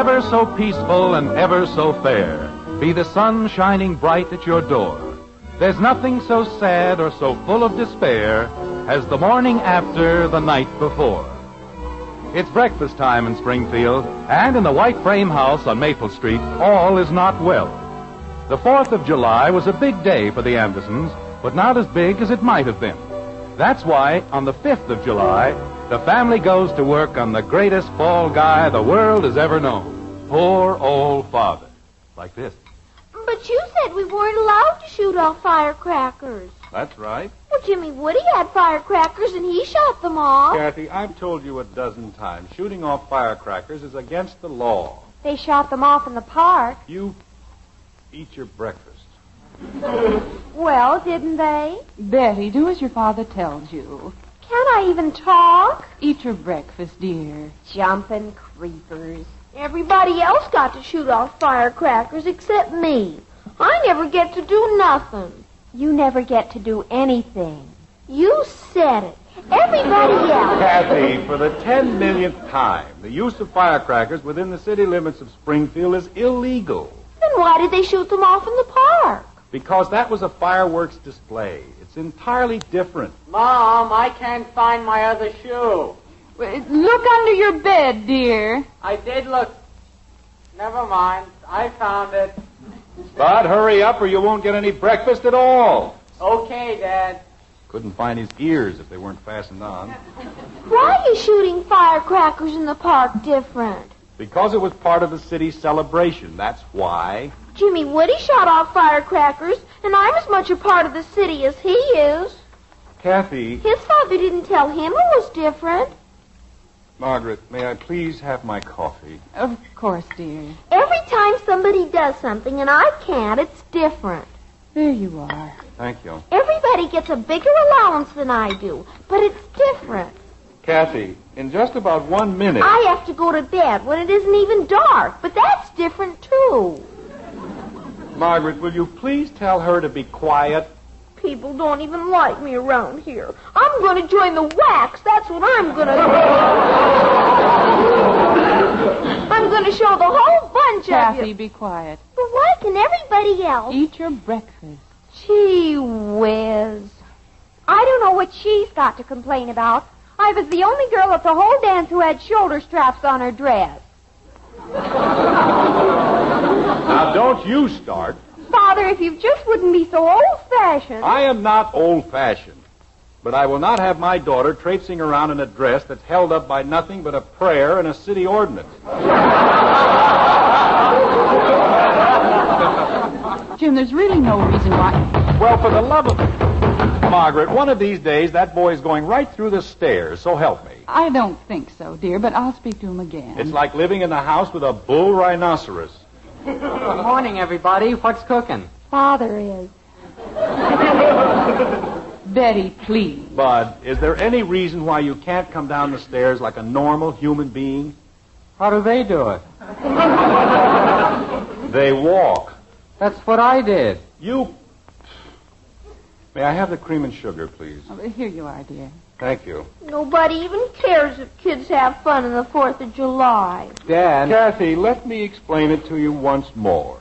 ever so peaceful and ever so fair, be the sun shining bright at your door, there's nothing so sad or so full of despair as the morning after the night before. It's breakfast time in Springfield, and in the white frame house on Maple Street, all is not well. The 4th of July was a big day for the Andersons, but not as big as it might have been. That's why, on the 5th of July, the family goes to work on the greatest fall guy the world has ever known. Poor old Father. Like this. But you said we weren't allowed to shoot off firecrackers. That's right. Well, Jimmy Woody had firecrackers and he shot them off. Kathy, I've told you a dozen times, shooting off firecrackers is against the law. They shot them off in the park. You eat your breakfast. Well, didn't they? Betty, do as your father tells you. Can I even talk? Eat your breakfast, dear. Jumping creepers. Everybody else got to shoot off firecrackers except me. I never get to do nothing. You never get to do anything. You said it. Everybody else. Kathy, for the 10 millionth time, the use of firecrackers within the city limits of Springfield is illegal. Then why did they shoot them off in the park? Because that was a fireworks display. It's entirely different. Mom, I can't find my other shoe. Look under your bed, dear. I did look. Never mind. I found it. Bud, hurry up or you won't get any breakfast at all. Okay, Dad. Couldn't find his ears if they weren't fastened on. Why is shooting firecrackers in the park different? Because it was part of the city's celebration. That's why. Jimmy Woody shot off firecrackers, and I'm as much a part of the city as he is. Kathy. His father didn't tell him it was different. Margaret, may I please have my coffee? Of course, dear. Every time somebody does something and I can't, it's different. There you are. Thank you. Everybody gets a bigger allowance than I do, but it's different. Kathy, in just about 1 minute... I have to go to bed when it isn't even dark, but that's different, too. Margaret, will you please tell her to be quiet? People don't even like me around here. I'm going to join the wax. That's what I'm going to do. I'm going to show the whole bunch Kathy, of you. be quiet. But why can everybody else? Eat your breakfast. Gee whiz. I don't know what she's got to complain about. I was the only girl at the whole dance who had shoulder straps on her dress. Now, don't you start. Father, if you just wouldn't be so old-fashioned. I am not old-fashioned, but I will not have my daughter traipsing around in a dress that's held up by nothing but a prayer and a city ordinance. Jim, there's really no reason why... Well, for the love of... Margaret, one of these days, that boy is going right through the stairs, so help me. I don't think so, dear, but I'll speak to him again. It's like living in the house with a bull rhinoceros. Good morning, everybody. What's cooking? Father is. Betty, please. Bud, is there any reason why you can't come down the stairs like a normal human being? How do they do it? They walk. That's what I did. You... May I have the cream and sugar, please? Oh, here you are, dear. Thank you. Nobody even cares if kids have fun on the 4th of July. Dad. Kathy, let me explain it to you once more.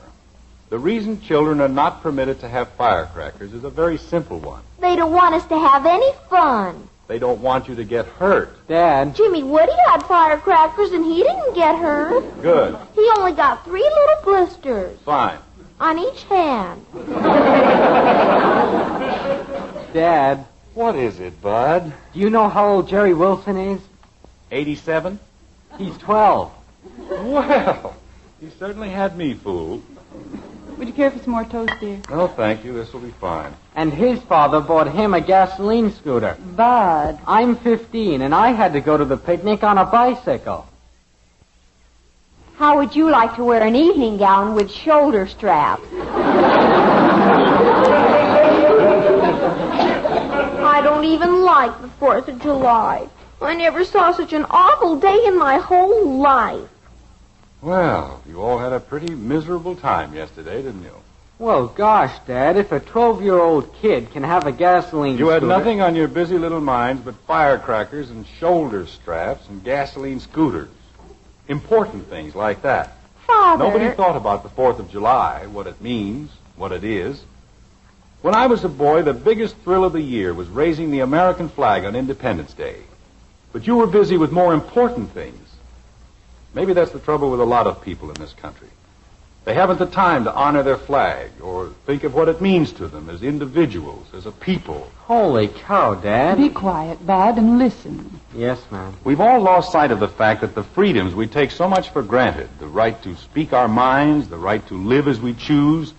The reason children are not permitted to have firecrackers is a very simple one. They don't want us to have any fun. They don't want you to get hurt. Dad. Jimmy Woody had firecrackers and he didn't get hurt. Good. He only got 3 little blisters. Fine. On each hand. Dad. What is it, Bud? Do you know how old Jerry Wilson is? 87? He's 12. Well, he certainly had me fooled. Would you care for some more toast, dear? No, thank you. This will be fine. And his father bought him a gasoline scooter. Bud. I'm 15, and I had to go to the picnic on a bicycle. How would you like to wear an evening gown with shoulder straps? I don't even like the 4th of July. I never saw such an awful day in my whole life. Well, you all had a pretty miserable time yesterday, didn't you? Well, gosh, Dad, if a 12-year-old kid can have a gasoline You had scooter... nothing on your busy little minds but firecrackers and shoulder straps and gasoline scooters. Important things like that. Father. Nobody thought about the 4th of July, what it means, what it is. When I was a boy, the biggest thrill of the year was raising the American flag on Independence Day. But you were busy with more important things. Maybe that's the trouble with a lot of people in this country. They haven't the time to honor their flag or think of what it means to them as individuals, as a people. Holy cow, Dad. Be quiet, Bud, and listen. Yes, ma'am. We've all lost sight of the fact that the freedoms we take so much for granted, the right to speak our minds, the right to live as we choose,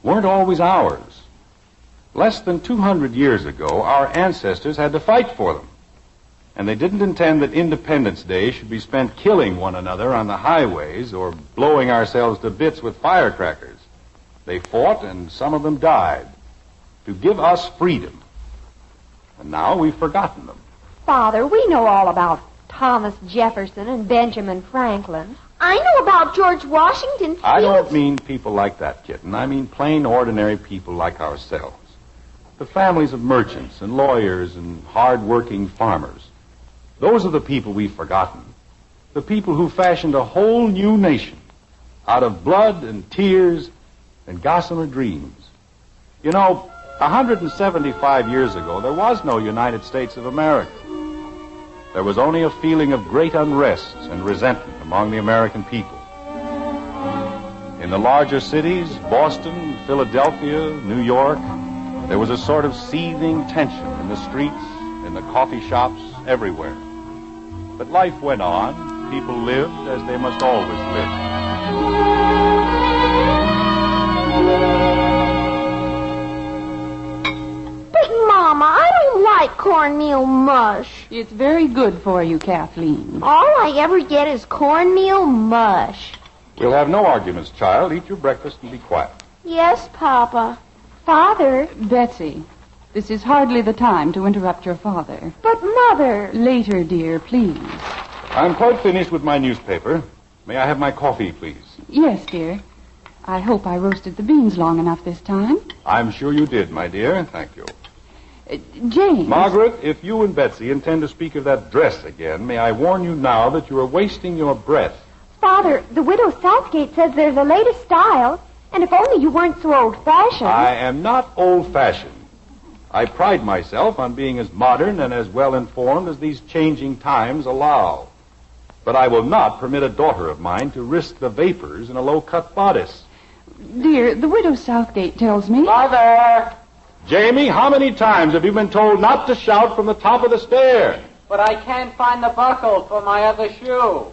weren't always ours. Less than 200 years ago, our ancestors had to fight for them. And they didn't intend that Independence Day should be spent killing one another on the highways or blowing ourselves to bits with firecrackers. They fought, and some of them died, to give us freedom. And now we've forgotten them. Father, we know all about Thomas Jefferson and Benjamin Franklin. I know about George Washington. I don't mean people like that, kitten. I mean plain, ordinary people like ourselves. The families of merchants and lawyers and hard-working farmers. Those are the people we've forgotten. The people who fashioned a whole new nation out of blood and tears and gossamer dreams. You know, 175 years ago, there was no United States of America. There was only a feeling of great unrest and resentment among the American people. In the larger cities, Boston, Philadelphia, New York, there was a sort of seething tension in the streets, in the coffee shops, everywhere. But life went on. People lived as they must always live. But, Mama, I don't like cornmeal mush. It's very good for you, Kathleen. All I ever get is cornmeal mush. We'll have no arguments, child. Eat your breakfast and be quiet. Yes, Papa. Father. Betsy, this is hardly the time to interrupt your father. But, Mother. Later, dear, please. I'm quite finished with my newspaper. May I have my coffee, please? Yes, dear. I hope I roasted the beans long enough this time. I'm sure you did, my dear. Thank you. James. Margaret, if you and Betsy intend to speak of that dress again, may I warn you now that you are wasting your breath. Father, the widow Southgate says there's a latest style, and if only you weren't so old-fashioned. I am not old-fashioned. I pride myself on being as modern and as well-informed as these changing times allow. But I will not permit a daughter of mine to risk the vapors in a low-cut bodice. Dear, the widow Southgate tells me... Mother! Jamie, how many times have you been told not to shout from the top of the stair? But I can't find the buckle for my other shoe.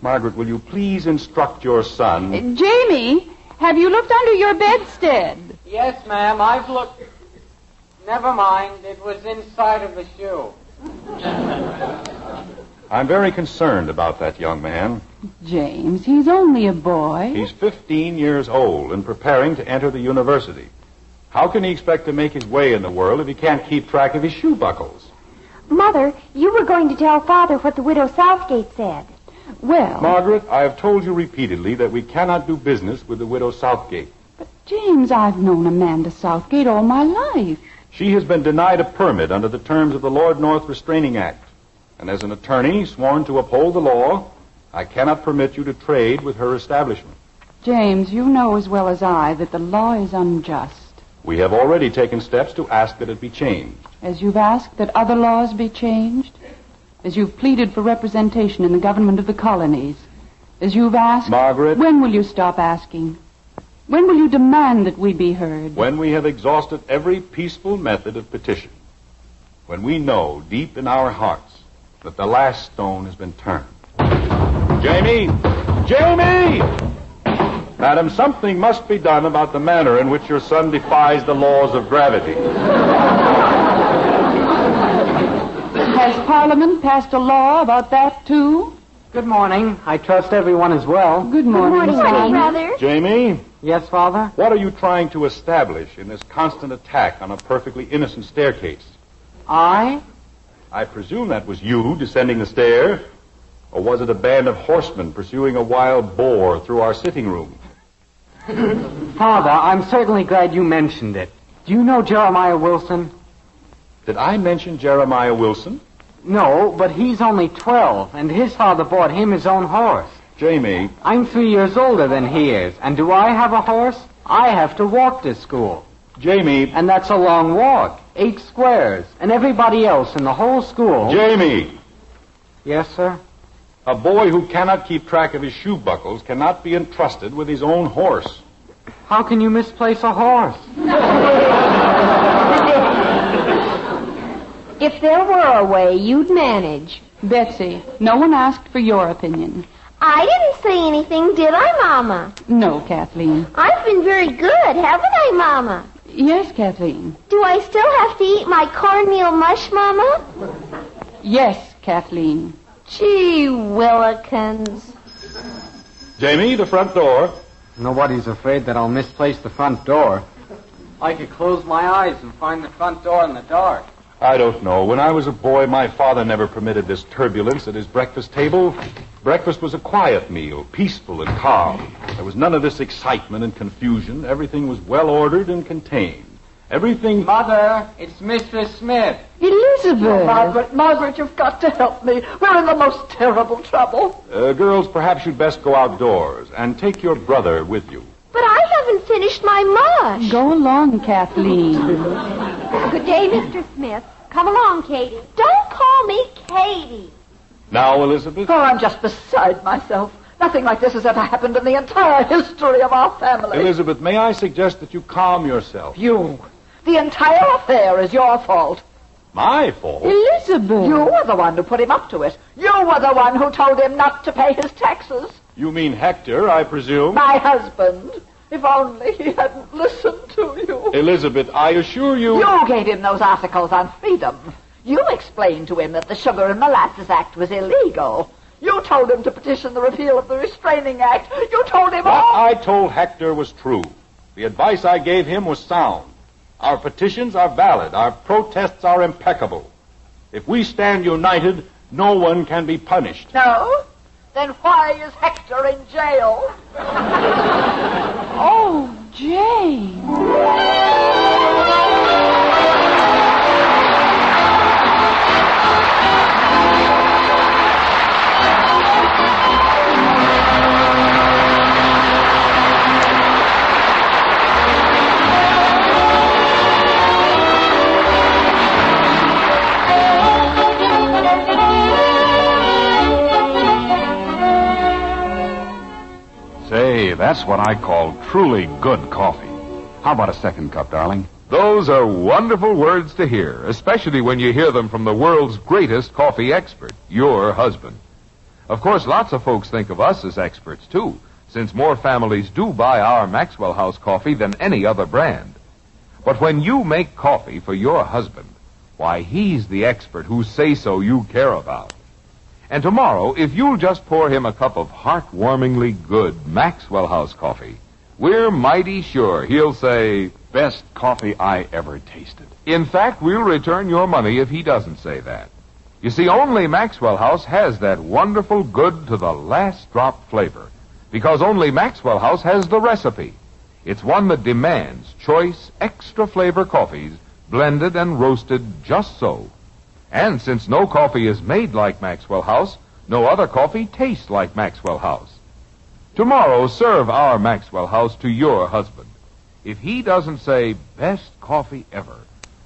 Margaret, will you please instruct your son? Jamie, have you looked under your bedstead? Yes, ma'am, I've looked. Never mind, it was inside of the shoe. I'm very concerned about that young man. James, he's only a boy. He's 15 years old and preparing to enter the university. How can he expect to make his way in the world if he can't keep track of his shoe buckles? Mother, you were going to tell Father what the widow Southgate said. Well... Margaret, I have told you repeatedly that we cannot do business with the widow Southgate. But, James, I've known Amanda Southgate all my life. She has been denied a permit under the terms of the Lord North Restraining Act. And as an attorney sworn to uphold the law, I cannot permit you to trade with her establishment. James, you know as well as I that the law is unjust. We have already taken steps to ask that it be changed. As you've asked that other laws be changed, as you've pleaded for representation in the government of the colonies, as you've asked... Margaret... When will you stop asking? When will you demand that we be heard? When we have exhausted every peaceful method of petition. When we know, deep in our hearts, that the last stone has been turned. Jamie! Jamie! Madam, something must be done about the manner in which your son defies the laws of gravity. Has Parliament passed a law about that, too? Good morning. I trust everyone is well. Good morning, Good morning, son. Brother. Jamie, Yes, Father? what are you trying to establish in this constant attack on a perfectly innocent staircase? I presume that was you descending the stair, or was it a band of horsemen pursuing a wild boar through our sitting room? Father, I'm certainly glad you mentioned it. Do you know Jeremiah Wilson? Did I mention Jeremiah Wilson? No, but he's only 12, and his father bought him his own horse. Jamie. I'm 3 years older than he is, and do I have a horse? I have to walk to school. Jamie. And that's a long walk, 8 squares, and everybody else in the whole school... Jamie. Yes, sir? A boy who cannot keep track of his shoe buckles cannot be entrusted with his own horse. How can you misplace a horse? If there were a way, you'd manage. Betsy, no one asked for your opinion. I didn't say anything, did I, Mama? No, Kathleen. I've been very good, haven't I, Mama? Yes, Kathleen. Do I still have to eat my cornmeal mush, Mama? Yes, Kathleen. Gee willikins. Jamie, the front door. Nobody's afraid that I'll misplace the front door. I could close my eyes and find the front door in the dark. I don't know. When I was a boy, my father never permitted this turbulence at his breakfast table. Breakfast was a quiet meal, peaceful and calm. There was none of this excitement and confusion. Everything was well ordered and contained. Everything... Mother, it's Mistress Smith. Elizabeth! Margaret, you've got to help me. We're in the most terrible trouble. Girls, perhaps you'd best go outdoors and take your brother with you. But I haven't finished my mush. Go along, Kathleen. Good day, Mr. Smith. Come along, Katie. Don't call me Katie. Now, Elizabeth? Oh, I'm just beside myself. Nothing like this has ever happened in the entire history of our family. Elizabeth, may I suggest that you calm yourself? You. The entire affair is your fault. My fault? Elizabeth! You were the one who put him up to it. You were the one who told him not to pay his taxes. You mean Hector, I presume? My husband. If only he hadn't listened to you. Elizabeth, I assure you... You gave him those articles on freedom. You explained to him that the Sugar and Molasses Act was illegal. You told him to petition the repeal of the Restraining Act. You told him all... What I told Hector was true. The advice I gave him was sound. Our petitions are valid. Our protests are impeccable. If we stand united, no one can be punished. No? Then why is Hector in jail? Oh, Jane. Say, that's what I call truly good coffee. How about a second cup, darling? Those are wonderful words to hear, especially when you hear them from the world's greatest coffee expert, your husband. Of course, lots of folks think of us as experts, too, since more families do buy our Maxwell House coffee than any other brand. But when you make coffee for your husband, why, he's the expert whose say-so you care about. And tomorrow, if you'll just pour him a cup of heartwarmingly good Maxwell House coffee, we're mighty sure he'll say, Best coffee I ever tasted. In fact, we'll return your money if he doesn't say that. You see, only Maxwell House has that wonderful good to the last drop flavor, because only Maxwell House has the recipe. It's one that demands choice, extra flavor coffees, blended and roasted just so. And since no coffee is made like Maxwell House, no other coffee tastes like Maxwell House. Tomorrow, serve our Maxwell House to your husband. If he doesn't say, best coffee ever,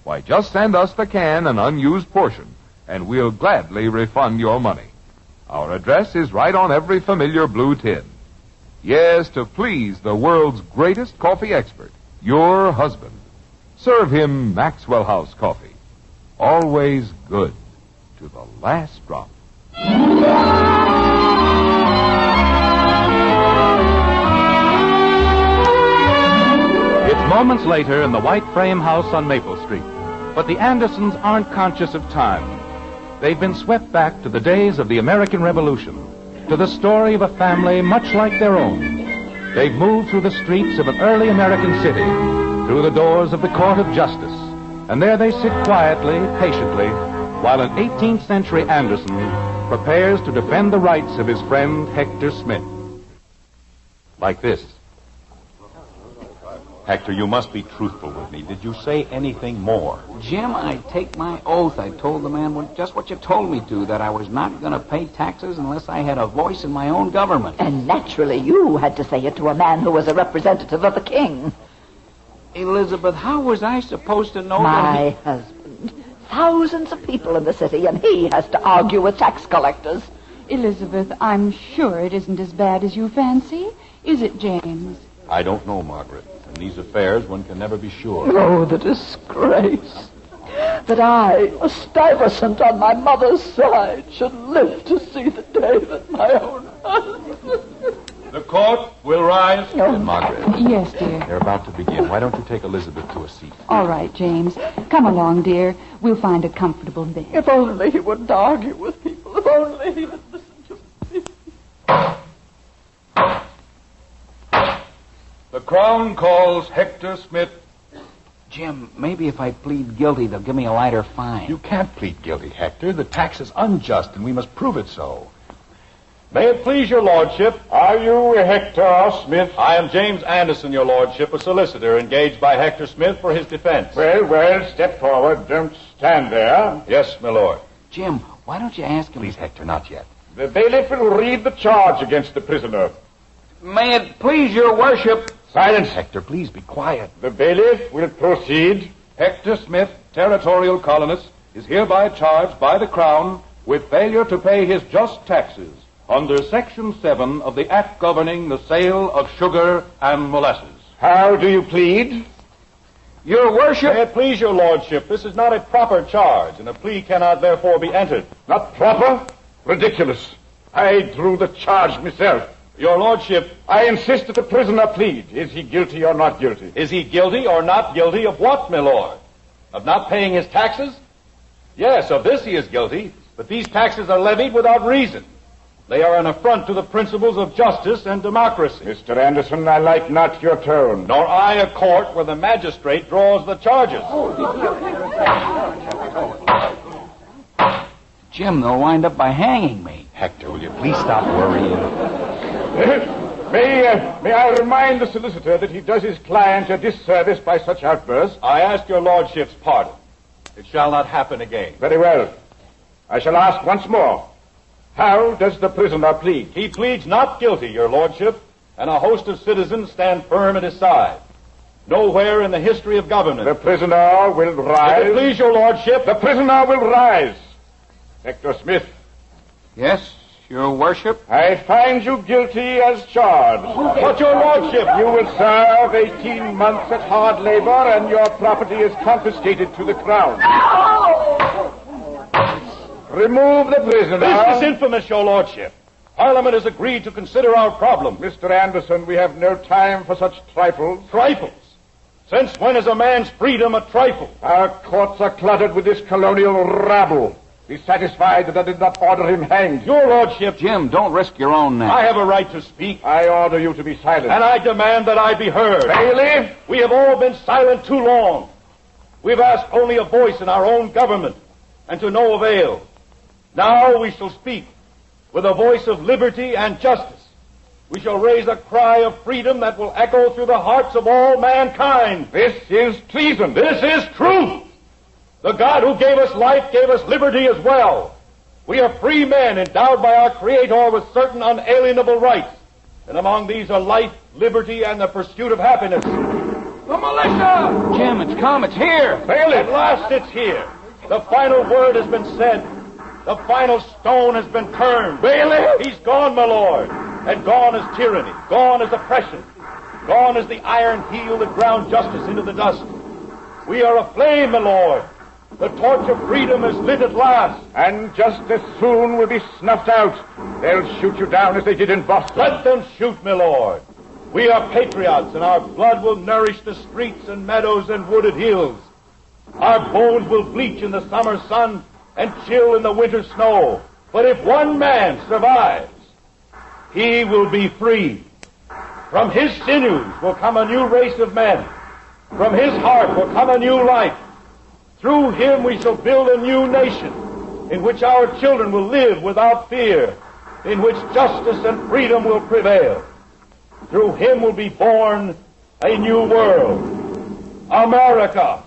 why, just send us the can and unused portion, and we'll gladly refund your money. Our address is right on every familiar blue tin. Yes, to please the world's greatest coffee expert, your husband. Serve him Maxwell House coffee. Always good to the last drop. It's moments later in the white frame house on Maple Street, but the Andersons aren't conscious of time. They've been swept back to the days of the American Revolution, to the story of a family much like their own. They've moved through the streets of an early American city, through the doors of the Court of Justice, and there they sit quietly, patiently, while an 18th century Anderson prepares to defend the rights of his friend Hector Smith. Like this. Hector, you must be truthful with me. Did you say anything more? Jim, I take my oath I told the man just what you told me to, that I was not going to pay taxes unless I had a voice in my own government. And naturally, you had to say it to a man who was a representative of the king. Elizabeth, how was I supposed to know My husband. Thousands of people in the city, and he has to argue with tax collectors. Elizabeth, I'm sure it isn't as bad as you fancy. Is it, James? I don't know, Margaret. In these affairs, one can never be sure. Oh, the disgrace. That I, a Stuyvesant on my mother's side, should live to see the day that my own husband... The court will rise. Oh. Margaret. Yes, dear. They're about to begin. Why don't you take Elizabeth to a seat? All right, James. Come along, dear. We'll find a comfortable bed. If only he wouldn't argue with people. If only he would listen to me. The Crown calls Hector Smith. Jim, maybe if I plead guilty, they'll give me a lighter fine. You can't plead guilty, Hector. The tax is unjust, and we must prove it so. May it please your lordship. Are you Hector Smith? I am James Anderson, your lordship, a solicitor engaged by Hector Smith for his defense. Well, step forward. Don't stand there. Yes, my lord. Jim, why don't you ask him... Please, Hector, not yet. The bailiff will read the charge against the prisoner. May it please your worship... Silence. Hector, please be quiet. The bailiff will proceed. Hector Smith, territorial colonist, is hereby charged by the Crown with failure to pay his just taxes under Section 7 of the Act governing the sale of sugar and molasses. How do you plead? Your worship... May it please your lordship, this is not a proper charge, and a plea cannot therefore be entered. Not proper? Ridiculous. I drew the charge myself. Your lordship... I insist that the prisoner plead. Is he guilty or not guilty? Is he guilty or not guilty of what, my lord? Of not paying his taxes? Yes, of this he is guilty, but these taxes are levied without reason. They are an affront to the principles of justice and democracy. Mr. Anderson, I like not your tone. Nor I a court where the magistrate draws the charges. Jim, they'll wind up by hanging me. Hector, will you please stop worrying? May I remind the solicitor that he does his client a disservice by such outbursts? I ask your lordship's pardon. It shall not happen again. Very well. I shall ask once more. How does the prisoner plead? He pleads not guilty, your lordship, and a host of citizens stand firm at his side. Nowhere in the history of government... The prisoner will rise. If it please your lordship... The prisoner will rise. Hector Smith. Yes, your worship? I find you guilty as charged. But your lordship... You will serve 18 months at hard labor, and your property is confiscated to the Crown. Remove the prisoner. This is infamous, your lordship. Parliament has agreed to consider our problem. Mr. Anderson, we have no time for such trifles. Trifles? Since when is a man's freedom a trifle? Our courts are cluttered with this colonial rabble. Be satisfied that I did not order him hanged. Your lordship... Jim, don't risk your own neck. I have a right to speak. I order you to be silent. And I demand that I be heard. Bailiff! We have all been silent too long. We've asked only a voice in our own government, and to no avail. Now we shall speak with a voice of liberty and justice. We shall raise a cry of freedom that will echo through the hearts of all mankind. This is treason. This is truth. The God who gave us life gave us liberty as well. We are free men endowed by our Creator with certain unalienable rights. And among these are life, liberty, and the pursuit of happiness. The militia! Jim, it's come. It's here. At last it's here. The final word has been said. The final stone has been turned. Bailiff! He's gone, my lord. And gone is tyranny. Gone is oppression. Gone is the iron heel that ground justice into the dust. We are aflame, my lord. The torch of freedom is lit at last. And just as soon will be snuffed out. They'll shoot you down as they did in Boston. Let them shoot, my lord. We are patriots, and our blood will nourish the streets and meadows and wooded hills. Our bones will bleach in the summer sun and chill in the winter snow. But if one man survives, he will be free. From his sinews will come a new race of men. From his heart will come a new life. Through him we shall build a new nation, in which our children will live without fear, in which justice and freedom will prevail. Through him will be born a new world. America.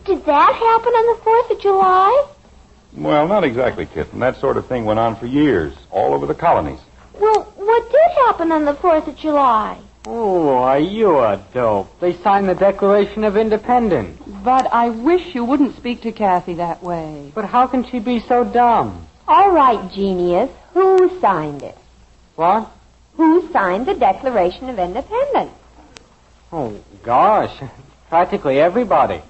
Did that happen on the 4th of July? Well, not exactly, Kitten. That sort of thing went on for years, all over the colonies. Well, what did happen on the 4th of July? Oh, are you a dope? They signed the Declaration of Independence. But I wish you wouldn't speak to Kathy that way. But how can she be so dumb? All right, genius. Who signed it? What? Who signed the Declaration of Independence? Oh, gosh. Practically everybody.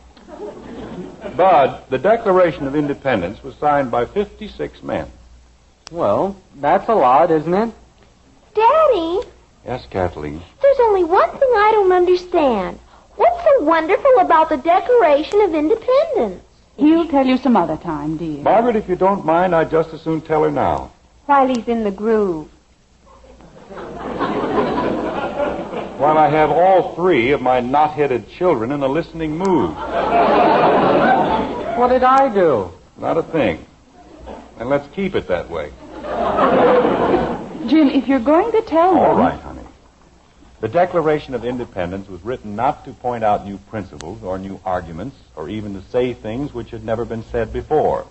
Bud, the Declaration of Independence was signed by 56 men. Well, that's a lot, isn't it? Daddy? Yes, Kathleen? There's only one thing I don't understand. What's so wonderful about the Declaration of Independence? He'll tell you some other time, dear. Margaret, if you don't mind, I'd just as soon tell her now. While he's in the groove. While I have all three of my knot-headed children in a listening mood. What did I do? Not a thing. And let's keep it that way. Jim, if you're going to tell them... All right, honey. The Declaration of Independence was written not to point out new principles or new arguments or even to say things which had never been said before,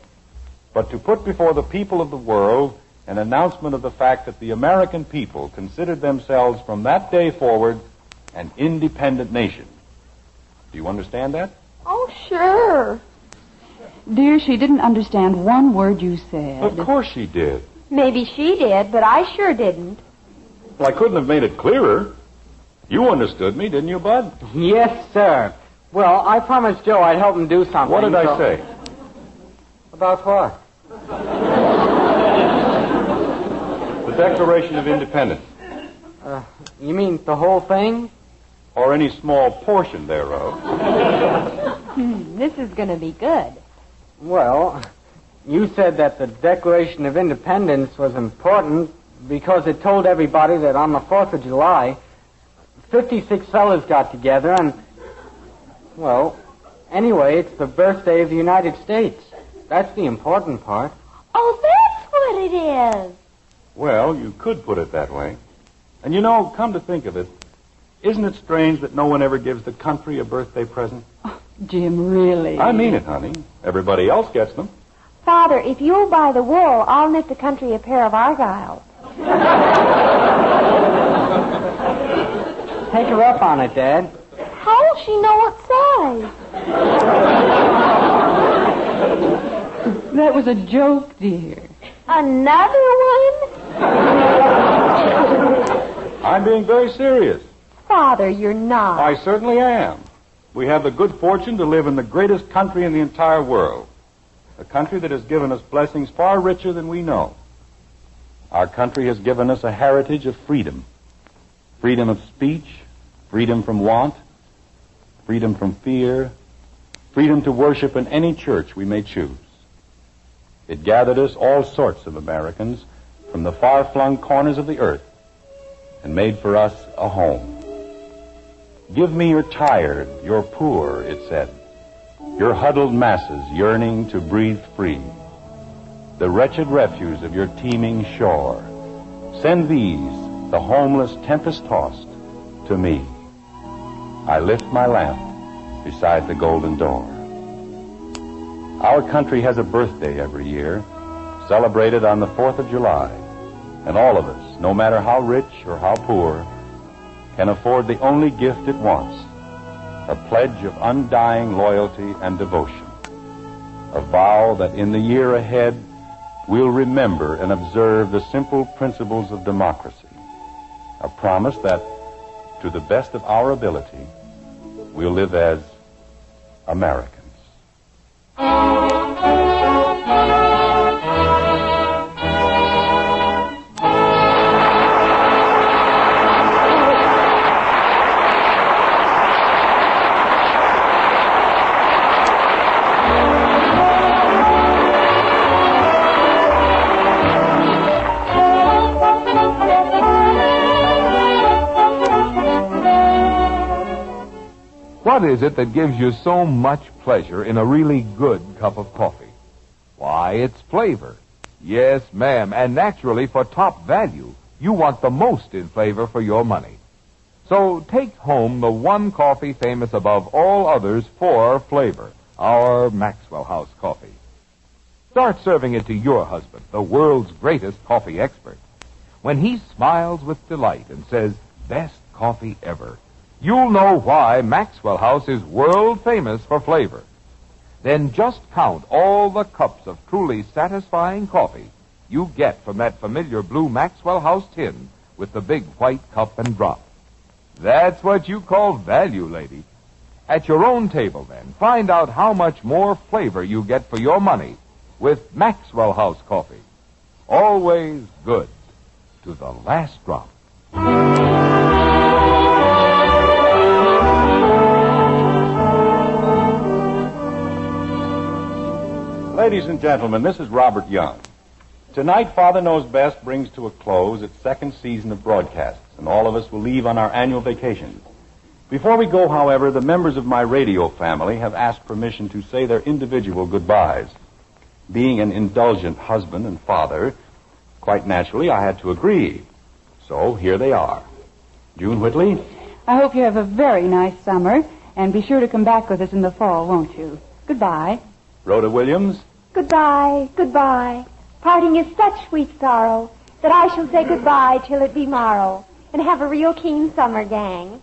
but to put before the people of the world an announcement of the fact that the American people considered themselves from that day forward an independent nation. Do you understand that? Oh, sure. Dear, she didn't understand one word you said. Of course she did. Maybe she did, but I sure didn't. Well, I couldn't have made it clearer. You understood me, didn't you, Bud? Yes, sir. Well, I promised Joe I'd help him do something. What did I say? About what? The Declaration of Independence. You mean the whole thing? Or any small portion thereof. This is going to be good. Well, you said that the Declaration of Independence was important because it told everybody that on the 4th of July, 56 fellas got together and, well, anyway, it's the birthday of the United States. That's the important part. Oh, that's what it is. Well, you could put it that way. And you know, come to think of it, isn't it strange that no one ever gives the country a birthday present? Oh, Jim, really? I mean it, honey. Everybody else gets them. Father, if you'll buy the wool, I'll knit the country a pair of argyles. Take her up on it, Dad. How will she know what size? That was a joke, dear. Another one? I'm being very serious. Father, you're not. I certainly am. We have the good fortune to live in the greatest country in the entire world. A country that has given us blessings far richer than we know. Our country has given us a heritage of freedom. Freedom of speech, freedom from want, freedom from fear, freedom to worship in any church we may choose. It gathered us, all sorts of Americans, from the far-flung corners of the earth and made for us a home. Give me your tired, your poor, it said, your huddled masses yearning to breathe free, the wretched refuse of your teeming shore. Send these, the homeless tempest-tossed, to me. I lift my lamp beside the golden door. Our country has a birthday every year, celebrated on the 4th of July, and all of us, no matter how rich or how poor, can afford the only gift it wants, a pledge of undying loyalty and devotion, a vow that in the year ahead we'll remember and observe the simple principles of democracy, a promise that, to the best of our ability, we'll live as Americans. What is it that gives you so much pleasure in a really good cup of coffee? Why, it's flavor. Yes, ma'am, and naturally for top value, you want the most in flavor for your money. So take home the one coffee famous above all others for flavor, our Maxwell House coffee. Start serving it to your husband, the world's greatest coffee expert. When he smiles with delight and says, "Best coffee ever," you'll know why Maxwell House is world famous for flavor. Then just count all the cups of truly satisfying coffee you get from that familiar blue Maxwell House tin with the big white cup and drop. That's what you call value, lady. At your own table, then, find out how much more flavor you get for your money with Maxwell House coffee. Always good to the last drop. Ladies and gentlemen, this is Robert Young. Tonight, Father Knows Best brings to a close its second season of broadcasts, and all of us will leave on our annual vacations. Before we go, however, the members of my radio family have asked permission to say their individual goodbyes. Being an indulgent husband and father, quite naturally, I had to agree. So here they are. June Whitley? I hope you have a very nice summer, and be sure to come back with us in the fall, won't you? Goodbye. Rhoda Williams? Goodbye, goodbye. Parting is such sweet sorrow that I shall say goodbye till it be morrow and have a real keen summer, gang.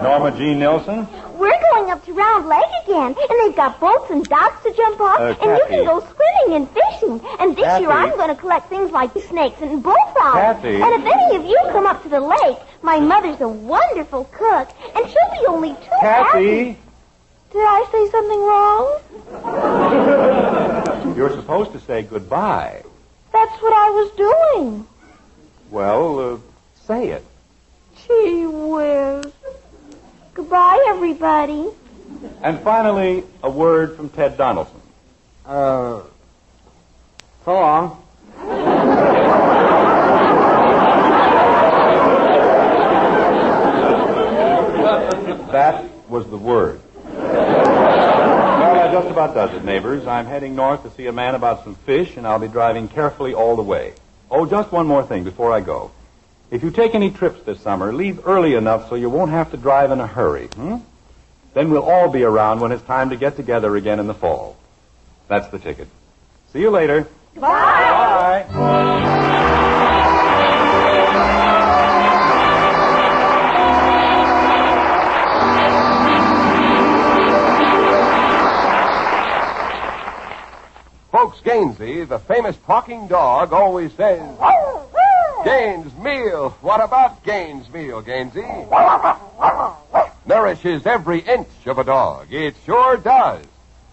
Norma Jean Nilsson? We're going up to Round Lake again, and they've got boats and docks to jump off, and you Kathy. can go swimming and fishing. And this Kathy. year I'm going to collect things like snakes and bullfrogs. Kathy. And if any of you come up to the lake, my mother's a wonderful cook, and she'll be only too happy. Kathy? Did I say something wrong? You're supposed to say goodbye. That's what I was doing. Well, say it. Gee whiz. Goodbye, everybody. And finally, a word from Ted Donaldson. So long. That was the word. Well, that just about does it, neighbors. I'm heading north to see a man about some fish, and I'll be driving carefully all the way. Oh, just one more thing before I go. If you take any trips this summer, leave early enough so you won't have to drive in a hurry. Then we'll all be around when it's time to get together again in the fall. That's the ticket. See you later. Bye. Bye. Folks, Gainsey, the famous talking dog, always says, "Gaines meal. What about Gaines meal, Gainsey? Nourishes every inch of a dog. It sure does.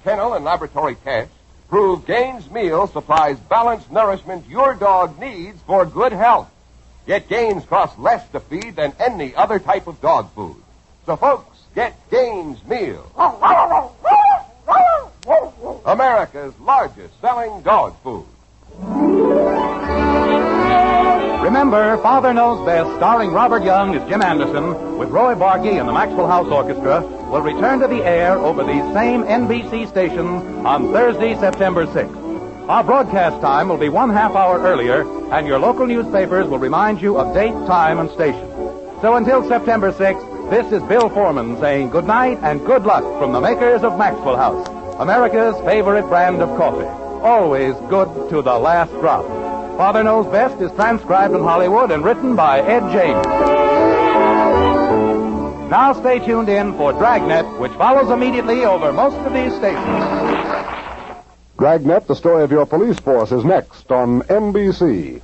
Kennel and laboratory tests prove Gaines meal supplies balanced nourishment your dog needs for good health. Yet Gaines costs less to feed than any other type of dog food. So, folks, get Gaines meal. America's largest selling dog food. Remember, Father Knows Best, starring Robert Young as Jim Anderson, with Roy Barkey and the Maxwell House Orchestra, will return to the air over these same NBC stations on Thursday, September 6th. Our broadcast time will be 1/2 hour earlier, and your local newspapers will remind you of date, time, and station. So until September 6th, this is Bill Foreman saying good night and good luck from the makers of Maxwell House, America's favorite brand of coffee. Always good to the last drop. Father Knows Best is transcribed in Hollywood and written by Ed James. Now stay tuned in for Dragnet, which follows immediately over most of these stations. Dragnet, the story of your police force, is next on NBC.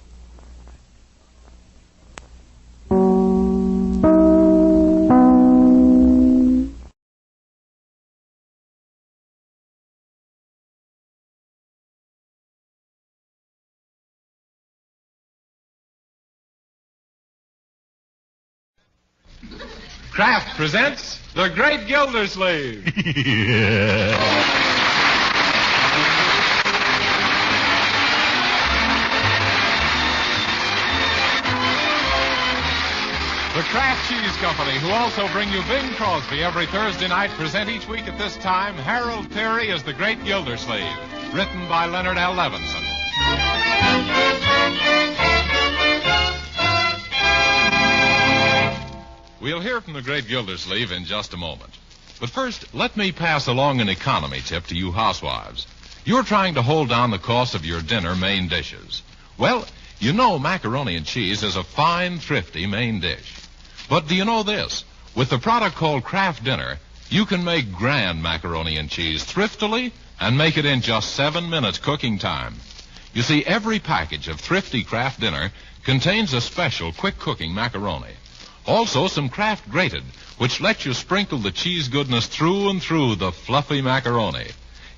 Kraft presents The Great Gildersleeve. The Kraft Cheese Company, who also bring you Bing Crosby every Thursday night, present each week at this time Harold Peary as the Great Gildersleeve, written by Leonard L. Levinson. We'll hear from the Great Gildersleeve in just a moment. But first, let me pass along an economy tip to you housewives. You're trying to hold down the cost of your dinner main dishes. Well, you know macaroni and cheese is a fine, thrifty main dish. But do you know this? With the product called Kraft Dinner, you can make grand macaroni and cheese thriftily and make it in just 7 minutes cooking time. You see, every package of thrifty Kraft Dinner contains a special quick-cooking macaroni. Also, some Kraft Grated, which lets you sprinkle the cheese goodness through and through the fluffy macaroni.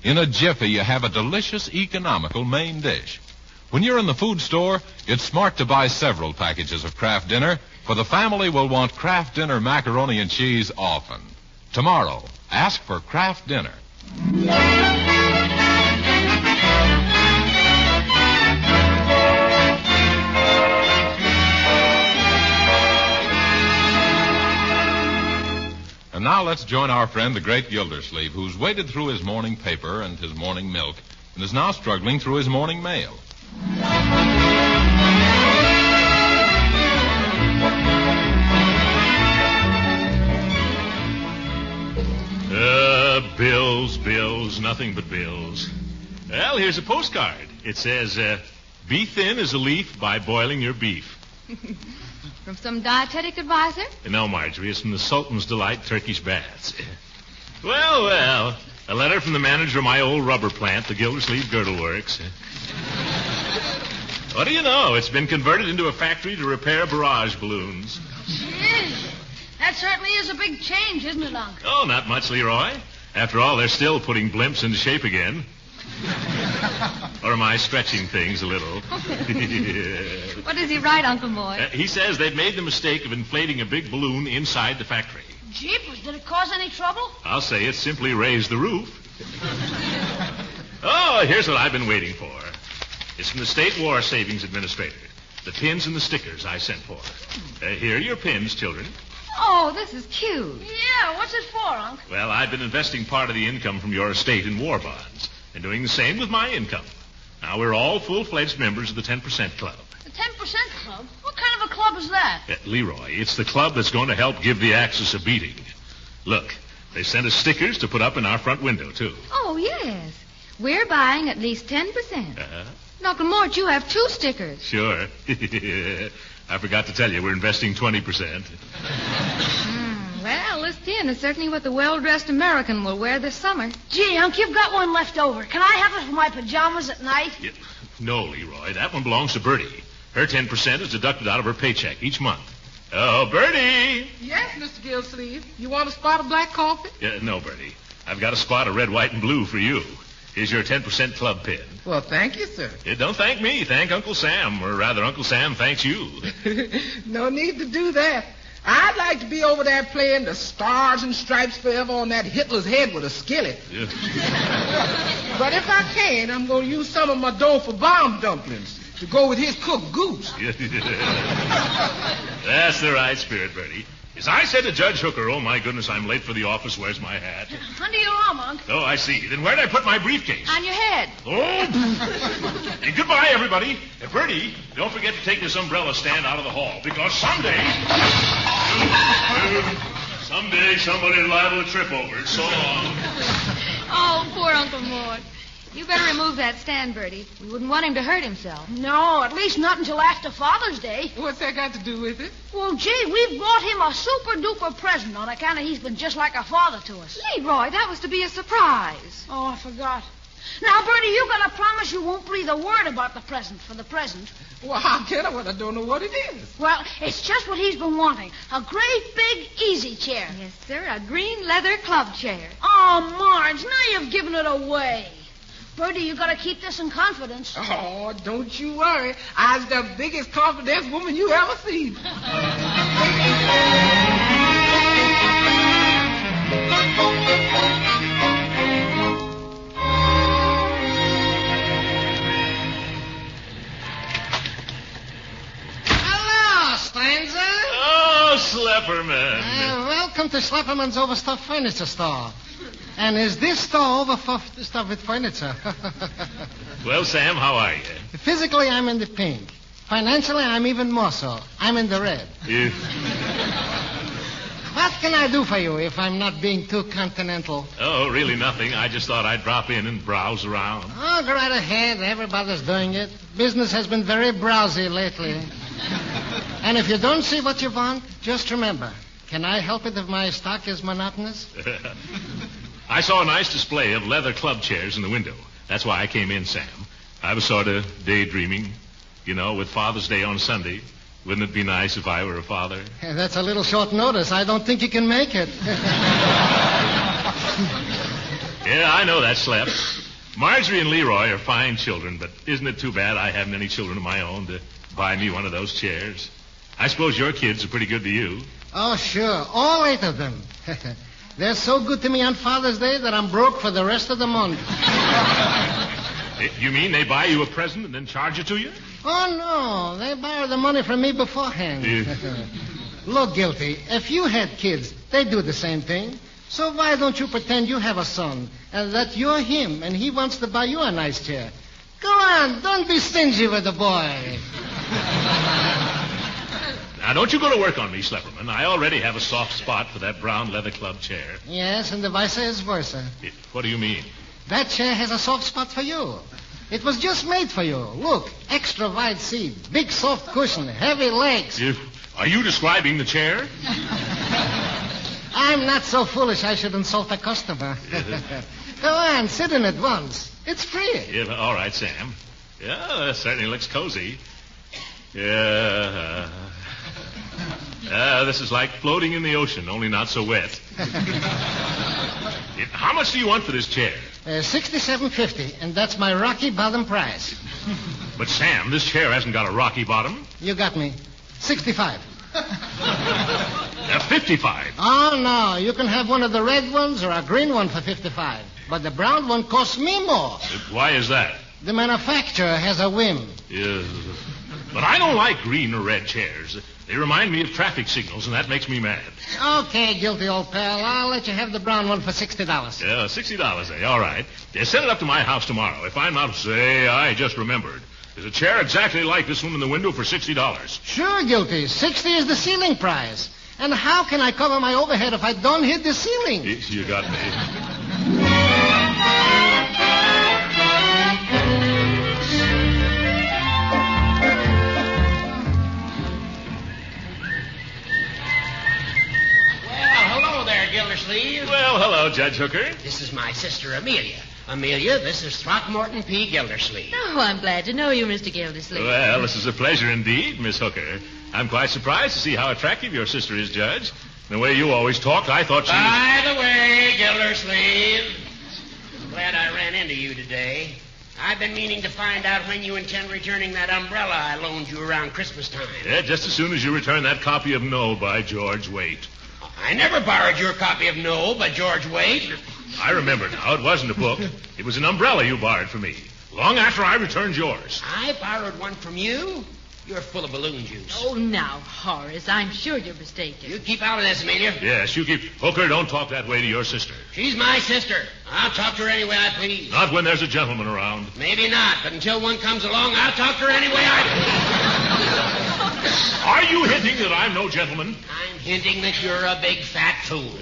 In a jiffy, you have a delicious, economical main dish. When you're in the food store, it's smart to buy several packages of Kraft Dinner, for the family will want Kraft Dinner macaroni and cheese often. Tomorrow, ask for Kraft Dinner. And now let's join our friend, the Great Gildersleeve, who's waded through his morning paper and his morning milk and is now struggling through his morning mail. Bills, nothing but bills. Well, here's a postcard. It says, be thin as a leaf by boiling your beef. From some dietetic advisor? No, Marjorie, it's from the Sultan's Delight Turkish Baths. Well, a letter from the manager of my old rubber plant, the Gildersleeve Girdle Works. What do you know? It's been converted into a factory to repair barrage balloons. Gee, that certainly is a big change, isn't it, Unc? Oh, not much, Leroy. After all, they're still putting blimps into shape again. Or am I stretching things a little? What does he write, Uncle Mort? He says they've made the mistake of inflating a big balloon inside the factory. Jeepers, did it cause any trouble? I'll say it simply raised the roof. Oh, here's what I've been waiting for. It's from the State War Savings Administrator. The pins and the stickers I sent for. Here are your pins, children. Oh, this is cute. Yeah, what's it for, Unc? Well, I've been investing part of the income from your estate in war bonds and doing the same with my income. Now, we're all full-fledged members of the 10% Club. The 10% Club? What kind of a club is that? Leroy, it's the club that's going to help give the Axis a beating. Look, they sent us stickers to put up in our front window, too. Oh, yes. We're buying at least 10%. Uncle Mort, you have 2 stickers. Sure. I forgot to tell you, we're investing 20%. Well, this 10 is certainly what the well-dressed American will wear this summer. Gee, Unc, you've got one left over. Can I have it for my pajamas at night? Yeah. No, Leroy, that one belongs to Bertie. Her 10% is deducted out of her paycheck each month. Oh, Bertie! Yes, Mr. Gildersleeve. You want a spot of black coffee? No, Bertie. I've got a spot of red, white, and blue for you. Here's your 10% club pin. Well, thank you, sir. Don't thank me. Thank Uncle Sam. Or rather, Uncle Sam thanks you. No need to do that. I'd like to be over there playing the Stars and Stripes Forever on that Hitler's head with a skillet. Yeah. But if I can, I'm going to use some of my dough for bomb dumplings to go with his cooked goose. That's the right spirit, Bertie. As I said to Judge Hooker, oh, my goodness, I'm late for the office. Where's my hat? Under your arm, Unc. Oh, I see. Then where'd I put my briefcase? On your head. Oh! Hey, goodbye, everybody. Bertie, don't forget to take this umbrella stand out of the hall, because someday somebody's liable to trip over it. So long. Oh, poor Uncle Mort. You better remove that stand, Bertie. We wouldn't want him to hurt himself. No, at least not until after Father's Day. What's that got to do with it? Well, gee, we've bought him a super-duper present on account of he's been just like a father to us. Leroy, that was to be a surprise. Oh, I forgot. Now, Bertie, you got to promise you won't breathe a word about the present for the present. Well, how can I when I don't know what it is? Well, it's just what he's been wanting. A great big easy chair. Yes, sir, a green leather club chair. Oh, Marge, now you've given it away. Bertie, you got to keep this in confidence. Oh, don't you worry. I's the biggest confidence woman you ever seen. Oh, Schlepperman. Welcome to Schlepperman's Overstuffed Furniture Store. And is this store overstuffed with furniture? Well, Sam, how are you? Physically, I'm in the pink. Financially, I'm even more so. I'm in the red. What can I do for you if I'm not being too continental? Oh, really nothing. I just thought I'd drop in and browse around. Oh, go right ahead. Everybody's doing it. Business has been very browsy lately. And if you don't see what you want, just remember, can I help it if my stock is monotonous? I saw a nice display of leather club chairs in the window. That's why I came in, Sam. I was sort of daydreaming, with Father's Day on Sunday. Wouldn't it be nice if I were a father? That's a little short notice. I don't think you can make it. Yeah, I know that, Slep. Marjorie and Leroy are fine children, but isn't it too bad I haven't any children of my own to buy me one of those chairs? I suppose your kids are pretty good to you. Oh, sure. All 8 of them. They're so good to me on Father's Day that I'm broke for the rest of the month. You mean they buy you a present and then charge it to you? Oh, no. They borrow the money from me beforehand. Look, Guilty, if you had kids, they'd do the same thing. So why don't you pretend you have a son and that you're him and he wants to buy you a nice chair? Go on, don't be stingy with the boy. Now, don't you go to work on me, Schlepperman. I already have a soft spot for that brown leather club chair. Yes, and the vice versa. What do you mean? That chair has a soft spot for you. It was just made for you. Look, extra wide seat, big soft cushion, heavy legs. Are you describing the chair? I'm not so foolish I should insult a customer. Go on, sit in it once. It's free. Yeah, all right, Sam. Yeah, that certainly looks cozy. Yeah. This is like floating in the ocean, only not so wet. How much do you want for this chair? $67.50, and that's my rocky bottom price. But, Sam, this chair hasn't got a rocky bottom. You got me. $65. $55. Oh, no. You can have one of the red ones or a green one for $55. But the brown one costs me more. Why is that? The manufacturer has a whim. Yes. But I don't like green or red chairs. They remind me of traffic signals, and that makes me mad. Okay, Guilty old pal. I'll let you have the brown one for $60. Yeah, $60, eh? All right. Send it up to my house tomorrow. If I'm out, say, I just remembered. There's a chair exactly like this one in the window for $60. Sure, Guilty. $60 is the ceiling price. And how can I cover my overhead if I don't hit the ceiling? You got me. Gildersleeve. Well, hello, Judge Hooker. This is my sister, Amelia. Amelia, this is Throckmorton P. Gildersleeve. Oh, I'm glad to know you, Mr. Gildersleeve. Well, this is a pleasure indeed, Miss Hooker. I'm quite surprised to see how attractive your sister is, Judge. The way you always talked, I thought she was... By the way, Gildersleeve, I'm glad I ran into you today. I've been meaning to find out when you intend returning that umbrella I loaned you around Christmas time. Yeah, just as soon as you return that copy of No by George Waite. I never borrowed your copy of No by George Waite. I remember now. It wasn't a book. It was an umbrella you borrowed from me, long after I returned yours. I borrowed one from you? You're full of balloon juice. Oh, now, Horace, I'm sure you're mistaken. You keep out of this, Amelia. Yes, you keep... Hooker, don't talk that way to your sister. She's my sister. I'll talk to her any way I please. Not when there's a gentleman around. Maybe not, but until one comes along, I'll talk to her any way I please. Are you hinting that I'm no gentleman? I'm hinting that you're a big fat fool.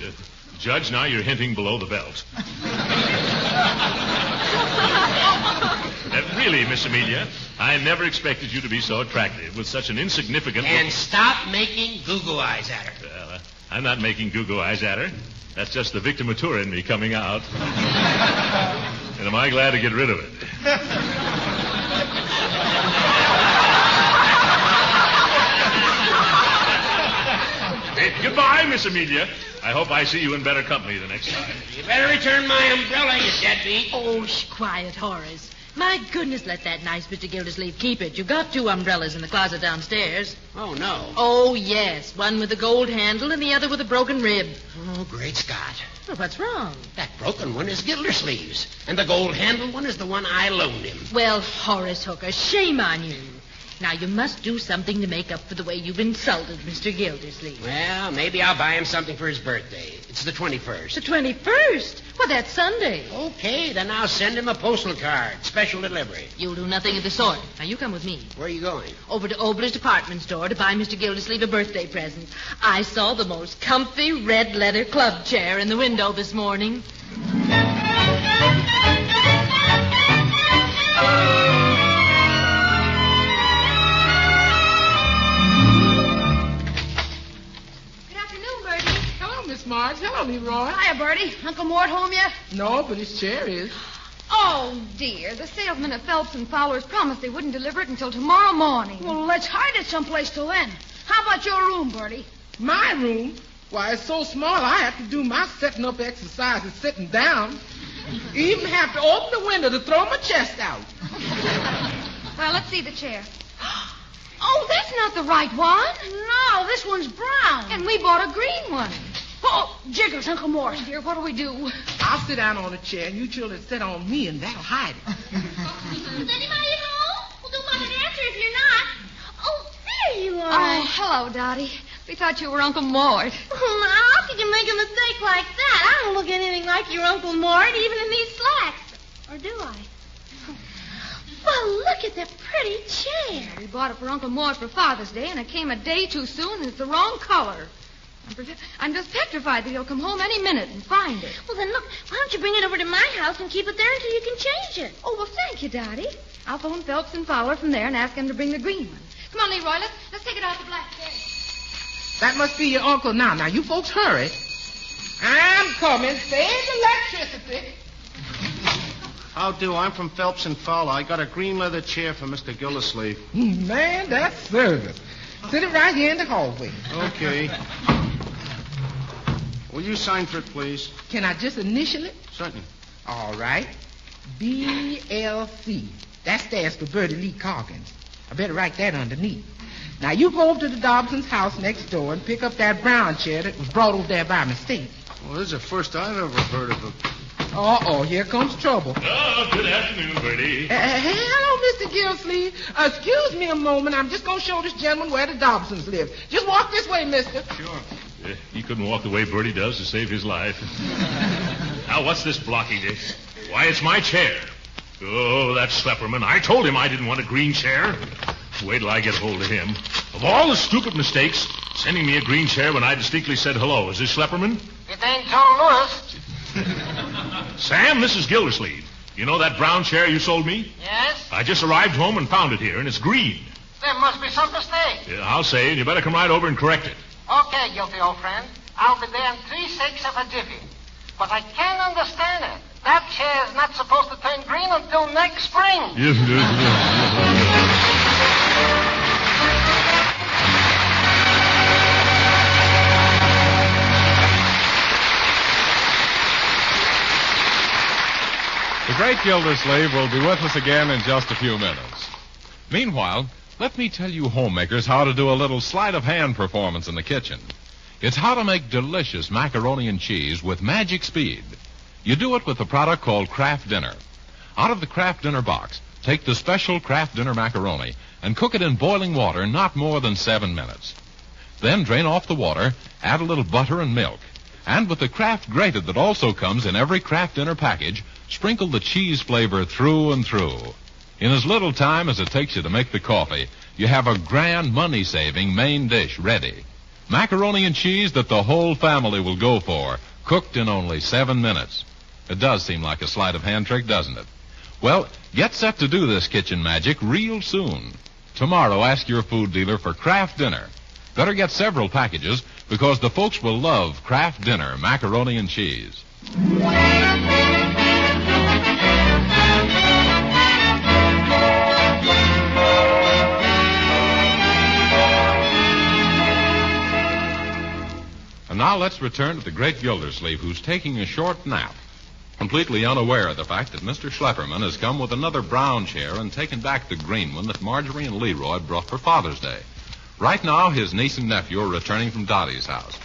Judge, now you're hinting below the belt. Really, Miss Amelia, I never expected you to be so attractive with such an insignificant... And stop making goo-goo eyes at her. Well, I'm not making goo-goo eyes at her. That's just the victimatura in me coming out. And am I glad to get rid of it? Goodbye, Miss Amelia. I hope I see you in better company the next time. You better return my umbrella, you deadbeat. Oh, quiet, Horace. My goodness, let that nice Mr. Gildersleeve keep it. You've got 2 umbrellas in the closet downstairs. Oh, no. Oh, yes. One with a gold handle and the other with a broken rib. Oh, great Scott. Well, what's wrong? That broken one is Gildersleeve's, and the gold handle one is the one I loaned him. Well, Horace Hooker, shame on you. Now, you must do something to make up for the way you've insulted Mr. Gildersleeve. Well, maybe I'll buy him something for his birthday. It's the 21st. The 21st? Well, that's Sunday. Okay, then I'll send him a postal card. Special delivery. You'll do nothing of the sort. Now, you come with me. Where are you going? Over to Obler's department store to buy Mr. Gildersleeve a birthday present. I saw the most comfy red leather club chair in the window this morning. Miss Marge. Hello, Leroy. Hiya, Bertie. Uncle Mort home yet? No, but his chair is. Oh, dear. The salesman at Phelps and Fowler's promised they wouldn't deliver it until tomorrow morning. Well, let's hide it someplace till then. How about your room, Bertie? My room? Why, it's so small I have to do my setting up exercises sitting down. Even have to open the window to throw my chest out. Well, let's see the chair. Oh, that's not the right one. No, this one's brown. And we bought a green one. Oh, jiggers, Uncle Mort. Oh, dear, what do we do? I'll sit down on a chair, and you children sit on me, and that'll hide it. Is anybody home? Well, don't mind an answer if you're not. Oh, there you are. Oh, hello, Dottie. We thought you were Uncle Mort. Oh, now, how could you make a mistake like that? I don't look anything like your Uncle Mort, even in these slacks. Or do I? Well, look at the pretty chair. We bought it for Uncle Mort for Father's Day, and it came a day too soon, and it's the wrong color. I'm just petrified that he'll come home any minute and find it. Well, then, look, why don't you bring it over to my house and keep it there until you can change it? Oh, well, thank you, Dottie. I'll phone Phelps and Fowler from there and ask them to bring the green one. Come on, Leroy, let's take it out the black chair. That must be your uncle now. Now, you folks hurry. I'm coming. Save electricity. How do? I'm from Phelps and Fowler. I got a green leather chair for Mr. Gildersleeve. Man, that's service. Sit it right here in the hallway. Okay. Will you sign for it, please? Can I just initial it? Certainly. All right. BLC. That stands for Bertie Lee Coggins. I better write that underneath. Now, you go over to the Dobson's house next door and pick up that brown chair that was brought over there by mistake. Well, this is the first I've ever heard of it. Uh-oh, here comes trouble. Oh, good afternoon, Bertie. Hello, Mr. Gildersleeve. Excuse me a moment. I'm just going to show this gentleman where the Dobsons live. Just walk this way, mister. Sure. He couldn't walk the way Bertie does to save his life. Now, what's this blocking it? Why, it's my chair. Oh, that Schlepperman. I told him I didn't want a green chair. Wait till I get hold of him. Of all the stupid mistakes, sending me a green chair when I distinctly said hello. Is this Schlepperman? It ain't John Lewis. Sam, this is Gildersleeve. You know that brown chair you sold me? Yes? I just arrived home and found it here, and it's green. There must be some mistake. Yeah, I'll say, and you better come right over and correct it. Okay, guilty old friend. I'll be there in 3/6 of a jiffy. But I can't understand it. That chair is not supposed to turn green until next spring. The great Gildersleeve will be with us again in just a few minutes. Meanwhile, let me tell you homemakers how to do a little sleight of hand performance in the kitchen. It's how to make delicious macaroni and cheese with magic speed. You do it with a product called Kraft Dinner. Out of the Kraft Dinner box, take the special Kraft Dinner macaroni and cook it in boiling water not more than 7 minutes. Then drain off the water, add a little butter and milk. And with the Kraft grated that also comes in every Kraft Dinner package, sprinkle the cheese flavor through and through. In as little time as it takes you to make the coffee, you have a grand money-saving main dish ready. Macaroni and cheese that the whole family will go for, cooked in only 7 minutes. It does seem like a sleight of hand trick, doesn't it? Well, get set to do this kitchen magic real soon. Tomorrow, ask your food dealer for Kraft Dinner. Better get several packages, because the folks will love Kraft Dinner macaroni and cheese. And now let's return to the great Gildersleeve, who's taking a short nap, completely unaware of the fact that Mr. Schlepperman has come with another brown chair and taken back the green one that Marjorie and Leroy brought for Father's Day. Right now, his niece and nephew are returning from Dottie's house.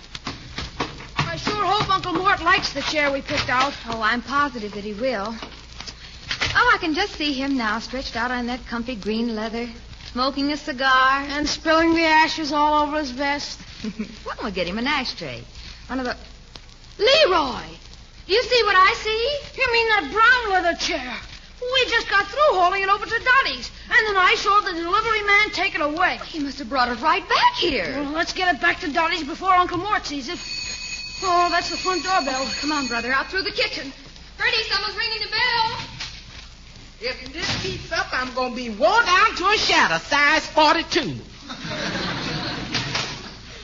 I sure hope Uncle Mort likes the chair we picked out. Oh, I'm positive that he will. Oh, I can just see him now, stretched out on that comfy green leather. smoking a cigar. And spilling the ashes all over his vest. Well, we'll get him an ashtray. One of the... Leroy! You see what I see? You mean that brown leather chair? We just got through hauling it over to Dotty's. And then I saw the delivery man take it away. He must have brought it right back here. Well, let's get it back to Dotty's before Uncle Mort sees it. Oh, that's the front doorbell. Come on, brother, out through the kitchen. Bertie, someone's ringing the bell. If this keeps up, I'm going to be worn down to a shadow, size 42.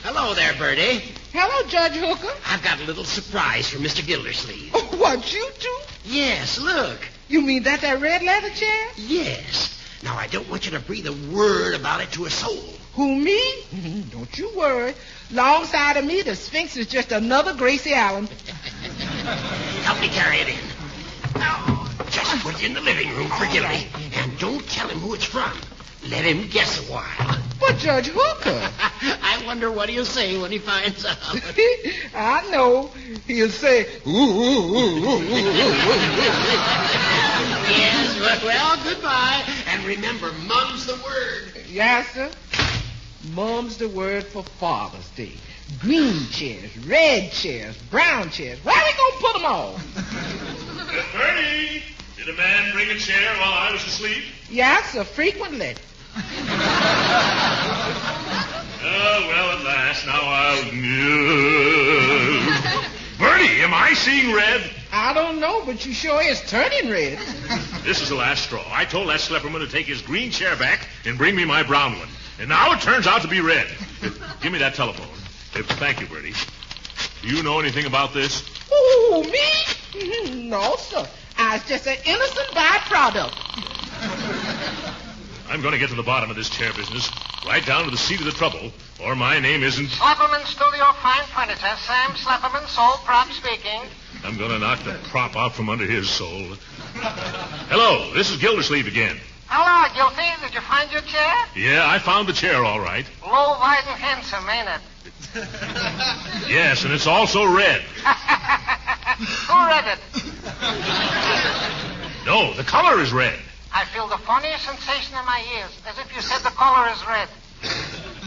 Hello there, Bertie. Hello, Judge Hooker. I've got a little surprise for Mr. Gildersleeve. Oh, what, you two? Yes, look. You mean that red leather chair? Yes. Now, I don't want you to breathe a word about it to a soul. Who, me? Don't you worry. Alongside of me, the Sphinx is just another Gracie Allen. Help me carry it in. Now, just put it in the living room for Gildy. And don't tell him who it's from. Let him guess a while. But, Judge Hooker... I wonder what he'll say when he finds out. I know. He'll say, ooh, ooh, ooh, ooh, ooh, ooh. Yes, well, goodbye. And remember, mum's the word. Yes, sir. Mum's the word for Father's Day. Green chairs, red chairs, brown chairs. Where are we going to put them all? Bertie, did a man bring a chair while I was asleep? Yes, sir, frequently. Oh, well, at last. Now I'll... Bertie, am I seeing red? I don't know, but you sure is turning red. This is the last straw. I told that slipperman to take his green chair back and bring me my brown one. And now it turns out to be red. Give me that telephone. Thank you, Bertie. Do you know anything about this? Ooh, me? No, sir. I was just an innocent byproduct. I'm going to get to the bottom of this chair business, right down to the seat of the trouble, or my name isn't... Slapperman Studio Fine Furniture. Sam Slapperman, Soul Prop speaking. I'm going to knock the prop out from under his soul. Hello, this is Gildersleeve again. Hello, Guilty. Did you find your chair? Yeah, I found the chair all right. Low, wide, and handsome, ain't it? Yes, and it's also red. Who read it? No, the color is red. I feel the funniest sensation in my ears, as if you said the color is red.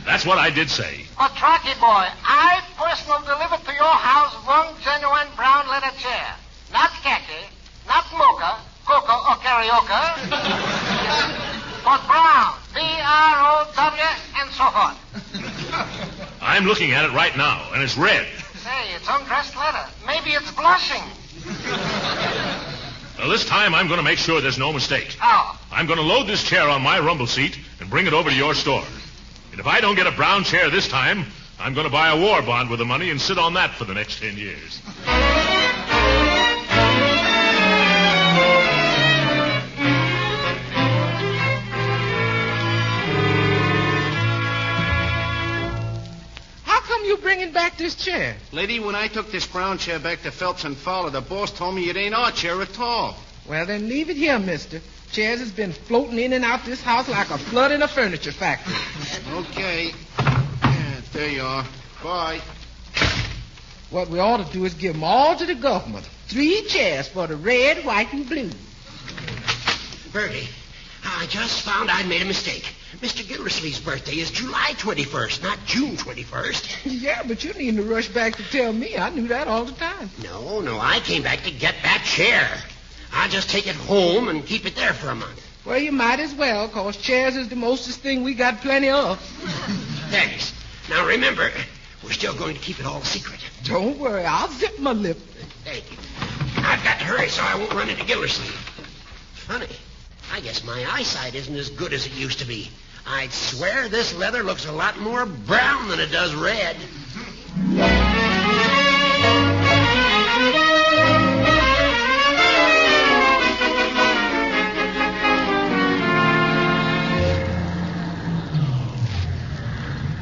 That's what I did say. But, Rocky boy, I personally delivered to your house one genuine brown leather chair. Not khaki, not mocha, cocoa, or karaoke, but brown. B-R-O-W, and so forth. I'm looking at it right now, and it's red. Say, it's undressed leather. Maybe it's blushing. Well, this time I'm going to make sure there's no mistake. How? I'm going to load this chair on my rumble seat and bring it over to your store. And if I don't get a brown chair this time, I'm going to buy a war bond with the money and sit on that for the next 10 years. How come you bringing back this chair? Lady, when I took this brown chair back to Phelps and Fowler, the boss told me it ain't our chair at all. Well, then leave it here, mister. Chairs has been floating in and out this house like a flood in a furniture factory. Okay. Yeah, there you are. Bye. What we ought to do is give them all to the government. 3 chairs for the red, white, and blue. Bertie, I just found I'd made a mistake. Mr. Gildersleeve's birthday is July 21st, not June 21st. Yeah, but you needn't to rush back to tell me. I knew that all the time. No, I came back to get that chair. I'll just take it home and keep it there for a month. Well, you might as well, 'cause chairs is the mostest thing we got plenty of. Thanks. Now, remember, we're still going to keep it all secret. Don't worry. I'll zip my lip. Thank you. I've got to hurry so I won't run into Gildersleeve. Funny. I guess my eyesight isn't as good as it used to be. I'd swear this leather looks a lot more brown than it does red.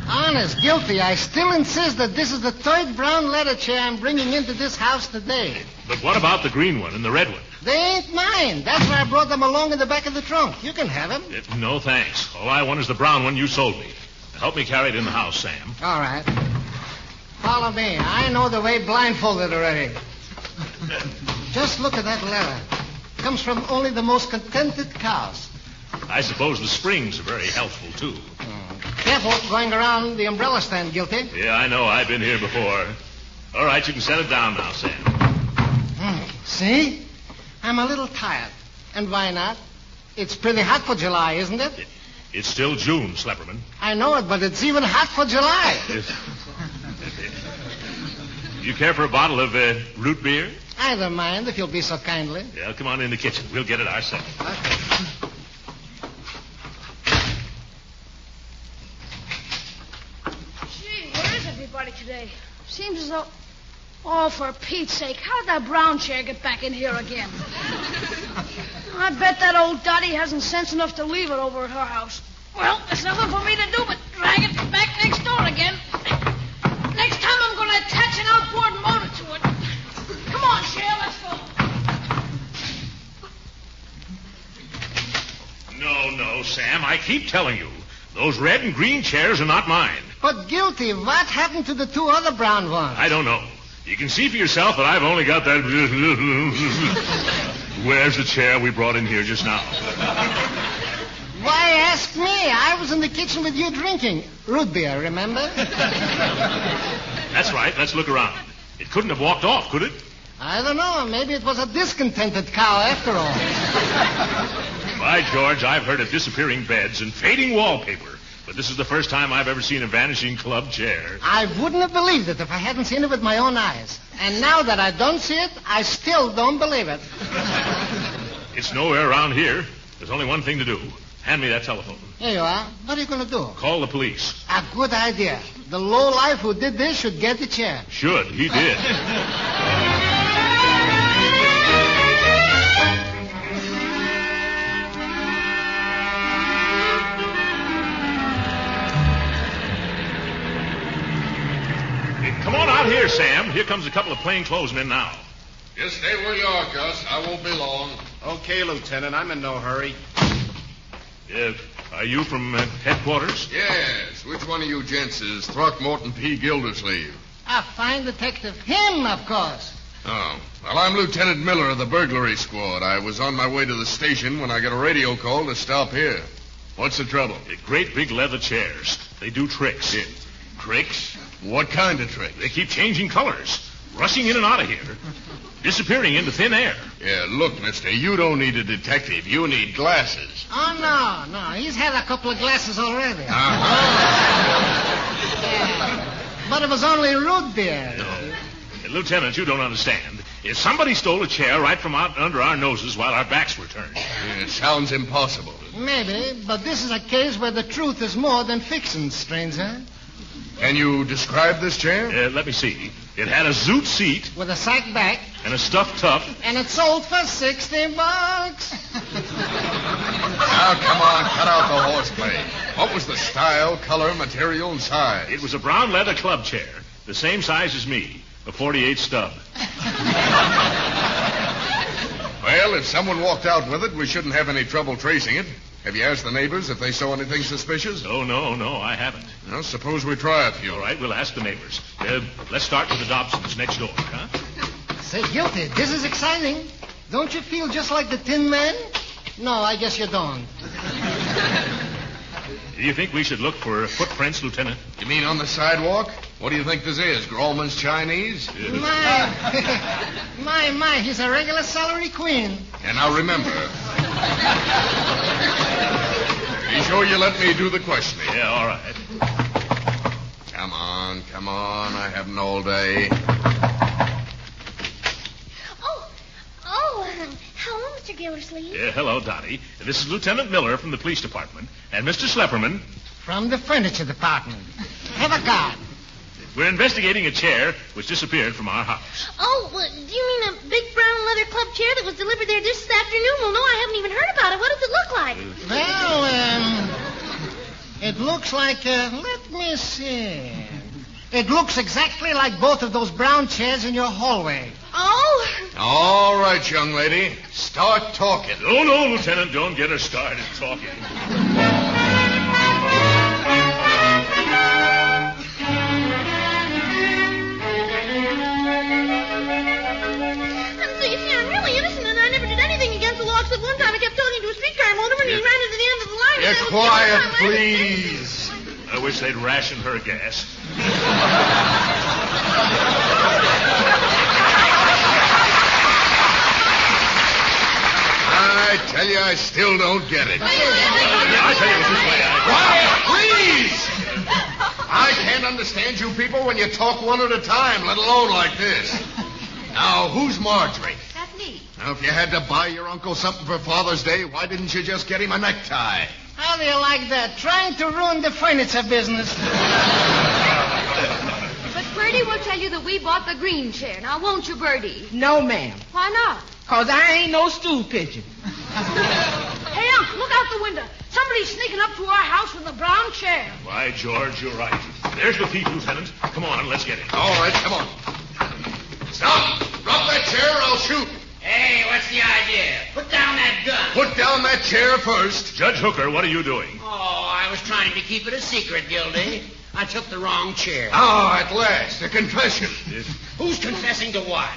Honest, Guilty, I still insist that this is the 3rd brown leather chair I'm bringing into this house today. But what about the green one and the red one? They ain't mine. That's why I brought them along in the back of the trunk. You can have them. No, thanks. All I want is the brown one you sold me. Help me carry it in the house, Sam. All right. Follow me. I know the way blindfolded already. Just look at that leather. Comes from only the most contented cows. I suppose the springs are very helpful, too. Careful going around the umbrella stand, Guilty. Yeah, I know. I've been here before. All right, you can set it down now, Sam. See? I'm a little tired. And why not? It's pretty hot for July, isn't it? It's still June, Slepperman. I know it, but it's even hot for July. You care for a bottle of root beer? I don't mind, if you'll be so kindly. Yeah, come on in the kitchen. We'll get it ourselves. Gee, where is everybody today? Seems as though... Oh, for Pete's sake, how did that brown chair get back in here again? I bet that old Dottie hasn't sense enough to leave it over at her house. Well, there's nothing for me to do but drag it back next door again. Next time I'm going to attach an outboard motor to it. Come on, Cher, let's go. No, Sam, I keep telling you. Those red and green chairs are not mine. But, Guilty, what happened to the two other brown ones? I don't know. You can see for yourself that I've only got that... Where's the chair we brought in here just now? Why ask me? I was in the kitchen with you drinking. Root beer, remember? That's right. Let's look around. It couldn't have walked off, could it? I don't know. Maybe it was a discontented cow after all. By George, I've heard of disappearing beds and fading wallpaper. But this is the first time I've ever seen a vanishing club chair. I wouldn't have believed it if I hadn't seen it with my own eyes. And now that I don't see it, I still don't believe it. It's nowhere around here. There's only one thing to do. Hand me that telephone. Here you are. What are you going to do? Call the police. A good idea. The lowlife who did this should get the chair. Should. He did. Come on out here, Sam. Here comes a couple of plainclothesmen now. Just stay where you are, Gus. I won't be long. Okay, Lieutenant. I'm in no hurry. Are you from headquarters? Yes. Which one of you gents is Throckmorton P. Gildersleeve? A fine detective. Him, of course. Oh. Well, I'm Lieutenant Miller of the burglary squad. I was on my way to the station when I got a radio call to stop here. What's the trouble? Great big leather chairs. They do tricks. Tricks? What kind of tricks? They keep changing colors, rushing in and out of here, disappearing into thin air. Yeah, look, mister, you don't need a detective. You need glasses. Oh, no. He's had a couple of glasses already. But it was only root beer. No. Lieutenant, you don't understand. If somebody stole a chair right from out under our noses while our backs were turned. It sounds impossible. Maybe, but this is a case where the truth is more than fiction, stranger. Can you describe this chair? Let me see. It had a zoot seat. With a sack back. And a stuffed tuck. And it sold for $60. Now, come on, cut out the horseplay. What was the style, color, material, and size? It was a brown leather club chair, the same size as me, a 48 stub. Well, if someone walked out with it, we shouldn't have any trouble tracing it. Have you asked the neighbors if they saw anything suspicious? Oh, no, I haven't. Well, suppose we try a few. All right, we'll ask the neighbors. Let's start with the Dobsons next door, huh? Say, Guilty, this is exciting. Don't you feel just like the Tin Man? No, I guess you don't. Do you think we should look for footprints, Lieutenant? You mean on the sidewalk? What do you think this is, Grolman's Chinese? My, he's a regular salary queen. And now remember, be sure you let me do the questioning. Yeah, all right. Come on, I haven't all day. Hello, Mr. Gildersleeve. Yeah, hello, Dottie. This is Lieutenant Miller from the police department, and Mr. Slepperman. From the furniture department. Have a guard. We're investigating a chair which disappeared from our house. Oh, do you mean a big brown leather club chair that was delivered there this afternoon? Well, no, I haven't even heard about it. What does it look like? Well, it looks like, let me see. It looks exactly like both of those brown chairs in your hallway. Oh? All right, young lady. Start talking. No, Lieutenant, don't get her started talking. I'm really innocent, and I never did anything against the law except one time I kept talking to a streetcar motorman and he ran into the wish they'd ration her gas. I tell you, I still don't get it. I tell you, this way. Quiet, please! I can't understand you people when you talk one at a time, let alone like this. Now, who's Marjorie? That's me. Now, if you had to buy your uncle something for Father's Day, why didn't you just get him a necktie? How do you like that? Trying to ruin the furniture business. But Bertie will tell you that we bought the green chair. Now, won't you, Bertie? No, ma'am. Why not? 'Cause I ain't no stool pigeon. Hey, Unc, look out the window. Somebody's sneaking up to our house with a brown chair. Why, George, you're right. There's the thief, Lieutenant. Come on, let's get him. All right, come on. Stop! Drop that chair or I'll shoot. Hey, what's the idea? Put down that gun. Put down that chair first. Judge Hooker, what are you doing? Oh, I was trying to keep it a secret, Gildy. I took the wrong chair. Ah, at last, a confession. Who's confessing to what?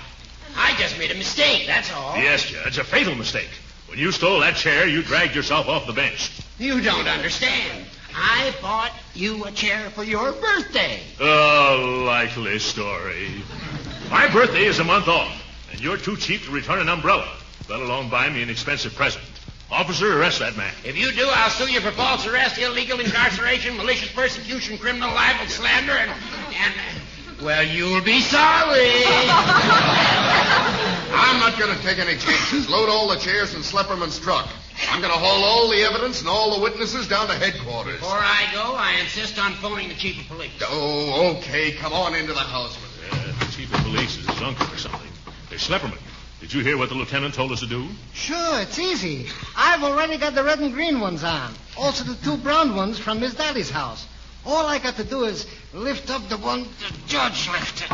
I just made a mistake, that's all. Yes, Judge, a fatal mistake. When you stole that chair, you dragged yourself off the bench. You don't understand. I bought you a chair for your birthday. A likely story. My birthday is a month off, and you're too cheap to return an umbrella, let alone buy me an expensive present. Officer, arrest that man. If you do, I'll sue you for false arrest, illegal incarceration, malicious persecution, criminal libel, slander, and well, you'll be sorry. I'm not going to take any chances. Load all the chairs in Slepperman's truck. I'm going to haul all the evidence and all the witnesses down to headquarters. Before I go, I insist on phoning the chief of police. Oh, okay. Come on into the house with me. The chief of police is his uncle or something. Hey, Slepperman, did you hear what the lieutenant told us to do? Sure, it's easy. I've already got the red and green ones on. Also the 2 brown ones from Miss Dolly's house. All I got to do is lift up the one the judge lifted.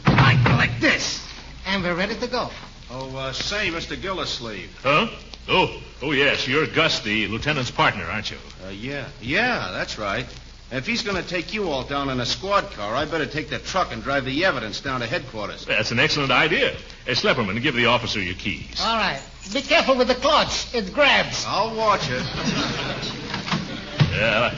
Like this. And we're ready to go. Oh, say, Mr. Gildersleeve. Huh? Oh, yes. You're Gus, the lieutenant's partner, aren't you? Yeah, that's right. If he's going to take you all down in a squad car, I better take the truck and drive the evidence down to headquarters. That's an excellent idea. Hey, Slepperman, give the officer your keys. All right. Be careful with the clutch. It grabs. I'll watch it. Yeah,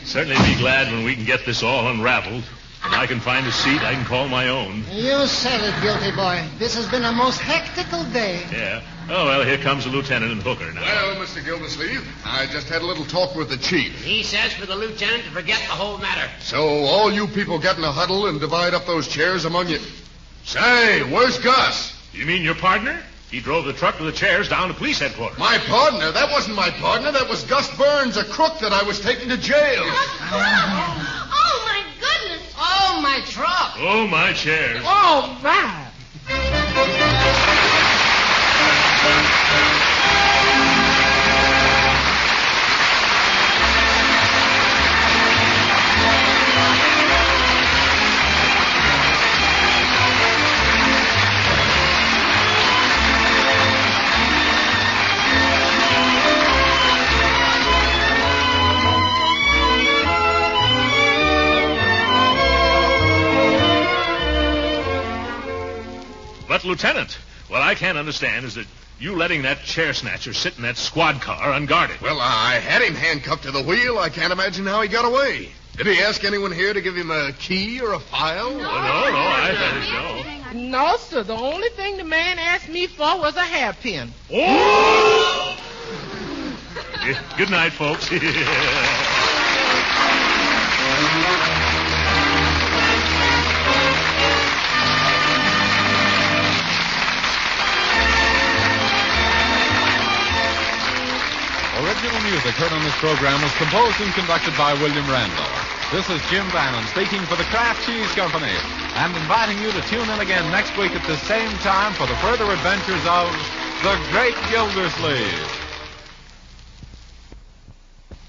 certainly be glad when we can get this all unraveled. When I can find a seat, I can call my own. You said it, guilty boy. This has been a most hectical day. Yeah. Oh, well, here comes the lieutenant and Hooker now. Well, Mr. Gildersleeve, I just had a little talk with the chief. He says for the lieutenant to forget the whole matter. So all you people get in a huddle and divide up those chairs among you. Say, where's Gus? You mean your partner? He drove the truck with the chairs down to police headquarters. My partner? That wasn't my partner. That was Gus Burns, a crook that I was taking to jail. Oh, my goodness. Oh, my truck. Oh, my chairs. Oh, my. But, Lieutenant, what I can't understand is that you letting that chair snatcher sit in that squad car unguarded. Well, I had him handcuffed to the wheel. I can't imagine how he got away. Did he ask anyone here to give him a key or a file? No, I thought no. No, sir. The only thing the man asked me for was a hairpin. Oh! Good night, folks. Original music heard on this program was composed and conducted by William Randall. This is Jim Bannon speaking for the Kraft Cheese Company and inviting you to tune in again next week at the same time for the further adventures of the Great Gildersleeve.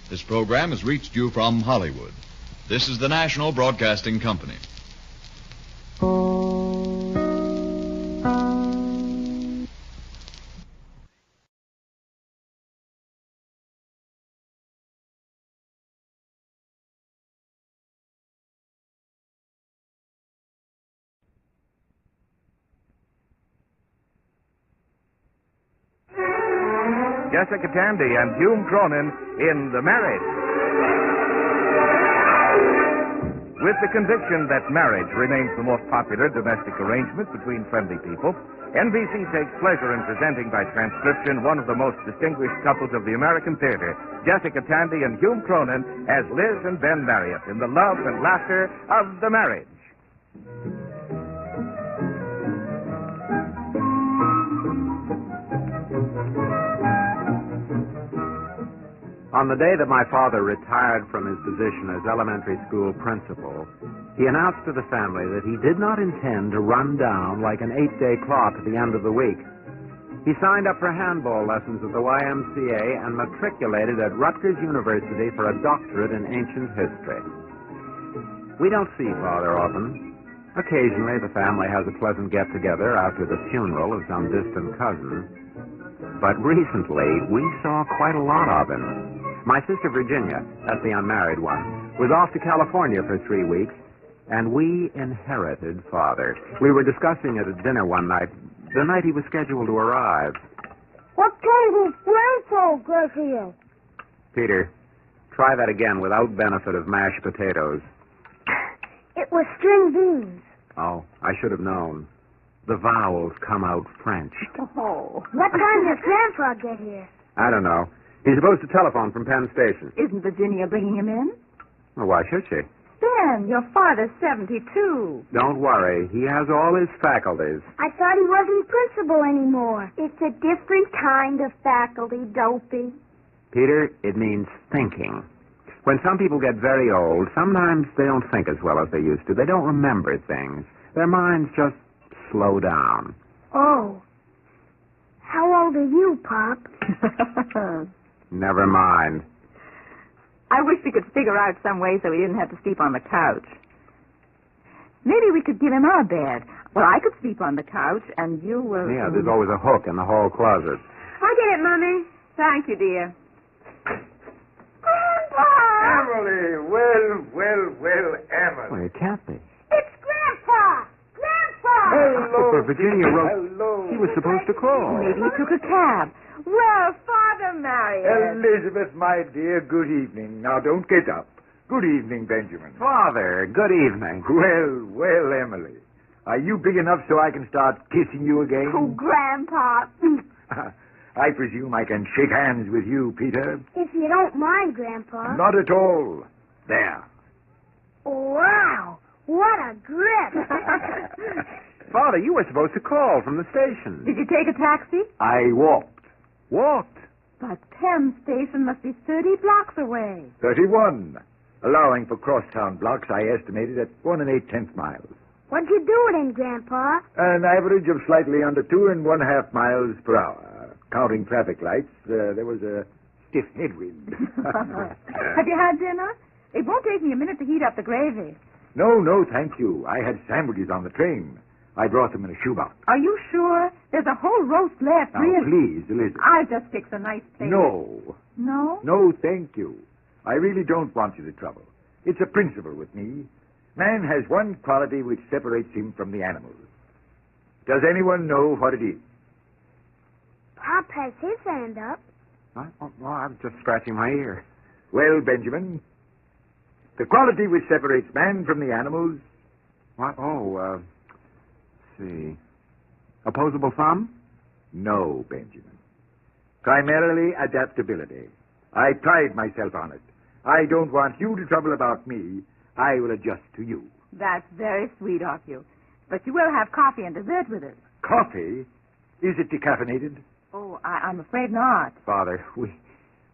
This program has reached you from Hollywood. This is the National Broadcasting Company. Jessica Tandy and Hume Cronin in The Marriage. With the conviction that marriage remains the most popular domestic arrangement between friendly people, NBC takes pleasure in presenting by transcription one of the most distinguished couples of the American theater, Jessica Tandy and Hume Cronin, as Liz and Ben Marriott in the love and laughter of the marriage. On the day that my father retired from his position as elementary school principal, he announced to the family that he did not intend to run down like an 8-day clock at the end of the week. He signed up for handball lessons at the YMCA and matriculated at Rutgers University for a doctorate in ancient history. We don't see Father often. Occasionally, the family has a pleasant get-together after the funeral of some distant cousin. But recently, we saw quite a lot of him. My sister Virginia, that's the unmarried one, was off to California for 3 weeks, and we inherited Father. We were discussing it at dinner one night, the night he was scheduled to arrive. What kind of grandpa goes here? Peter, try that again without benefit of mashed potatoes. It was string beans. Oh, I should have known. The vowels come out French. Oh. What time does Grandpa get here? I don't know. He's supposed to telephone from Penn Station. Isn't Virginia bringing him in? Well, why should she? Ben, your father's 72. Don't worry. He has all his faculties. I thought he wasn't principal anymore. It's a different kind of faculty, Dopey. Peter, it means thinking. When some people get very old, sometimes they don't think as well as they used to. They don't remember things. Their minds just slow down. Oh. How old are you, Pop? Never mind. I wish we could figure out some way so we didn't have to sleep on the couch. Maybe we could give him our bed. Well, I could sleep on the couch, and you will... Yeah, there's always a hook in the hall closet. I get it, Mommy. Thank you, dear. Emily, well, Emily. Well, it can't be. It's Grandpa! Grandpa! Hello, but Virginia wrote... Hello. He was supposed to call. Maybe he took a cab. Well, Father Marriott. Elizabeth, my dear, good evening. Now, don't get up. Good evening, Benjamin. Father, good evening. Well, Emily. Are you big enough so I can start kissing you again? Oh, Grandpa. I presume I can shake hands with you, Peter. If you don't mind, Grandpa. Not at all. There. Wow. What a grip. Father, you were supposed to call from the station. Did you take a taxi? I walked. Walked? But Penn Station must be 30 blocks away. 31. Allowing for crosstown blocks, I estimated at 1 8/10 miles. What'd you do it in, Grandpa? An average of slightly under 2 1/2 miles per hour. Counting traffic lights, there was a stiff headwind. Have you had dinner? It won't take me a minute to heat up the gravy. No, thank you. I had sandwiches on the train. I brought them in a shoebox. Are you sure? There's a whole roast left, Now, really. please, Elizabeth. I'll just fix a nice plate. No. No? No, thank you. I really don't want you to trouble. It's a principle with me. Man has one quality which separates him from the animals. Does anyone know what it is? Pop has his hand up. Well, I'm just scratching my ear. Well, Benjamin, the quality which separates man from the animals... What? Oh, see. Opposable thumb? No, Benjamin. Primarily adaptability. I pride myself on it. I don't want you to trouble about me. I will adjust to you. That's very sweet of you. But you will have coffee and dessert with it. Coffee? Is it decaffeinated? Oh, I'm afraid not. Father, we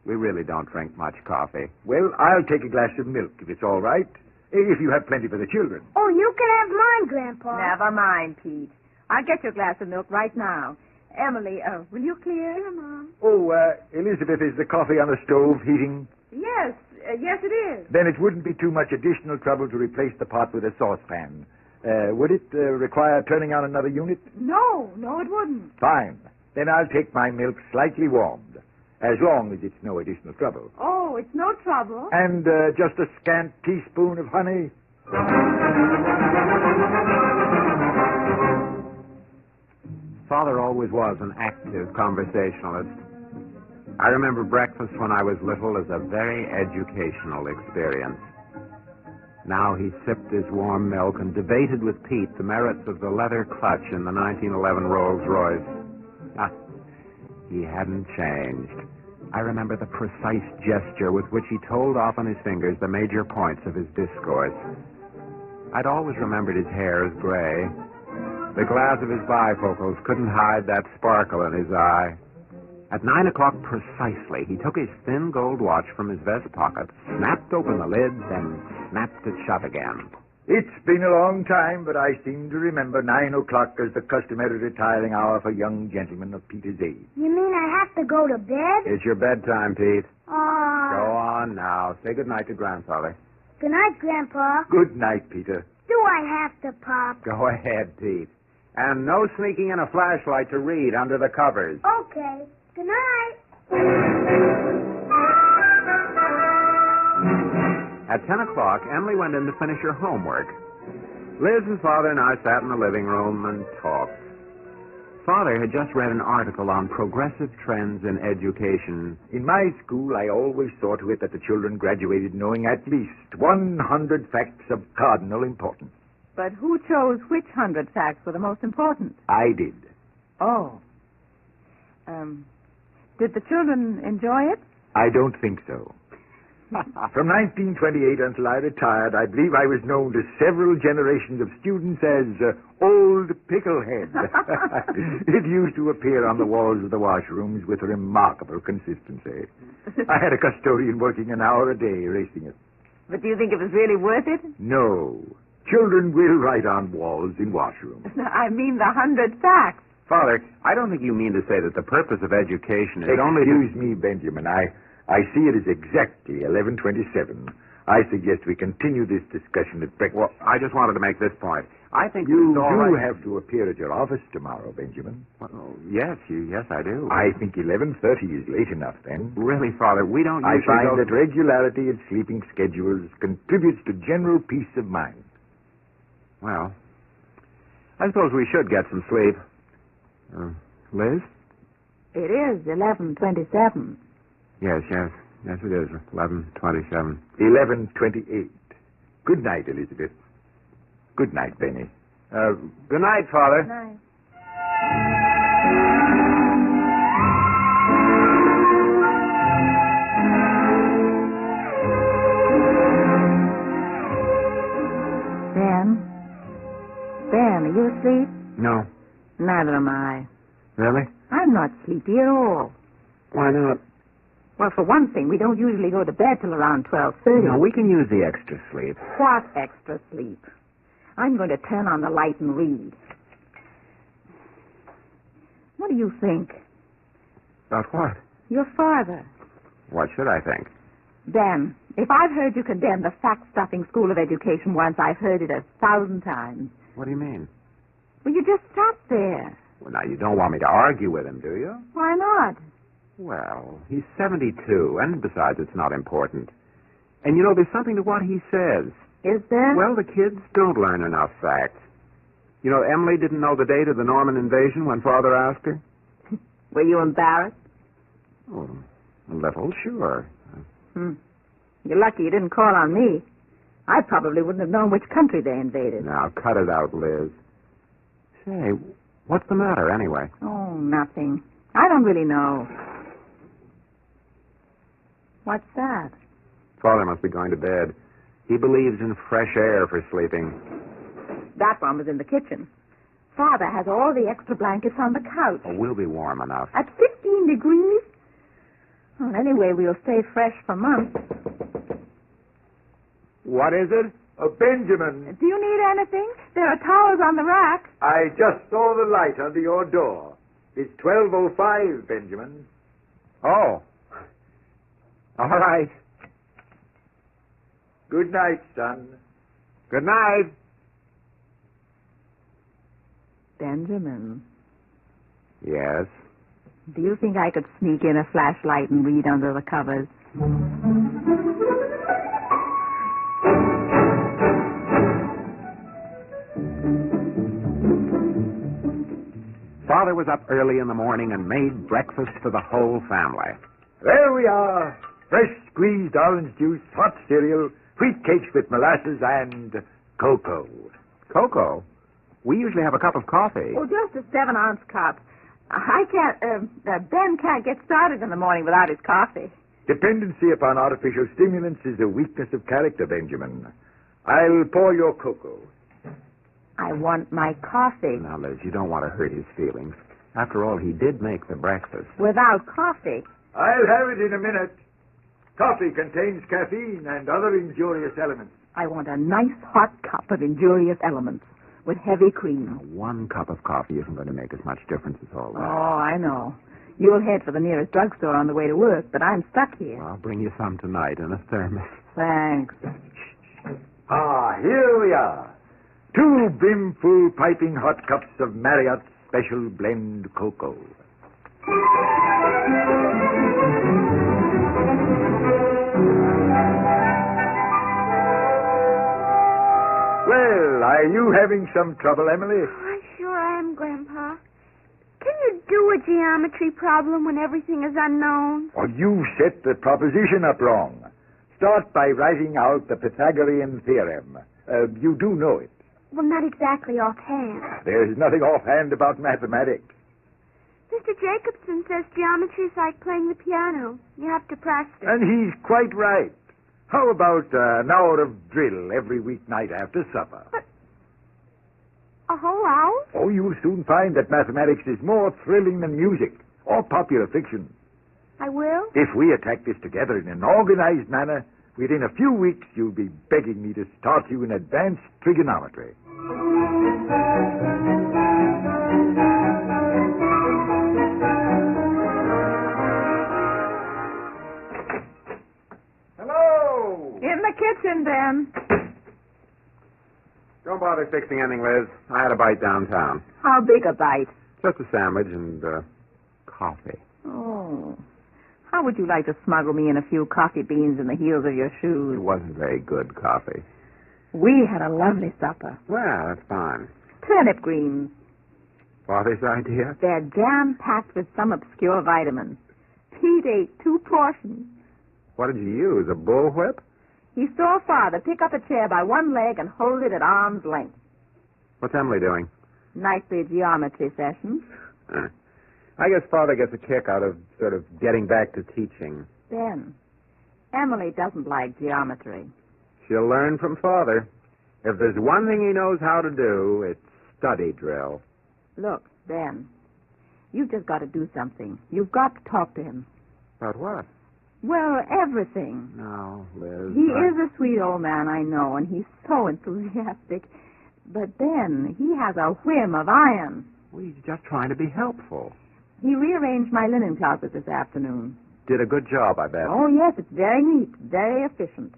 really don't drink much coffee. Well, I'll take a glass of milk if it's all right. If you have plenty for the children. Oh, you can have mine, Grandpa. Never mind, Pete. I'll get you a glass of milk right now. Emily, will you clear? Sure, Mom. Oh, Elizabeth, is the coffee on the stove heating? Yes, it is. Then it wouldn't be too much additional trouble to replace the pot with a saucepan. Would it require turning on another unit? No, it wouldn't. Fine. Then I'll take my milk slightly warmed, as long as it's no additional trouble. Oh, it's no trouble. And just a scant teaspoon of honey. Father always was an active conversationalist. I remember breakfast when I was little as a very educational experience. Now he sipped his warm milk and debated with Pete the merits of the leather clutch in the 1911 Rolls-Royce. He hadn't changed. I remember the precise gesture with which he told off on his fingers the major points of his discourse. I'd always remembered his hair as gray. The glass of his bifocals couldn't hide that sparkle in his eye. At 9 o'clock precisely, he took his thin gold watch from his vest pocket, snapped open the lid, then snapped it shut again. It's been a long time, but I seem to remember 9 o'clock as the customary retiring hour for young gentlemen of Peter's age. You mean I have to go to bed? It's your bedtime, Pete. Aw. Go on now. Say goodnight to Grandfather. Good night, Grandpa. Good night, Peter. Do I have to, Pop? Go ahead, Pete. And no sneaking in a flashlight to read under the covers. Okay. Good night. At 10 o'clock, Emily went in to finish her homework. Liz and Father and I sat in the living room and talked. Father had just read an article on progressive trends in education. In my school, I always saw to it that the children graduated knowing at least 100 facts of cardinal importance. But who chose which 100 facts were the most important? I did. Oh. Did the children enjoy it? I don't think so. From 1928 until I retired, I believe I was known to several generations of students as Old Picklehead. It used to appear on the walls of the washrooms with remarkable consistency. I had a custodian working an hour a day erasing it. But do you think it was really worth it? No. Children will write on walls in washrooms. I mean the 100 facts. Father, I don't think you mean to say that the purpose of education is only... Excuse me, Benjamin. I see it is exactly 11:27. I suggest we continue this discussion at breakfast. Well, I just wanted to make this point. I think you it's all do right. have to appear at your office tomorrow, Benjamin. Well, yes, I do. I think 11:30 is late enough then. Really, Father, we don't I usually find go... that regularity in sleeping schedules contributes to general peace of mind. Well, I suppose we should get some sleep. Liz? It is 11:27. Yes, it is. 11:27. 11:28. Good night, Elizabeth. Good night, Benny. Good night, Father. Good night. Ben, are you asleep? No. Neither am I. Really? I'm not sleepy at all. Why not? Well, for one thing, we don't usually go to bed till around 12:30. No, we can use the extra sleep. What extra sleep? I'm going to turn on the light and read. What do you think? About what? Your father. What should I think? Ben, if I've heard you condemn the fact-stuffing school of education once, I've heard it 1,000 times. What do you mean? Well, you just sat there. Well, now, you don't want me to argue with him, do you? Why not? Well, he's 72, and besides, it's not important. And, you know, there's something to what he says. Is there? Well, the kids don't learn enough facts. You know, Emily didn't know the date of the Norman invasion when Father asked her. Were you embarrassed? Oh, a little, sure. You're lucky you didn't call on me. I probably wouldn't have known which country they invaded. Now, cut it out, Liz. Say, what's the matter, anyway? Oh, nothing. I don't really know. What's that? Father must be going to bed. He believes in fresh air for sleeping. That one was in the kitchen. Father has all the extra blankets on the couch. Oh, we'll be warm enough. At 15 degrees? Well, anyway, we'll stay fresh for months. What is it? Benjamin. Do you need anything? There are towels on the rack. I just saw the light under your door. It's 12:05, Benjamin. Oh. All right. Good night, son. Good night. Benjamin. Yes? Do you think I could sneak in a flashlight and read under the covers? Father was up early in the morning and made breakfast for the whole family. There we are. Fresh squeezed orange juice, hot cereal, wheat cakes with molasses, and cocoa. Cocoa? We usually have a cup of coffee. Oh, just a 7-ounce cup. Ben can't get started in the morning without his coffee. Dependency upon artificial stimulants is a weakness of character, Benjamin. I'll pour your cocoa. I want my coffee. Now, Liz, you don't want to hurt his feelings. After all, he did make the breakfast. Without coffee. I'll have it in a minute. Coffee contains caffeine and other injurious elements. I want a nice hot cup of injurious elements with heavy cream. Now, 1 cup of coffee isn't going to make as much difference as all that. Oh, I know. You'll head for the nearest drugstore on the way to work, but I'm stuck here. I'll bring you some tonight in a thermos. Thanks. Here we are. 2 brimful piping hot cups of Marriott's Special Blend Cocoa. Well, are you having some trouble, Emily? I sure am, Grandpa. Can you do a geometry problem when everything is unknown? Oh, you set the proposition up wrong. Start by writing out the Pythagorean theorem. You do know it. Well, not exactly offhand. There's nothing offhand about mathematics. Mr. Jacobson says geometry is like playing the piano. You have to practice. And he's quite right. How about an hour of drill every weeknight after supper? But a whole hour? Oh, you'll soon find that mathematics is more thrilling than music or popular fiction. I will? If we attack this together in an organized manner, within a few weeks you'll be begging me to start you in advanced trigonometry. Hello! In the kitchen, Ben. Don't bother fixing anything, Liz. I had a bite downtown. How big a bite? Just a sandwich and coffee. Oh. How would you like to smuggle me in a few coffee beans in the heels of your shoes? It wasn't very good coffee. We had a lovely supper. Well, that's fine. Turnip greens. Father's idea? They're jam-packed with some obscure vitamin. Pete ate 2 portions. What did you use, a bullwhip? He saw Father pick up a chair by one leg and hold it at arm's length. What's Emily doing? Nightly geometry sessions. I guess Father gets a kick out of sort of getting back to teaching. Ben, Emily doesn't like geometry. She'll learn from Father. If there's one thing he knows how to do, it's study drill. Look, Ben, you've just got to do something. You've got to talk to him. About what? Well, everything. No, Liz. He is a sweet old man, I know, and he's so enthusiastic. But Ben, he has a whim of iron. Well, he's just trying to be helpful. He rearranged my linen closet this afternoon. Did a good job, I bet. Oh, yes, it's very neat, very efficient.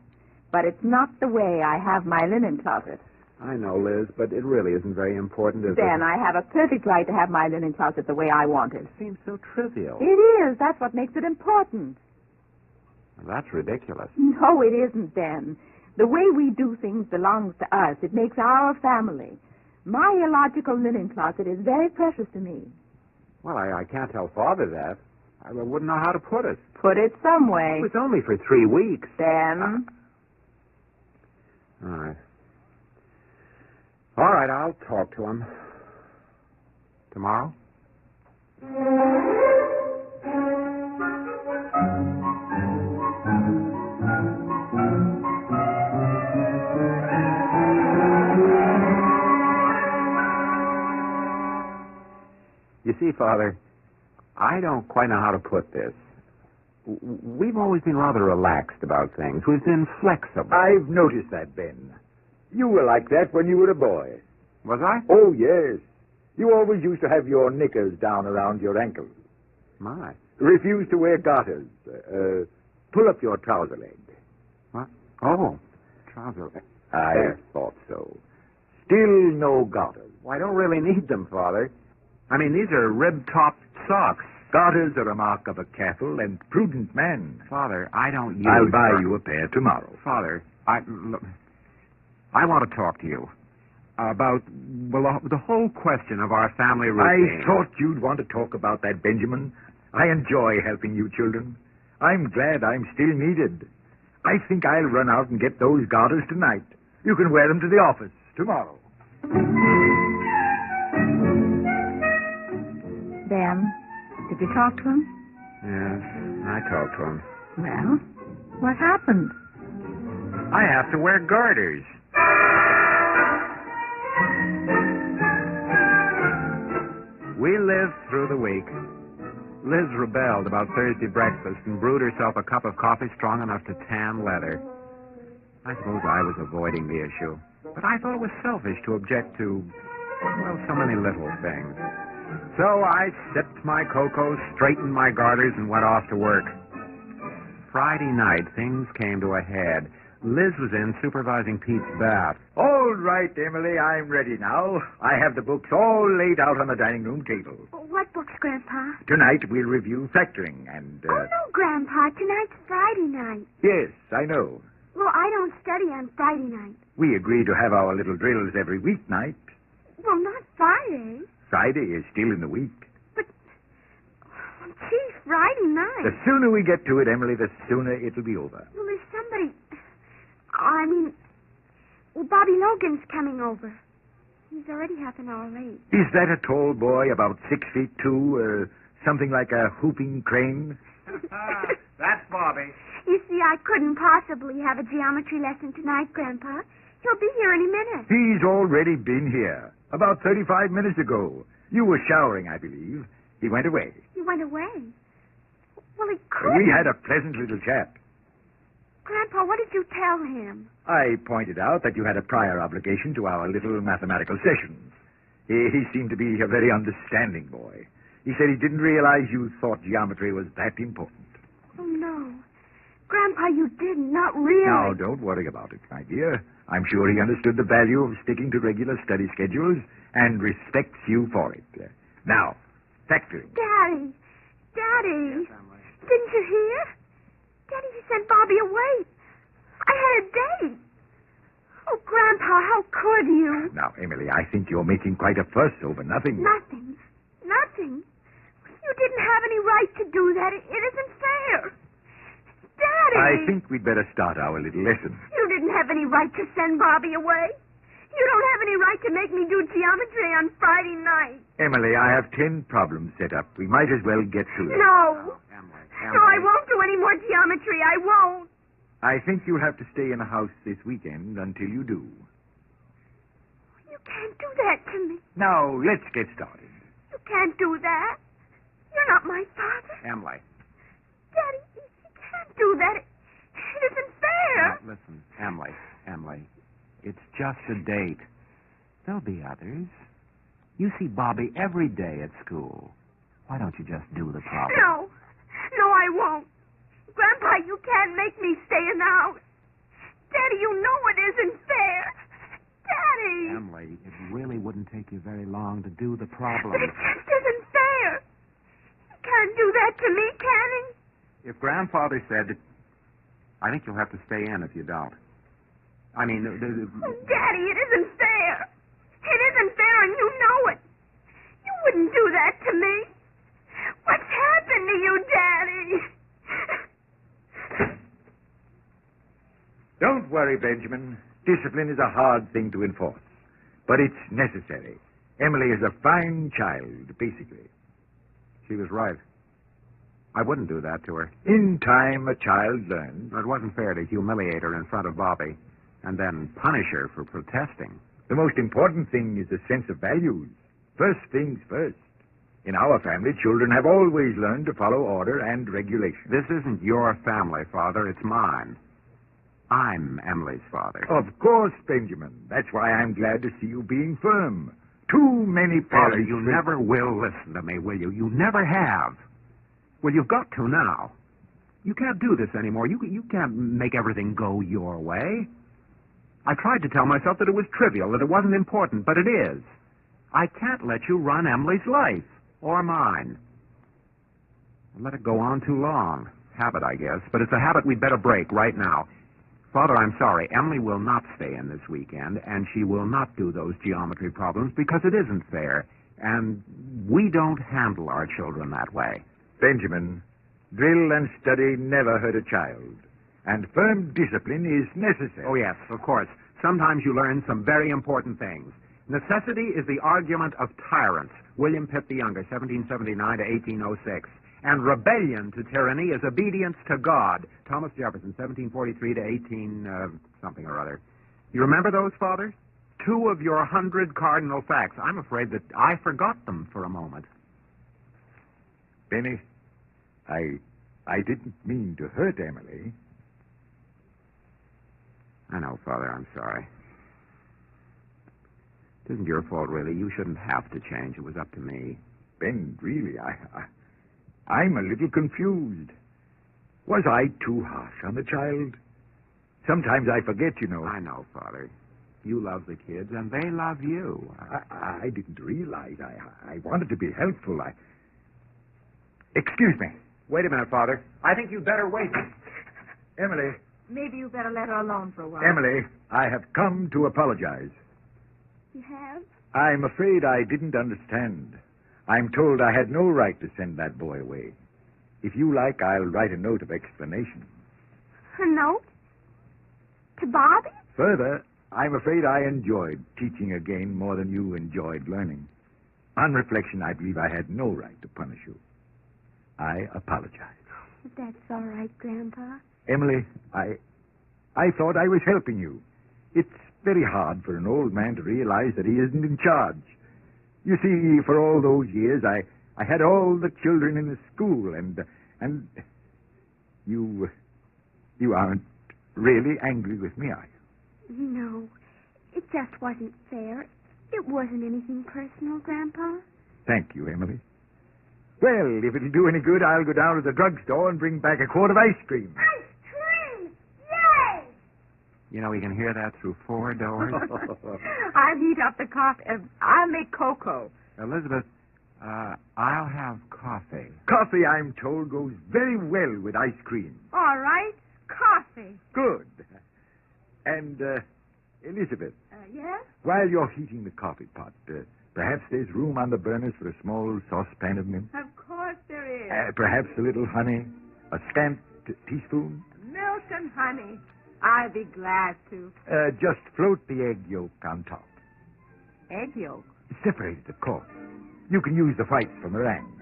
But it's not the way I have my linen closet. I know, Liz, but it really isn't very important, is it? Ben, I have a perfect right to have my linen closet the way I want it. It seems so trivial. It is. That's what makes it important. That's ridiculous. No, it isn't, Ben. The way we do things belongs to us. It makes our family. My illogical linen closet is very precious to me. Well, I can't tell Father that. I wouldn't know how to put it. Put it some way. It's only for 3 weeks. Ben. All right. All right, I'll talk to him. Tomorrow? You see, Father, I don't quite know how to put this. We've always been rather relaxed about things. We've been flexible. I've noticed that, Ben. You were like that when you were a boy. Was I? Oh, yes. You always used to have your knickers down around your ankles. My. Refused to wear garters. Pull up your trouser leg. What? Oh, trouser leg. I thought so. Still no garters. Well, I don't really need them, Father. I mean, these are rib-topped socks. Garters are a mark of a careful and prudent man. Father, I don't use... I'll buy you a pair tomorrow. Father, I want to talk to you about, well, the whole question of our family routine. I thought you'd want to talk about that, Benjamin. I enjoy helping you children. I'm glad I'm still needed. I think I'll run out and get those garters tonight. You can wear them to the office tomorrow. Ben, did you talk to him? Yes, I talked to him. Well, what happened? I have to wear garters. We lived through the week. Liz rebelled about Thursday breakfast and brewed herself a cup of coffee strong enough to tan leather. I suppose I was avoiding the issue, but I thought it was selfish to object to, well, so many little things. So I sipped my cocoa, straightened my garters, and went off to work. Friday night, things came to a head. Liz was in supervising Pete's bath. All right, Emily, I'm ready now. I have the books all laid out on the dining room table. What books, Grandpa? Tonight we'll review factoring and... Oh, no, Grandpa. Tonight's Friday night. Yes, I know. Well, I don't study on Friday night. We agree to have our little drills every weeknight. Well, not Friday. Friday is still in the week. Gee, Friday night. The sooner we get to it, Emily, the sooner it'll be over. Well, there's somebody... Bobby Logan's coming over. He's already half an hour late. Is that a tall boy, about 6'2", something like a whooping crane? That's Bobby. You see, I couldn't possibly have a geometry lesson tonight, Grandpa. He'll be here any minute. He's already been here. About 35 minutes ago. You were showering, I believe. He went away. He went away? Well, he couldn't. We had a pleasant little chat. Grandpa, what did you tell him? I pointed out that you had a prior obligation to our little mathematical sessions. He seemed to be a very understanding boy. He said he didn't realize you thought geometry was that important. Oh, no. Grandpa, you didn't. Not really. Now, don't worry about it, my dear. I'm sure he understood the value of sticking to regular study schedules and respects you for it. Now, factoring. Daddy. Yes, Didn't you hear? Daddy, he sent Bobby away. I had a date. Oh, Grandpa, how could you? Now, Emily, I think you're making quite a fuss over nothing. Nothing. You didn't have any right to do that. It isn't fair. Daddy! I think we'd better start our little lesson. You didn't have any right to send Bobby away. You don't have any right to make me do geometry on Friday night. Emily, I have 10 problems set up. We might as well get to them. No. No, I won't do any more geometry. I won't. I think you'll have to stay in the house this weekend until you do. You can't do that to me. Now, let's get started. You can't do that. You're not my father. Emily. Daddy, you can't do that. It isn't fair. Now, listen, Emily. It's just a date. There'll be others. You see Bobby every day at school. Why don't you just do the problem? No, I won't. Grandpa, you can't make me stay in the house. Daddy, you know it isn't fair. Daddy! Emily, it really wouldn't take you very long to do the problem. But it just isn't fair. He can't do that to me, can he? If Grandfather said, I think you'll have to stay in if you don't. I mean... Daddy, it isn't fair. It isn't fair, and you know it. You wouldn't do that to me. What's happened to you, Daddy? Don't worry, Benjamin. Discipline is a hard thing to enforce. But it's necessary. Emily is a fine child, basically. She was right. I wouldn't do that to her. In time, a child learns. It wasn't fair to humiliate her in front of Bobby and then punish her for protesting. The most important thing is the sense of values. First things first. In our family, children have always learned to follow order and regulation. This isn't your family, Father. It's mine. I'm Emily's father. Of course, Benjamin. That's why I'm glad to see you being firm. Too many Father, parents... you never will listen to me, will you? You never have. Well, you've got to now. You can't do this anymore. You can't make everything go your way. I tried to tell myself that it was trivial, that it wasn't important, but it is. I can't let you run Emily's life, or mine. I let it go on too long. Habit, I guess, but it's a habit we'd better break right now. Father, I'm sorry. Emily will not stay in this weekend, and she will not do those geometry problems because it isn't fair, and we don't handle our children that way. Benjamin, drill and study never hurt a child. And firm discipline is necessary. Oh, yes, of course. Sometimes you learn some very important things. Necessity is the argument of tyrants. William Pitt the Younger, 1779 to 1806. And rebellion to tyranny is obedience to God. Thomas Jefferson, 1743 to 18 something or other. You remember those, Father? 2 of your 100 cardinal facts. I'm afraid that I forgot them for a moment. Benny, I didn't mean to hurt Emily. I know, Father. I'm sorry. It isn't your fault, really. You shouldn't have to change. It was up to me. Ben, really, I'm a little confused. Was I too harsh on the child? Sometimes I forget, you know. I know, Father. You love the kids, and they love you. I didn't realize. I wanted to be helpful. Excuse me. Wait a minute, Father. I think you'd better wait. Emily. Maybe you better let her alone for a while. Emily, I have come to apologize. You have? I'm afraid I didn't understand. I'm told I had no right to send that boy away. If you like, I'll write a note of explanation. A note? To Bobby? Further, I'm afraid I enjoyed teaching again more than you enjoyed learning. On reflection, I believe I had no right to punish you. I apologize. That's all right, Grandpa. Emily, I thought I was helping you. It's very hard for an old man to realize that he isn't in charge. You see, for all those years, I had all the children in the school, and you aren't really angry with me, are you? No, it just wasn't fair. It wasn't anything personal, Grandpa. Thank you, Emily. Well, if it'll do any good, I'll go down to the drugstore and bring back a quart of ice cream. Ice cream! Yay! You know, we can hear that through 4 doors. I'll heat up the coffee. I'll make cocoa. Elizabeth, I'll have coffee. Coffee, I'm told, goes very well with ice cream. All right. Coffee. Good. And, Elizabeth. Yes? While you're heating the coffee pot, perhaps there's room on the burners for a small saucepan of milk? Of course there is. Perhaps a little honey? A scant teaspoon? Milk and honey. I'll be glad to. Just float the egg yolk on top. Egg yolk? Separated, of course. You can use the white for meringue.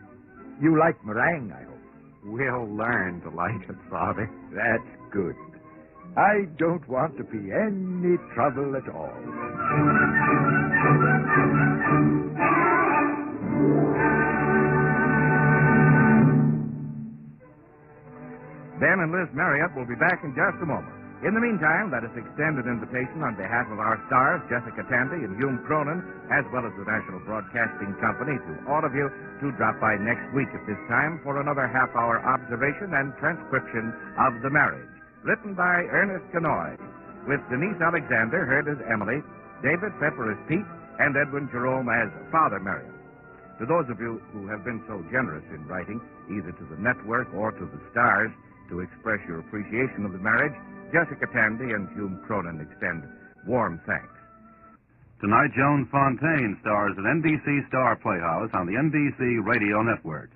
You like meringue, I hope. We'll learn to like it, Father. That's good. I don't want to be any trouble at all. Ben and Liz Marriott will be back in just a moment. In the meantime, let us extend an invitation on behalf of our stars, Jessica Tandy and Hume Cronin, as well as the National Broadcasting Company, to all of you to drop by next week at this time for another half-hour observation and transcription of The Marriage, written by Ernest Kenoy, with Denise Alexander heard as Emily, David Pepper as Pete, and Edwin Jerome as Father Marriott. To those of you who have been so generous in writing, either to the network or to the stars, to express your appreciation of The Marriage, Jessica Tandy and Hume Cronin extend warm thanks. Tonight, Joan Fontaine stars at NBC Star Playhouse on the NBC Radio Network.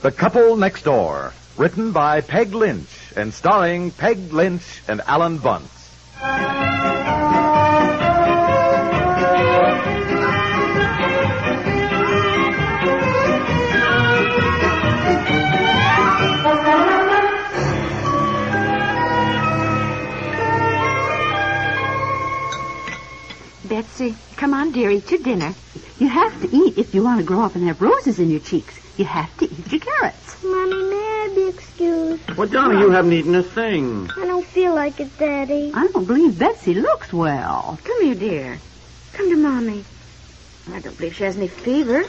The Couple Next Door, written by Peg Lynch and starring Peg Lynch and Alan Bunce. Betsy, come on, dear, eat your dinner. You have to eat if you want to grow up and have roses in your cheeks. You have to eat your carrots. Mommy, may I be excused? Well, Donna, you haven't eaten a thing. I don't feel like it, Daddy. I don't believe Betsy looks well. Come here, dear. Come to Mommy. I don't believe she has any fever.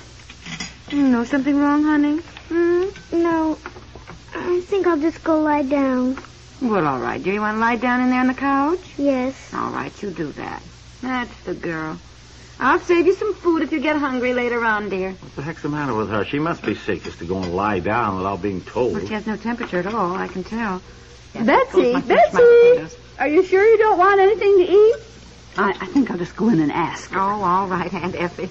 No, something wrong, honey? No. I think I'll just go lie down. Well, all right. Do you want to lie down in there on the couch? Yes. All right, you do that. That's the girl. I'll save you some food if you get hungry later on, dear. What the heck's the matter with her? She must be sick just to go and lie down without being told. Well, she has no temperature at all, I can tell. Betsy, are you sure you don't want anything to eat? I think I'll just go in and ask. Oh, all right, Aunt Effie.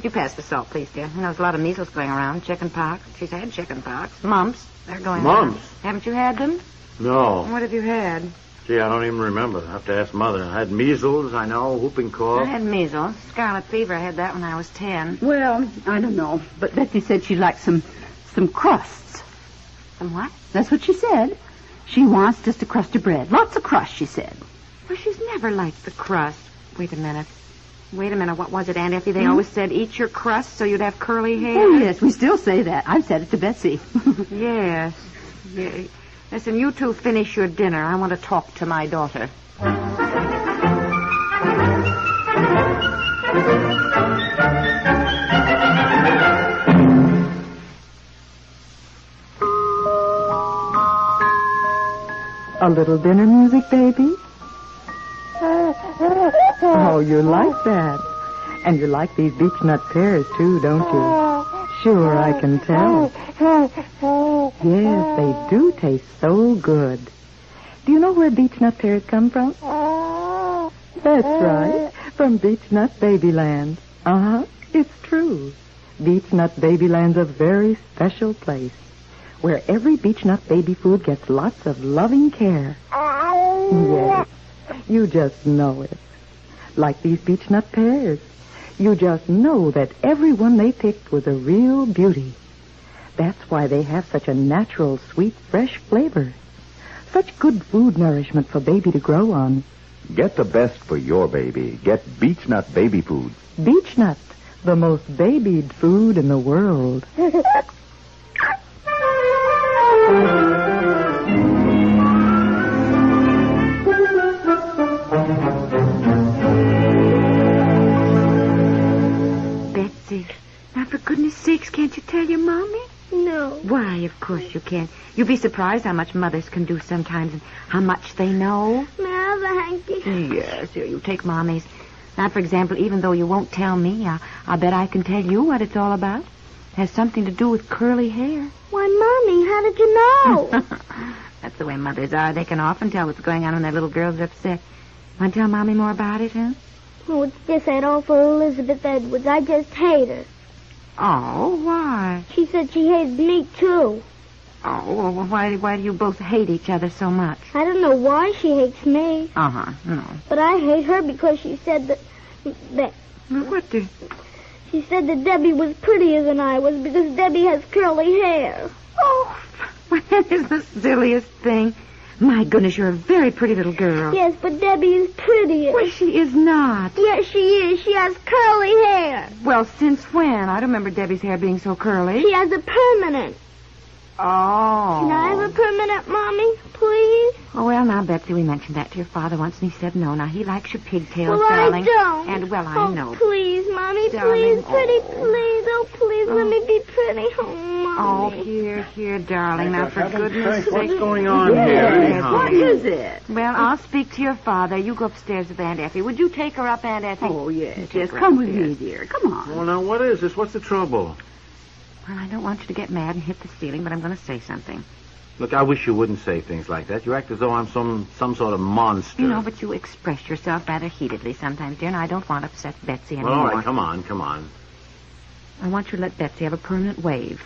You pass the salt, please, dear. You know, there's a lot of measles going around. Chicken pox. She's had chicken pox. Mumps. They're going around. Mumps? Haven't you had them? No. What have you had? Gee, I don't even remember. I have to ask Mother. I had measles, I know, whooping cough. I had measles. Scarlet fever. I had that when I was 10. Well, I don't know. But Betsy said she'd like some crusts. Some what? That's what she said. She wants just a crust of bread. Lots of crust, she said. Well, she's never liked the crust. Wait a minute. What was it, Aunt Effie? They always said, eat your crust so you'd have curly hair. Oh, yes, we still say that. I've said it to Betsy. Yes. Yeah. Listen, you two finish your dinner. I want to talk to my daughter. A little dinner music, baby? Oh, you like that. And you like these beechnut pears, too, don't you? Sure, I can tell. Yes, they do taste so good. Do you know where beechnut pears come from? That's right, from Beechnut Babyland. Uh-huh, it's true. Beechnut Babyland's a very special place where every beechnut baby food gets lots of loving care. Yes, you just know it. Like these beechnut pears. You just know that every one they picked was a real beauty. That's why they have such a natural, sweet, fresh flavor. Such good food nourishment for baby to grow on. Get the best for your baby. Get Beechnut Baby Food. Beechnut, the most babied food in the world. Betsy, now for goodness sakes, can't you tell your mommy? No. Why, of course you can. You'd be surprised how much mothers can do sometimes and how much they know. May I have a hanky? Yes, here, you take Mommy's. Now, for example, even though you won't tell me, I'll bet I can tell you what it's all about. It has something to do with curly hair. Why, Mommy, how did you know? That's the way mothers are. They can often tell what's going on when their little girl's upset. Want to tell Mommy more about it, huh? Oh, it's just that awful Elizabeth Edwards. I just hate her. Oh, why? She said she hated me, too. Oh, well, why do you both hate each other so much? I don't know why she hates me. Uh-huh, no. But I hate her because she said that... What did... She said that Debbie was prettier than I was because Debbie has curly hair. Oh, that is the silliest thing. My goodness, you're a very pretty little girl. Yes, but Debbie is prettier. Well, she is not. Yes, she is. She has curly hair. Well, since when? I don't remember Debbie's hair being so curly. She has a permanent. Oh. Can I have a permanent, Mommy, please? Oh, well, now, Betsy, we mentioned that to your father once, and he said no. Now, he likes your pigtails, well, darling. I don't. And, well, I know. Please, Mommy, darling. please, pretty, please. Oh, please, let me be pretty. Oh, Mommy. Oh, here, darling. Now, for goodness sake. What's going on here? What is it? Well, I'll speak to your father. You go upstairs with Aunt Effie. Would you take her up, Aunt Effie? Oh, yes, Take her Come with upstairs. me, dear. Come on. Well, now, what is this? What's the trouble? Well, I don't want you to get mad and hit the ceiling, but I'm going to say something. Look, I wish you wouldn't say things like that. You act as though I'm some sort of monster. You know, but you express yourself rather heatedly sometimes, dear, and I don't want to upset Betsy anymore. Well, all right, come on. I want you to let Betsy have a permanent wave.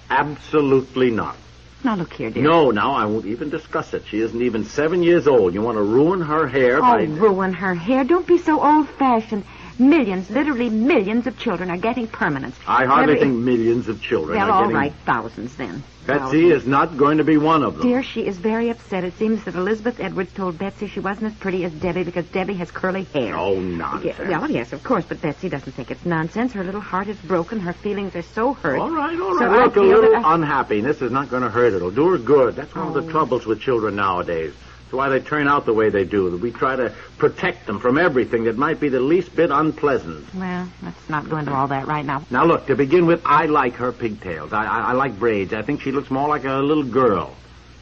Absolutely not. Now, look here, dear. No, now, I won't even discuss it. She isn't even 7 years old. You want to ruin her hair by... ruin her hair. Don't be so old-fashioned. Millions, literally millions of children are getting permanents. I hardly think millions of children Well, are all getting... right, thousands then. Betsy is not going to be one of them. Dear, she is very upset. It seems that Elizabeth Edwards told Betsy she wasn't as pretty as Debbie because Debbie has curly hair. Oh, nonsense. Yeah, well, yes, of course, but Betsy doesn't think it's nonsense. Her little heart is broken. Her feelings are so hurt. All right. So Look, I a feel little that unhappiness is not going to hurt. It'll do her good. That's one of the troubles with children nowadays. That's why they turn out the way they do. We try to protect them from everything that might be the least bit unpleasant. Well, let's not go into all that right now. Now, look, to begin with, I like her pigtails. I like braids. I think she looks more like a little girl.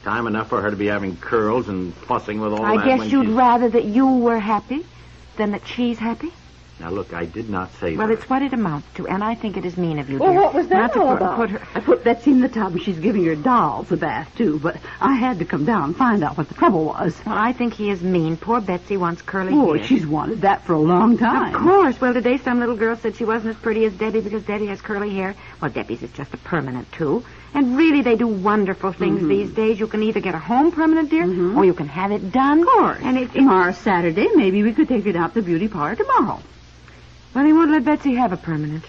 Time enough for her to be having curls and fussing with all that. I guess you'd rather that you were happy than that she's happy? Now, look, I did not say Well, that. it's what it amounts to, and I think it is mean of you, Well, dear. what was that not to all put- about? put her- I put Betsy in the tub, and she's giving her dolls a bath, too. But I had to come down and find out what the trouble was. Well, I think he is mean. Poor Betsy wants curly Oh, hair. she's wanted that for a long time. Of course. Well, today some little girl said she wasn't as pretty as Debbie because Debbie has curly hair. Well, Debbie's is just a permanent, too. And really, they do wonderful things these days. You can either get a home permanent, dear, or you can have it done. Of course. And Tomorrow's Saturday. Maybe we could take it out to the beauty parlor tomorrow. Well, he won't let Betsy have a permanent.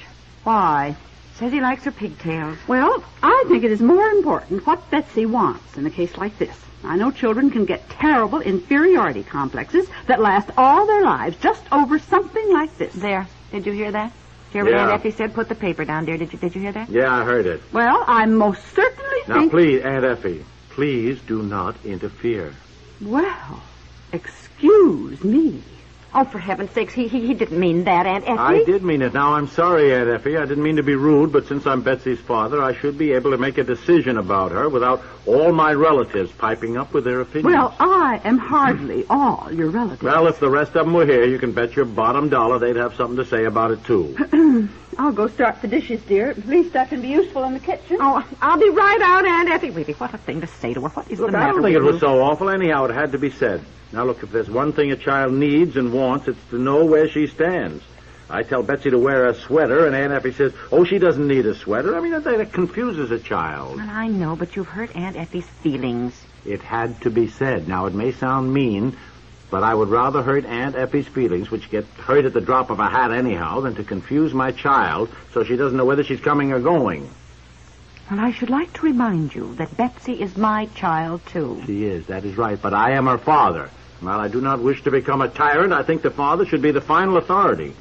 Why? Says he likes her pigtails. Well, I think it is more important what Betsy wants in a case like this. I know children can get terrible inferiority complexes that last all their lives just over something like this. There. Did you hear that? Hear what Yeah. Aunt Effie said? Put the paper down, dear. Did you hear that? Yeah, I heard it. Well, I most certainly Now, think... please, Aunt Effie, please do not interfere. Well, excuse me. Oh, for heaven's sakes, he didn't mean that, Aunt Effie. I did mean it. Now, I'm sorry, Aunt Effie. I didn't mean to be rude, but since I'm Betsy's father, I should be able to make a decision about her without all my relatives piping up with their opinions. Well, I am hardly all your relatives. Well, if the rest of them were here, you can bet your bottom dollar they'd have something to say about it, too. I'll go start the dishes, dear. At least I can be useful in the kitchen. Oh, I'll be right out, Aunt Effie. Really, what a thing to say to her. What is Look, the I matter don't with think it you? was so awful. Anyhow, it had to be said. Now, look, if there's one thing a child needs and wants, it's to know where she stands. I tell Betsy to wear a sweater, and Aunt Effie says, oh, she doesn't need a sweater. I mean, that confuses a child. Well, I know, but you've hurt Aunt Effie's feelings. It had to be said. Now, it may sound mean, but I would rather hurt Aunt Effie's feelings, which get hurt at the drop of a hat anyhow, than to confuse my child so she doesn't know whether she's coming or going. Well, I should like to remind you that Betsy is my child, too. She is, that is right, but I am her father. While I do not wish to become a tyrant, I think the father should be the final authority.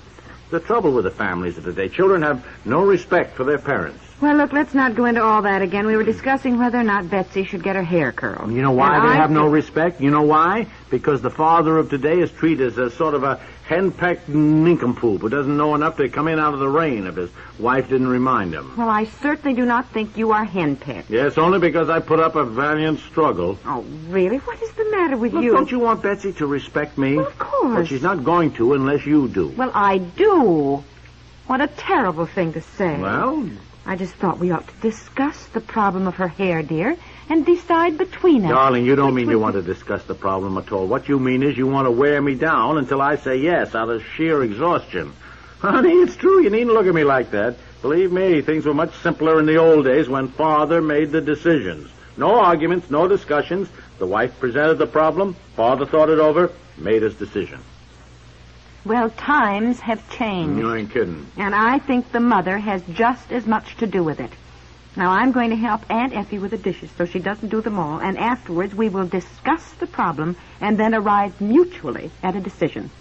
The trouble with the families of today, children have no respect for their parents. Well, look, let's not go into all that again. We were discussing whether or not Betsy should get her hair curled. You know why And they I have no think- respect? You know why? Because the father of today is treated as a sort of a henpecked nincompoop who doesn't know enough to come in out of the rain if his wife didn't remind him. Well, I certainly do not think you are henpecked. Yes, only because I put up a valiant struggle. Oh, really? What is the matter with Look, you? don't you want Betsy to respect me? Well, of course. Well, she's not going to unless you do. Well, I do. What a terrible thing to say. Well, I just thought we ought to discuss the problem of her hair, dear, and decide between us. darling, you don't mean you want to discuss the problem at all. What you mean is you want to wear me down until I say yes out of sheer exhaustion. Honey, it's true. You needn't look at me like that. Believe me, things were much simpler in the old days when Father made the decisions. No arguments, no discussions. The wife presented the problem. Father thought it over, made his decision. Well, times have changed. You ain't kidding. And I think the mother has just as much to do with it. Now, I'm going to help Aunt Effie with the dishes so she doesn't do them all, and afterwards we will discuss the problem and then arrive mutually at a decision.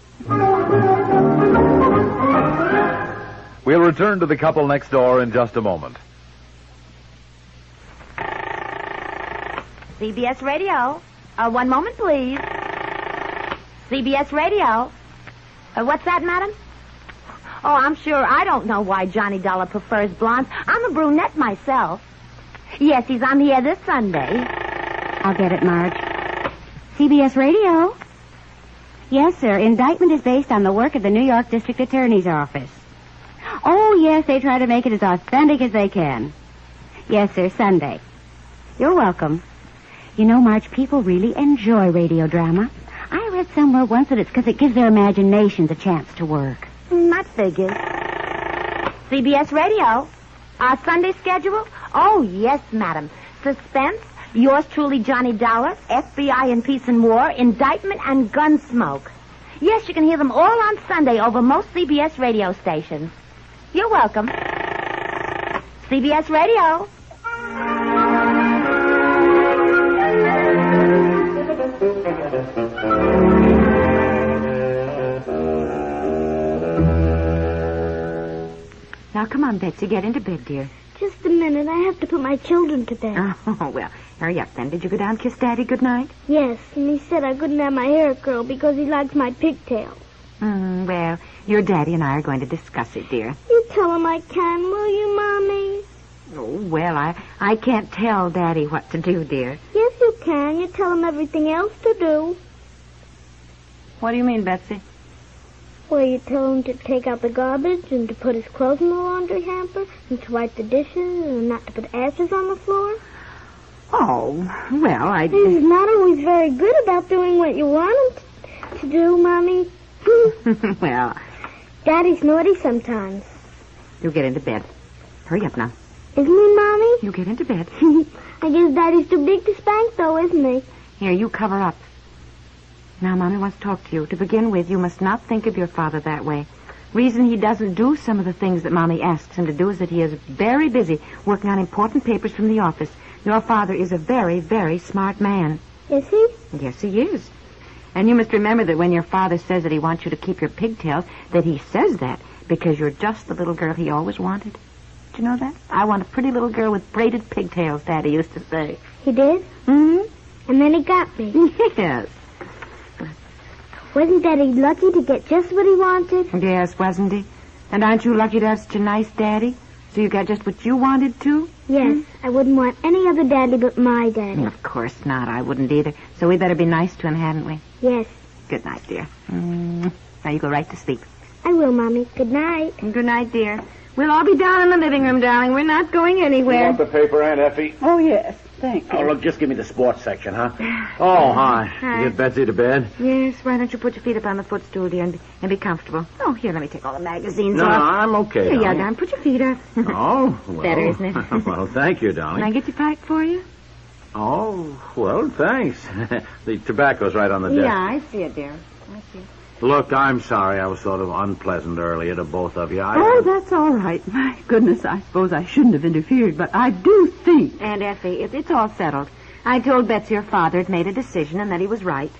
We'll return to the couple next door in just a moment. CBS Radio. One moment, please. CBS Radio. What's that, madam? Oh, I'm sure I don't know why Johnny Dollar prefers blondes. I'm a brunette myself. Yes, he's on the air this Sunday. I'll get it, Marge. CBS Radio? Yes, sir. Indictment is based on the work of the New York District Attorney's Office. Oh, yes, they try to make it as authentic as they can. Yes, sir, Sunday. You're welcome. You know, Marge, people really enjoy radio drama. I read somewhere once that it's because it gives their imaginations a chance to work. That figures. CBS Radio. Our Sunday schedule? Oh, yes, madam. Suspense, yours truly, Johnny Dollar, FBI and Peace and War, Indictment, and Gunsmoke. Yes, you can hear them all on Sunday over most CBS radio stations. You're welcome. CBS Radio. Now, come on, Betsy, get into bed, dear. Just a minute. I have to put my children to bed. Oh, well, hurry up then. Did you go down and kiss Daddy goodnight? Yes, and he said I couldn't have my hair curled because he likes my pigtails. Well, your Daddy and I are going to discuss it, dear. You tell him I can, will you, Mommy? Oh, well, I can't tell Daddy what to do, dear. Yes, you can. You tell him everything else to do. What do you mean, Betsy? Well, you tell him to take out the garbage and to put his clothes in the laundry hamper and to wipe the dishes and not to put ashes on the floor. Oh, well, He's not always very good about doing what you want him to do, Mommy. Well, Daddy's naughty sometimes. you get into bed. Hurry up now. Isn't he, Mommy? You get into bed. I guess Daddy's too big to spank, though, isn't he? Here, you cover up. Now, Mommy wants to talk to you. To begin with, you must not think of your father that way. Reason he doesn't do some of the things that Mommy asks him to do is that he is very busy working on important papers from the office. Your father is a very, very smart man. Is he? Yes, he is. And you must remember that when your father says that he wants you to keep your pigtails, that he says that because you're just the little girl he always wanted. Did you know that? I want a pretty little girl with braided pigtails, Daddy used to say. He did? Mm-hmm. And then he got me. Yes. Wasn't Daddy lucky to get just what he wanted? Yes, wasn't he? And aren't you lucky to have such a nice daddy? So you got just what you wanted to? Yes, I wouldn't want any other daddy but my daddy. Of course not. I wouldn't either. So we better be nice to him, hadn't we? Yes. Good night, dear. Now you go right to sleep. I will, Mommy. Good night. Good night, dear. We'll all be down in the living room, darling. We're not going anywhere. You want the paper, Aunt Effie? Oh, yes. Thank you. Oh, look, just give me the sports section, huh? Oh, hi. Hi. You get Betsy to bed? Yes, why don't you put your feet up on the footstool, dear, and be comfortable. Oh, here, let me take all the magazines No, off. I'm okay, Here you are, darling. darling. Put your feet up. Oh, well. Better, isn't it? Well, thank you, darling. Can I get your pipe for you? Oh, well, thanks. The tobacco's right on the desk. Yeah, I see it, dear. I see it. Look, I'm sorry I was sort of unpleasant earlier to both of you. Oh, that's all right. My goodness, I suppose I shouldn't have interfered, but I do think... Aunt Effie, it's all settled. I told Betsy your father had made a decision and that he was right.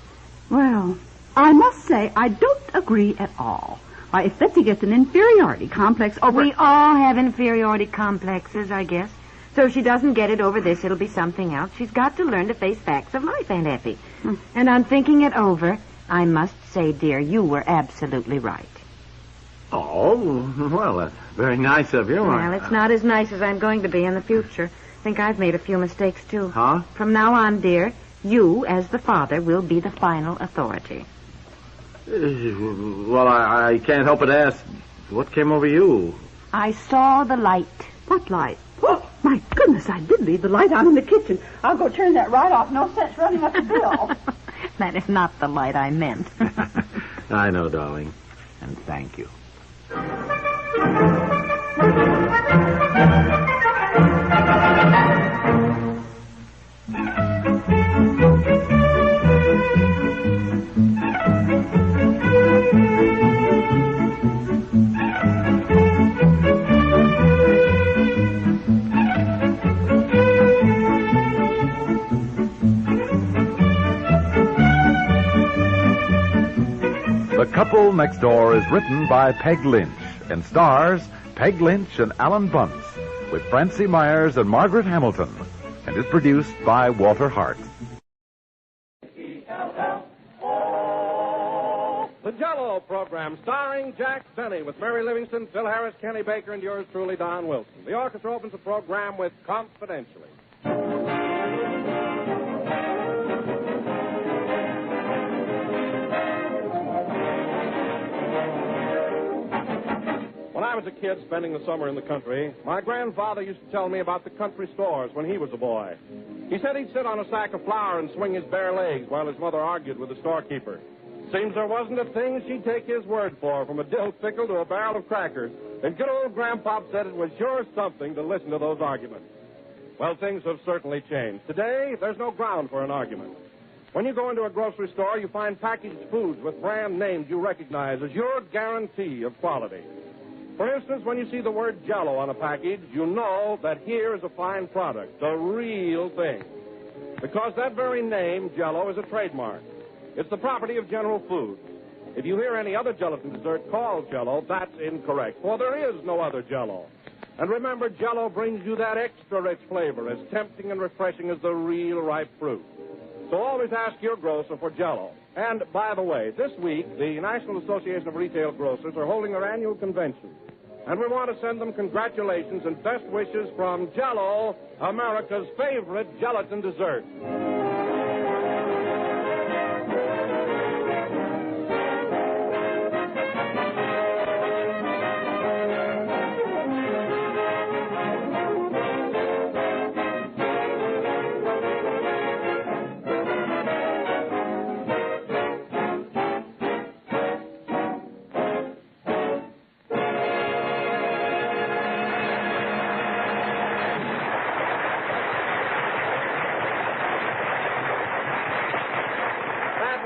Well, I must say I don't agree at all. Why, if Betsy gets an inferiority complex over... We all have inferiority complexes, I guess. So if she doesn't get it over this, it'll be something else. She's got to learn to face facts of life, Aunt Effie. And on thinking it over, I must say, dear, you were absolutely right. Oh, well, that's very nice of you. Well, it's not as nice as I'm going to be in the future. I think I've made a few mistakes, too. Huh? From now on, dear, you, as the father, will be the final authority. Well, I can't help but ask, what came over you? I saw the light. What light? Oh, my goodness, I did leave the light on in the kitchen. I'll go turn that right off. No sense running up the bill. That is not the light I meant. I know, darling. And thank you. The Couple Next Door is written by Peg Lynch and stars Peg Lynch and Alan Bunce with Francie Myers and Margaret Hamilton and is produced by Walter Hart. The Jell-O program starring Jack Benny with Mary Livingston, Phil Harris, Kenny Baker, and yours truly, Don Wilson. The orchestra opens the program with Confidentially. When I was a kid spending the summer in the country, my grandfather used to tell me about the country stores when he was a boy. He said he'd sit on a sack of flour and swing his bare legs while his mother argued with the storekeeper. Seems there wasn't a thing she'd take his word for, from a dill pickle to a barrel of crackers. And good old Grandpop said it was sure something to listen to those arguments. Well, things have certainly changed. Today, there's no ground for an argument. When you go into a grocery store, you find packaged foods with brand names you recognize as your guarantee of quality. For instance, when you see the word Jell-O on a package, you know that here is a fine product, the real thing. Because that very name, Jell-O, is a trademark. It's the property of General Foods. If you hear any other gelatin dessert called Jell-O, that's incorrect, for there is no other Jell-O. And remember, Jell-O brings you that extra rich flavor, as tempting and refreshing as the real ripe fruit. So always ask your grocer for Jell-O. And, by the way, this week, the National Association of Retail Grocers are holding their annual convention. And we want to send them congratulations and best wishes from Jell-O, America's favorite gelatin dessert.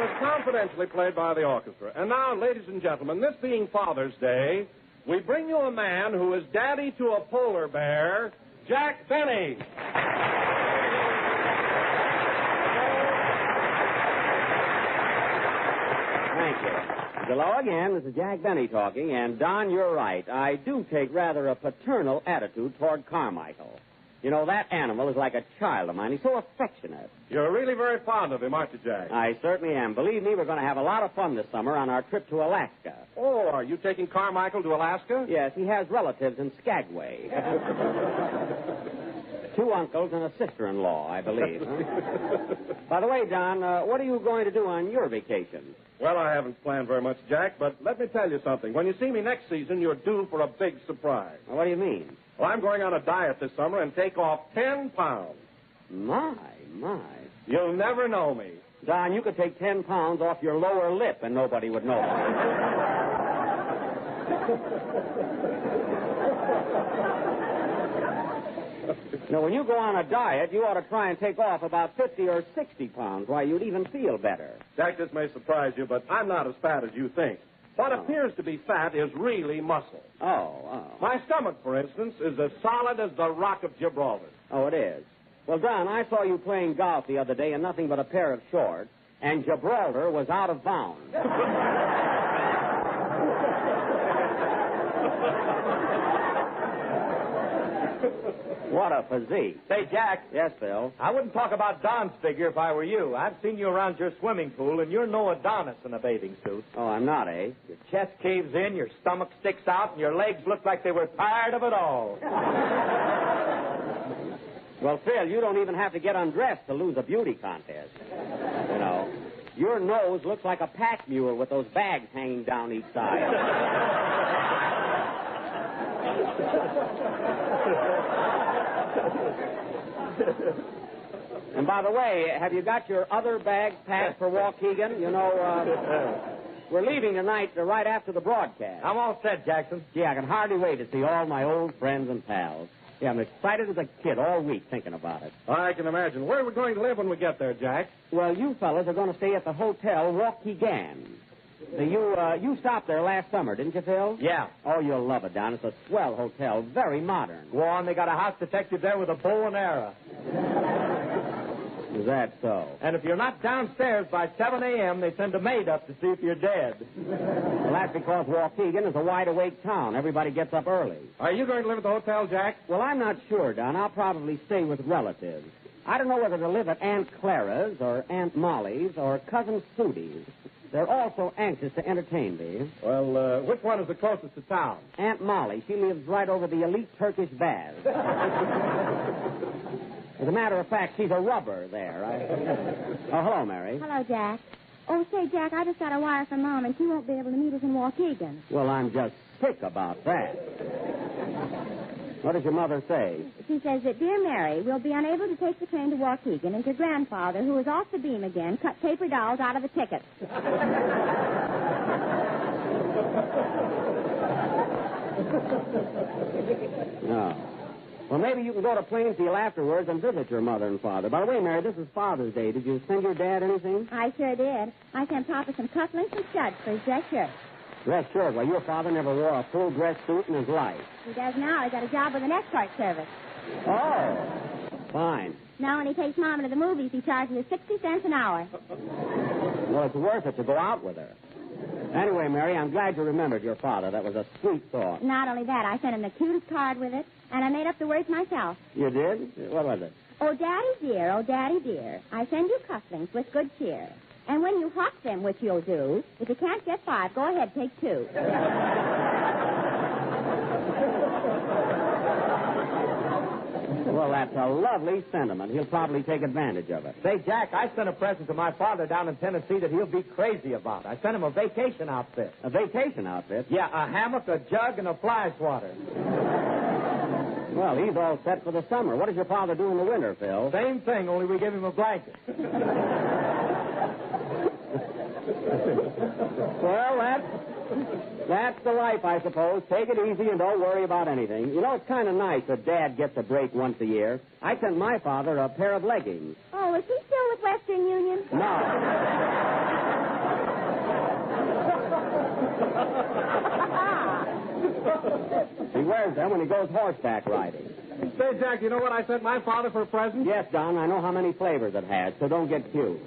was confidentially played by the orchestra. And now, ladies and gentlemen, this being Father's Day, we bring you a man who is daddy to a polar bear, Jack Benny. Thank you. Hello again. This is Jack Benny talking, and Don, you're right. I do take rather a paternal attitude toward Carmichael. You know, that animal is like a child of mine. He's so affectionate. You're really very fond of him, aren't you, Jack? I certainly am. Believe me, we're going to have a lot of fun this summer on our trip to Alaska. Oh, are you taking Carmichael to Alaska? Yes, he has relatives in Skagway. 2 uncles and a sister-in-law, I believe. Huh? By the way, Don, what are you going to do on your vacation? Well, I haven't planned very much, Jack, but let me tell you something. When you see me next season, you're due for a big surprise. Well, what do you mean? Well, I'm going on a diet this summer and take off 10 pounds. My. You'll never know me. Don, you could take 10 pounds off your lower lip and nobody would know it. Now, when you go on a diet, you ought to try and take off about 50 or 60 pounds. Why, you'd even feel better. Jack, this may surprise you, but I'm not as fat as you think. What appears to be fat is really muscle. Oh. My stomach, for instance, is as solid as the Rock of Gibraltar. Oh, it is. Well, Don, I saw you playing golf the other day in nothing but a pair of shorts, and Gibraltar was out of bounds. What a physique. Say, Jack. Yes, Phil? I wouldn't talk about Don's figure if I were you. I've seen you around your swimming pool, and you're no Adonis in a bathing suit. Oh, I'm not, eh? Your chest caves in, your stomach sticks out, and your legs look like they were tired of it all. Well, Phil, you don't even have to get undressed to lose a beauty contest. You know, your nose looks like a pack mule with those bags hanging down each side. And by the way, have you got your other bags packed for Waukegan? You know, we're leaving tonight right after the broadcast. I'm all set, Jackson. Gee, I can hardly wait to see all my old friends and pals. Yeah, I'm excited as a kid all week thinking about it. I can imagine. Where are we going to live when we get there, Jack? Well, you fellas are going to stay at the Hotel Waukegan. You stopped there last summer, didn't you, Phil? Yeah. Oh, you'll love it, Don. It's a swell hotel, very modern. Go on, they got a house detective there with a bow and arrow. Is that so? And if you're not downstairs by 7 a.m., they send a maid up to see if you're dead. Well, that's because Waukegan is a wide-awake town. Everybody gets up early. Are you going to live at the hotel, Jack? Well, I'm not sure, Don. I'll probably stay with relatives. I don't know whether to live at Aunt Clara's or Aunt Molly's or Cousin Sudie's. They're all so anxious to entertain me. Well, which one is the closest to town? Aunt Molly. She lives right over the elite Turkish baths. As a matter of fact, she's a rubber there. Oh, hello, Mary. Hello, Jack. Oh, say, Jack, I just got a wire from Mom, and she won't be able to meet us in Waukegan. Well, I'm just sick about that. What does your mother say? She says that, Dear Mary, we'll be unable to take the train to Waukegan, and your grandfather, who is off the beam again, cut paper dolls out of the tickets. No. Well, maybe you can go to Plainfield afterwards and visit your mother and father. By the way, Mary, this is Father's Day. Did you send your dad anything? I sure did. I sent Papa some cufflinks and studs for his dress shirt. Dress shirt? Well, your father never wore a full dress suit in his life. He does now. He got a job with an escort service. Oh, fine. Now, when he takes Mom to the movies, he charges her 60 cents an hour. Well, it's worth it to go out with her. Anyway, Mary, I'm glad you remembered your father. That was a sweet thought. Not only that, I sent him the cutest card with it, and I made up the words myself. You did? What was it? Oh, Daddy dear, I send you cufflinks with good cheer. And when you hawk them, which you'll do, if you can't get 5, go ahead, take 2. Well, that's a lovely sentiment. He'll probably take advantage of it. Say, Jack, I sent a present to my father down in Tennessee that he'll be crazy about. I sent him a vacation outfit. A vacation outfit? Yeah, a hammock, a jug, and a fly swatter. Well, he's all set for the summer. What does your father do in the winter, Phil? Same thing, only we give him a blanket. Well, that's the life, I suppose. Take it easy and don't worry about anything. You know, it's kind of nice that Dad gets a break once a year. I sent my father a pair of leggings. Oh, is he still with Western Union? No. He wears them when he goes horseback riding. Say, Jack, you know what I sent my father for a present? Yes, Don, I know how many flavors it has, so don't get cute.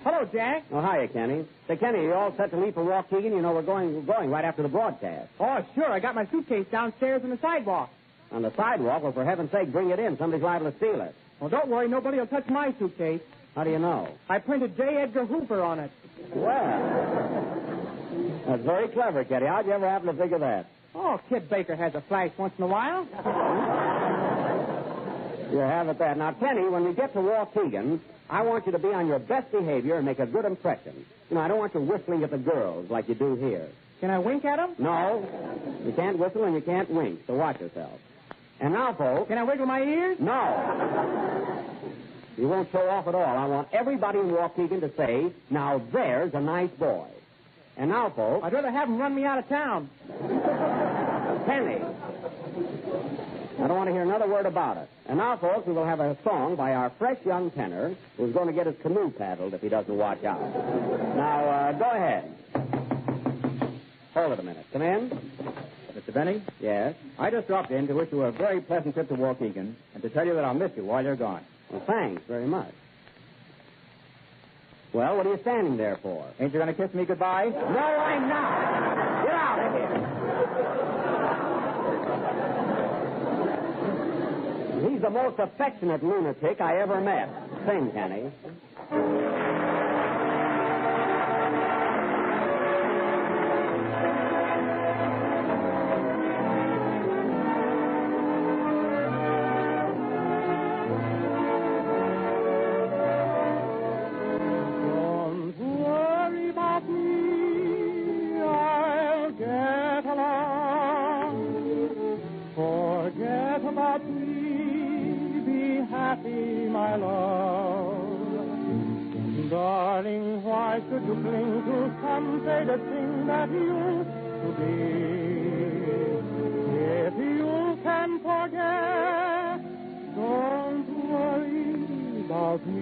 Hello, Jack. Oh, hiya, Kenny. Say, Kenny, you all set to leave for Waukegan? You know we're going right after the broadcast. Oh, sure. I got my suitcase downstairs on the sidewalk. On the sidewalk? Well, for heaven's sake, bring it in. Somebody's liable to steal it. Well, don't worry. Nobody will touch my suitcase. How do you know? I printed J. Edgar Hoover on it. Well, that's very clever, Kenny. How'd you ever happen to figure that? Oh, Kid Baker has a flash once in a while. You have it there. Now, Kenny, when we get to Waukegan, I want you to be on your best behavior and make a good impression. You know, I don't want you whistling at the girls like you do here. Can I wink at them? No. You can't whistle and you can't wink, so watch yourself. And now, folks... Can I wiggle my ears? No. You won't show off at all. I want everybody in Waukegan to say, now there's a nice boy. And now, folks... I'd rather have them run me out of town. Kenny. I don't want to hear another word about it. And now, folks, we will have a song by our fresh young tenor who's going to get his canoe paddled if he doesn't watch out. Now, go ahead. Hold it a minute. Come in. Mr. Benny? Yes? I just dropped in to wish you a very pleasant trip to Waukegan and to tell you that I'll miss you while you're gone. Well, thanks very much. Well, what are you standing there for? Ain't you going to kiss me goodbye? No, I'm not. Get out of here. He's the most affectionate lunatic I ever met. Sing, Kenny. My love, darling, why should you cling to some faded thing that used to be? If you can forget, don't worry about me.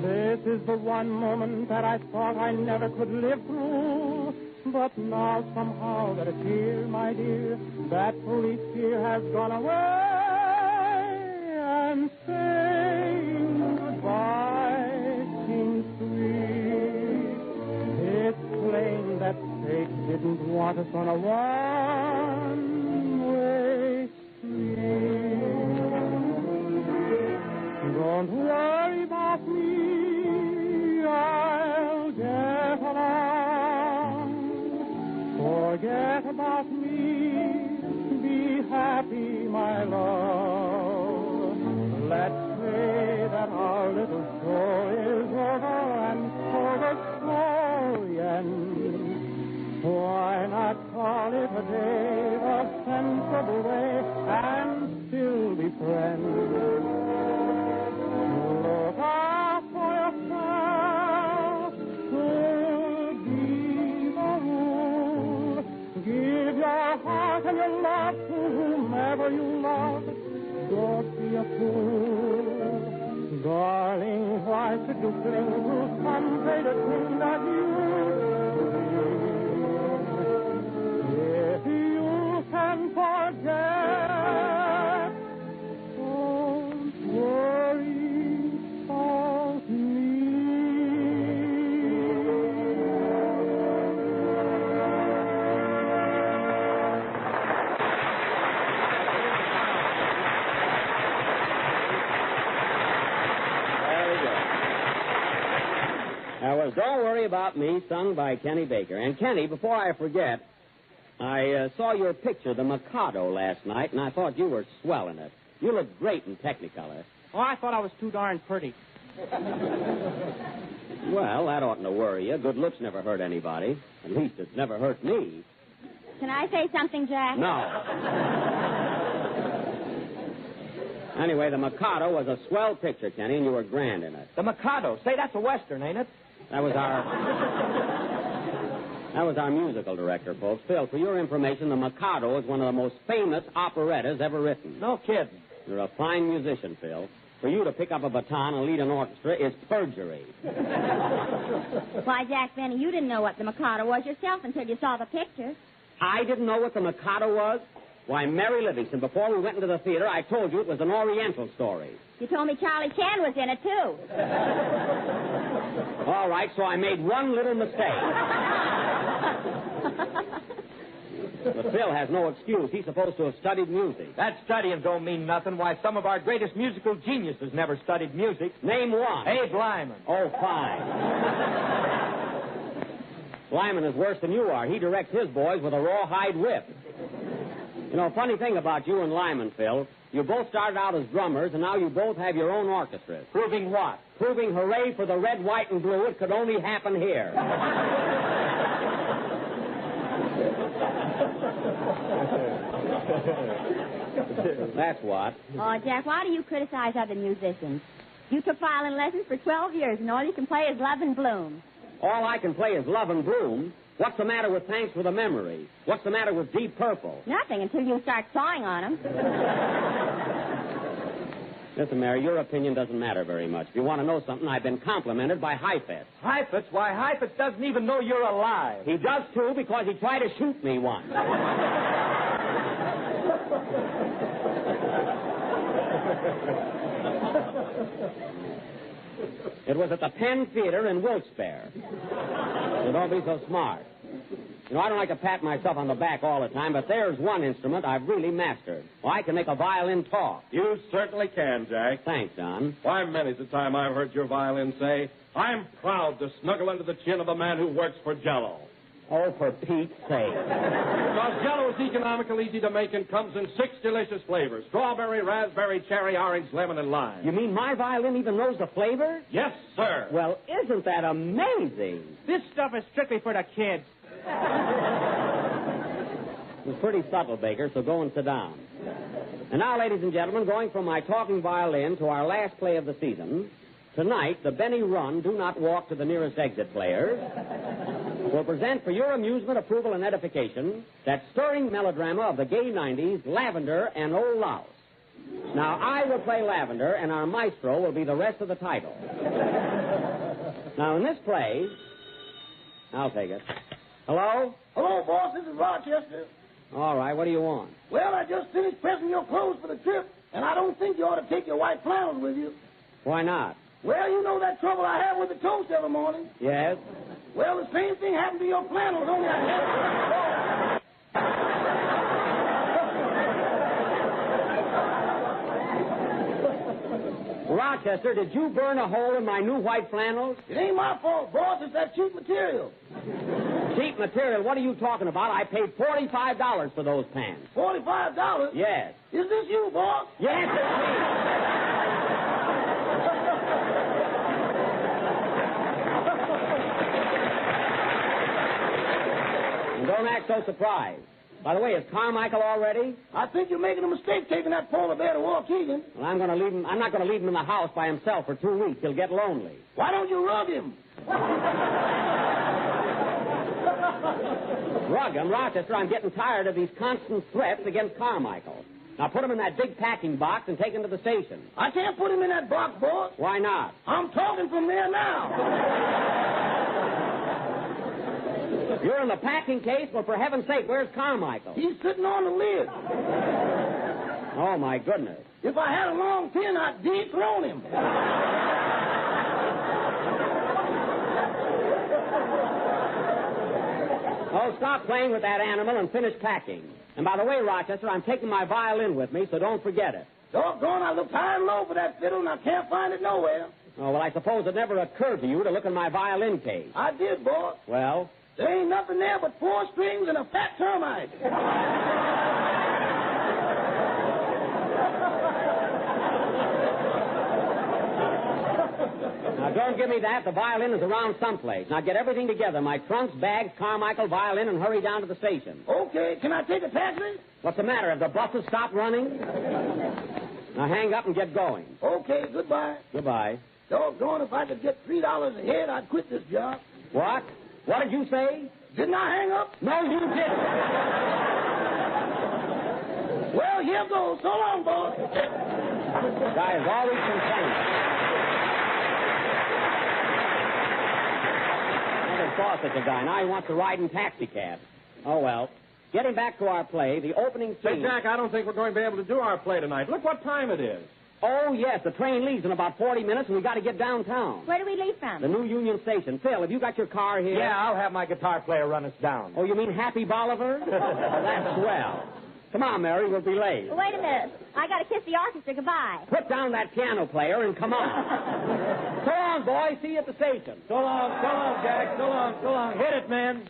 This is the one moment that I thought I never could live through. But now somehow that it's here, my dear, that police fear has gone away, and saying goodbye seems sweet. It's plain that fate didn't want us on a one-way street. Don't worry about me, I'll get along. Forget about me, be happy, my love. Let's say that our little show is over, and so the story ends. Why not call it a day, a sensible way, and still be friends? Look out for yourself, to be the rule. Give your heart and your love to whomever you love. Don't be a fool. Darling, why should you cling to some faded thing that if you can forget, don't worry about me. That was Don't Worry About Me, sung by Kenny Baker. And, Kenny, before I forget, I saw your picture, the Mikado, last night, and I thought you were swell in it. You look great in Technicolor. Oh, I thought I was too darn pretty. Well, that oughtn't to worry you. Good looks never hurt anybody. At least it's never hurt me. Can I say something, Jack? No. Anyway, the Mikado was a swell picture, Kenny, and you were grand in it. The Mikado. Say, that's a Western, ain't it? That was our musical director, folks. Phil, for your information, the Mikado is one of the most famous operettas ever written. No kidding. You're a fine musician, Phil. For you to pick up a baton and lead an orchestra is perjury. Why, Jack Benny, you didn't know what the Mikado was yourself until you saw the picture. I didn't know what the Mikado was? Why, Mary Livingston, before we went into the theater, I told you it was an Oriental story. You told me Charlie Chan was in it, too. All right, so I made one little mistake. But Phil has no excuse. He's supposed to have studied music. That studying don't mean nothing. Why, some of our greatest musical geniuses never studied music. Name one. Abe Lyman. Oh, fine. Lyman is worse than you are. He directs his boys with a rawhide whip. You know, funny thing about you and Lyman, Phil, you both started out as drummers, and now you both have your own orchestras. Proving what? Proving hooray for the red, white, and blue. It could only happen here. That's what. Oh, Jack, why do you criticize other musicians? You took violin lessons for 12 years, and all you can play is Love and Bloom. All I can play is Love and Bloom. What's the matter with Thanks for the Memory? What's the matter with Deep Purple? Nothing until you start sawing on them. Listen, Mary, your opinion doesn't matter very much. If you want to know something, I've been complimented by Heifetz. Heifetz? Why, Heifetz doesn't even know you're alive. He does, too, because he tried to shoot me once. It was at the Penn Theater in Wilkes-Barre. So don't be so smart. You know, I don't like to pat myself on the back all the time, but there's one instrument I've really mastered. Well, I can make a violin talk. You certainly can, Jack. Thanks, Don. Why, many's the time I've heard your violin say, I'm proud to snuggle under the chin of a man who works for Jell-O. Oh, for Pete's sake. Because Jell-O is economical, easy to make, and comes in 6 delicious flavors. Strawberry, raspberry, cherry, orange, lemon, and lime. You mean my violin even knows the flavor? Yes, sir. Well, isn't that amazing? This stuff is strictly for the kids. It's pretty subtle, Baker, so go and sit down. And now, ladies and gentlemen, going from my talking violin to our last play of the season, tonight, the Benny Run Do Not Walk to the Nearest Exit players will present for your amusement, approval, and edification that stirring melodrama of the gay 90s, Lavender and Old Louse. Now, I will play Lavender, and our maestro will be the rest of the title. Now, in this play, I'll take it. Hello? Hello, boss. This is Rochester. All right, what do you want? Well, I just finished pressing your clothes for the trip, and I don't think you ought to take your white flannels with you. Why not? Well, you know that trouble I have with the toast every morning? Yes? Well, the same thing happened to your flannels, only I had... Rochester, did you burn a hole in my new white flannels? It ain't my fault, boss. It's that cheap material. Cheap material? What are you talking about? I paid $45 for those pants. $45? Yes. Is this you, boss? Yes, it's me. And don't act so surprised. By the way, is Carmichael all ready? I think you're making a mistake taking that polar bear to Waukegan. Well, I'm not going to leave him in the house by himself for 2 weeks. He'll get lonely. Why don't you rug him? Rug him? Rochester, I'm getting tired of these constant threats against Carmichael. Now put him in that big packing box and take him to the station. I can't put him in that box, boss. Why not? I'm talking from there now. You're in the packing case? Well, for heaven's sake, where's Carmichael? He's sitting on the lid. Oh, my goodness. If I had a long pin, I'd dethrone him. Oh, stop playing with that animal and finish packing. And by the way, Rochester, I'm taking my violin with me, so don't forget it. Doggone, I looked high and low for that fiddle, and I can't find it nowhere. Oh, well, I suppose it never occurred to you to look in my violin case. I did, boss. Well? There ain't nothing there but 4 strings and a fat termite. Now, don't give me that. The violin is around someplace. Now, get everything together. My trunks, bags, Carmichael, violin, and hurry down to the station. Okay. Can I take a taxi? What's the matter? Have the buses stopped running? Now, hang up and get going. Okay. Goodbye. Goodbye. Doggone, if I could get $3 a head, I'd quit this job. What? What did you say? Didn't I hang up? No, you didn't. Well, here goes. So long, boys. The guy is always complaining. Never saw such a guy. Now he wants to ride in taxicab. Oh, well. Getting back to our play, the opening scene... Say, Jack, I don't think we're going to be able to do our play tonight. Look what time it is. Oh, yes, the train leaves in about 40 minutes, and we got to get downtown. Where do we leave from? The new Union Station. Phil, have you got your car here? Yeah, I'll have my guitar player run us down. Oh, you mean Happy Bolivar? Oh, that's swell. Come on, Mary, we'll be late. Wait a minute. I got to kiss the orchestra goodbye. Put down that piano player and come on. So long, boy. See you at the station. So long, Jack. So long. Hit it, man.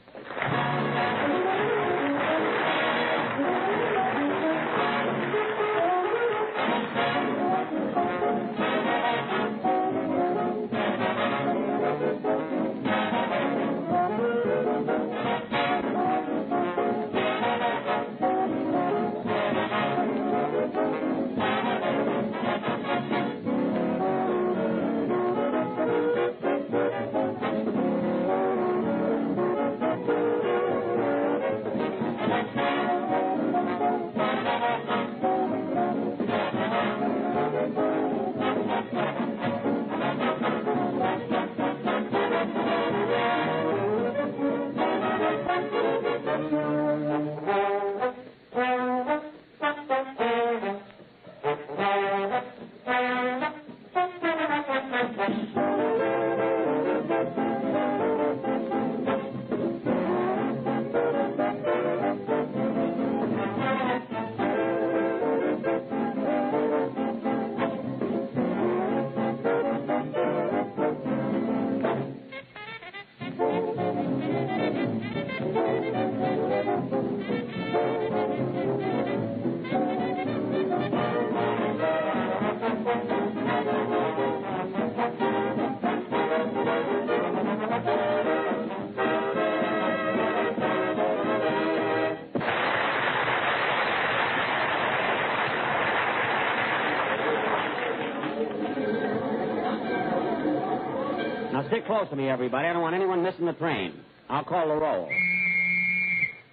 Now, stick close to me, everybody. I don't want anyone missing the train. I'll call the roll.